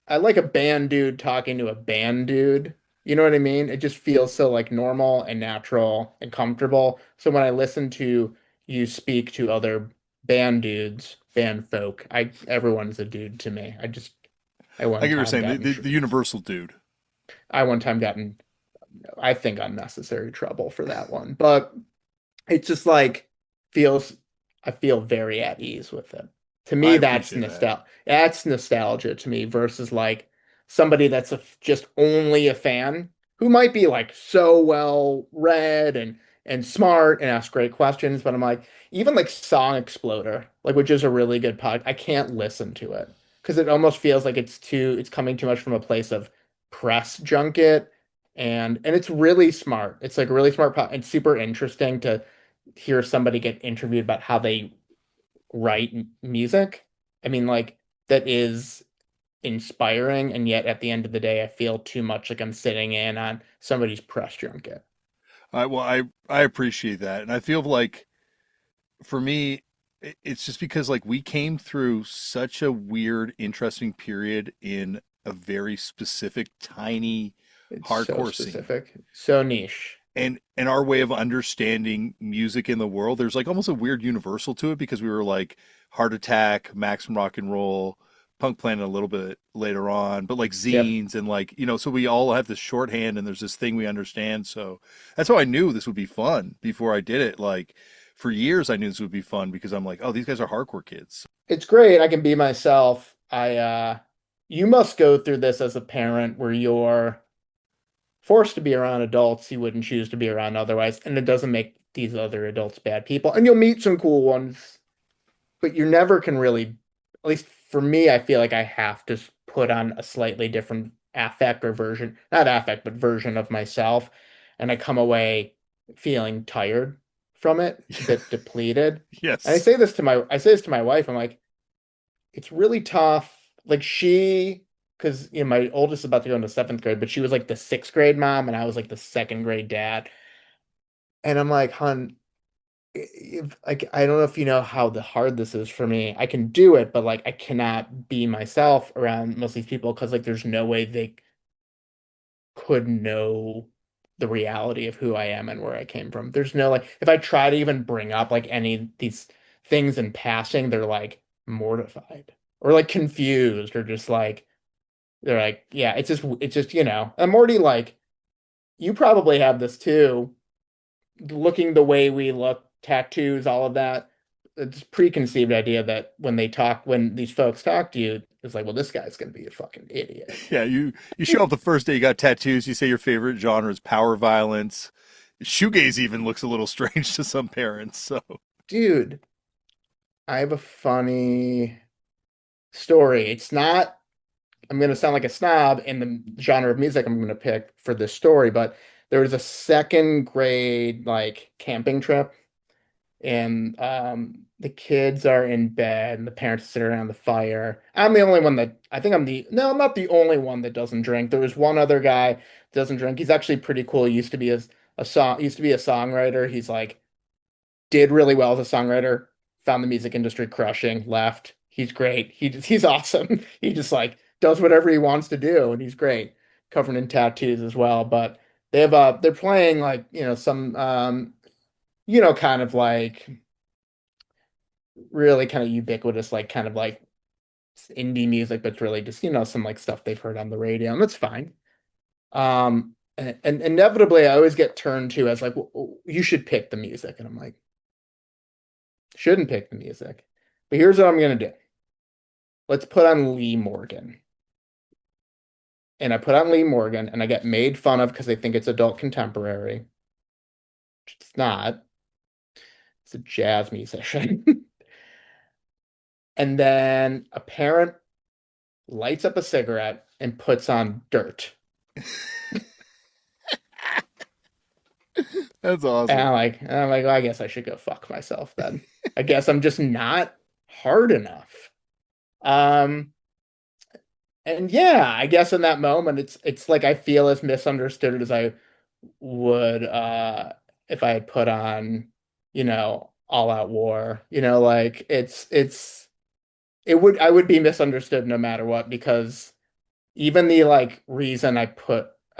I like a band dude talking to a band dude. You know what I mean? It just feels so like normal and natural and comfortable. So when I listen to you speak to other band dudes, band folk, I everyone's a dude to me. I Like one you were time saying, got in tr the universal dude. I one time got in I think unnecessary trouble for that one. But it's just like feels I feel very at ease with it. To I me, appreciate that. that's nostalgia to me versus like somebody that's just only a fan who might be like so well read and smart and ask great questions, but I'm like even like Song Exploder, like which is a really good pod, I can't listen to it because it almost feels like it's coming too much from a place of press junket and it's really smart. It's like really smart. It's super interesting to hear somebody get interviewed about how they write music. I mean, like that is inspiring, and yet at the end of the day, I feel too much like I'm sitting in on somebody's press junket. I appreciate that, and I feel like for me, it's just because like we came through such a weird, interesting period in a very specific, tiny, It's so hardcore scene. specific, so niche. And our way of understanding music in the world, there's like almost a weird universal to it because we were like Heart Attack, Maximum Rock and Roll, Punk Planet a little bit later on, but like Yep, zines and like, so we all have this shorthand and there's this thing we understand. So that's how I knew this would be fun before I did it. Like for years I knew this would be fun because I'm like, oh, these guys are hardcore kids. it's great. I can be myself. You must go through this as a parent where you're forced to be around adults you wouldn't choose to be around otherwise, and it doesn't make these other adults bad people. And you'll meet some cool ones, but you never can really, at least for me, I feel like I have to put on a slightly different affect or version, not affect, but version of myself. And I come away feeling tired from it, a bit depleted. And Yes. I say this to my wife, I'm like, it's really tough. Like because my oldest is about to go into seventh grade, but she was like the sixth grade mom, and I was like the second grade dad. And I'm like, hon, like I don't know if you know how hard this is for me. I can do it, but like I cannot be myself around most of these people because like there's no way they could know the reality of who I am and where I came from. There's no like if I try to even bring up like any of these things in passing, they're like mortified or like confused or just like they're like, yeah, it's just, I'm already like you probably have this too, looking the way we look, tattoos, all of that. it's preconceived idea that when these folks talk to you, it's like, well, this guy's gonna be a fucking idiot. Yeah, you show up the first day, you got tattoos. You say your favorite genre is power violence. Shoegaze even looks a little strange to some parents. So Dude, I have a funny story. It's not, I'm gonna sound like a snob in the genre of music I'm gonna pick for this story, but there was a second grade like camping trip and the kids are in bed and the parents sit around the fire. I'm the only one that I think I'm the no, I'm not the only one that doesn't drink. There was one other guy that doesn't drink. He's actually pretty cool. He used to be used to be a songwriter. He's like did really well as a songwriter, found the music industry crushing, left. He's great. He's awesome. He just like does whatever he wants to do and he's great. Covered in tattoos as well, but they're playing like, some kind of like really kind of ubiquitous, like kind of like indie music, but it's really just, some like stuff they've heard on the radio, and that's fine. And inevitably, I always get turned to as like, well, you should pick the music. And I'm like, shouldn't pick the music. But here's what I'm going to do. Let's put on Lee Morgan. And I put on Lee Morgan, and I get made fun of because they think it's adult contemporary. It's not. It's a jazz musician. And then a parent lights up a cigarette and puts on Dirt. that's And awesome. I'm like, well, I guess I should go fuck myself then. I guess I'm just not hard enough. Um, and yeah, I guess in that moment it's like I feel as misunderstood as I would if I had put on, All Out War. Like I would be misunderstood no matter what because even the like reason I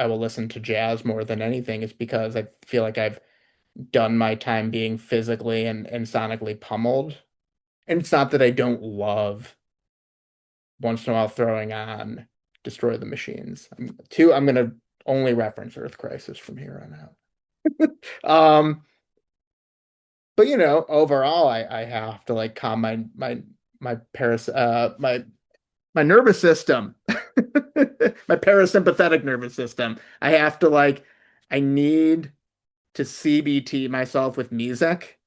will listen to jazz more than anything is because I feel like I've done my time being physically and sonically pummeled. And it's not that I don't love once in a while throwing on Destroy the Machines. I'm gonna only reference Earth Crisis from here on out. But overall I have to like calm my paras my nervous system. My parasympathetic nervous system. I need to CBT myself with music,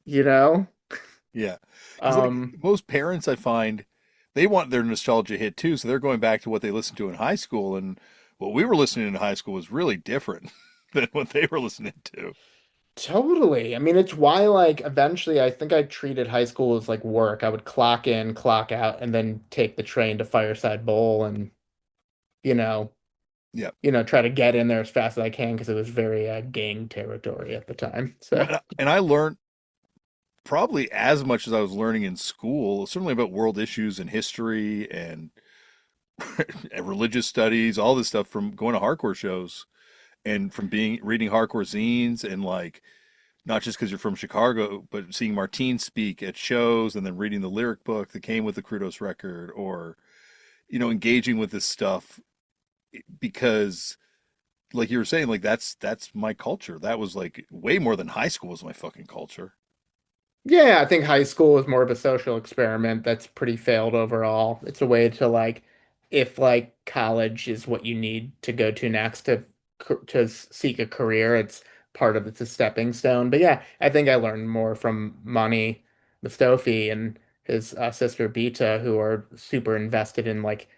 you know? Yeah, because like Um, most parents, I find they want their nostalgia hit too, so they're going back to what they listened to in high school, and what we were listening in high school was really different than what they were listening to. totally. I mean, it's why like eventually I think I treated high school as like work. I would clock in, clock out, and then take the train to Fireside Bowl and, you know, Yeah, try to get in there as fast as I can because it was very gang territory at the time. So, and I learned probably as much as I was learning in school, certainly about world issues and history and religious studies, all this stuff from going to hardcore shows and from being reading hardcore zines and like not just because you're from Chicago, but seeing Martine speak at shows and then reading the lyric book that came with the Crudos record or, engaging with this stuff because like you were saying, like that's my culture. That was like way more than high school was my fucking culture. yeah, I think high school is more of a social experiment that's pretty failed overall. It's a way to like, if like college is what you need to go to next to seek a career, it's a stepping stone. But yeah, I think I learned more from Money Mustofi and his sister Beta, who are super invested in like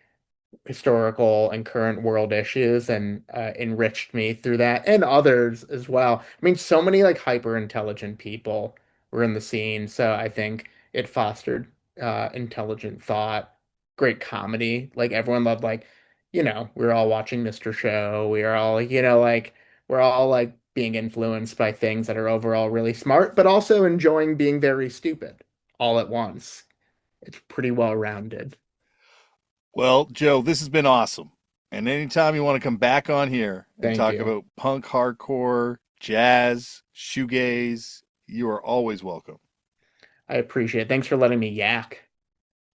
historical and current world issues and enriched me through that and others as well. I mean, so many like hyper intelligent people were in the scene, so I think it fostered intelligent thought, great comedy. Like everyone loved like, we were all watching Mr. Show. We are all, like we're all like being influenced by things that are overall really smart, but also enjoying being very stupid all at once. It's pretty well rounded. Well, Joe, this has been awesome. And anytime you want to come back on here and Thank talk you. about punk, hardcore, jazz, shoegaze, you are always welcome. I appreciate it. Thanks for letting me yak.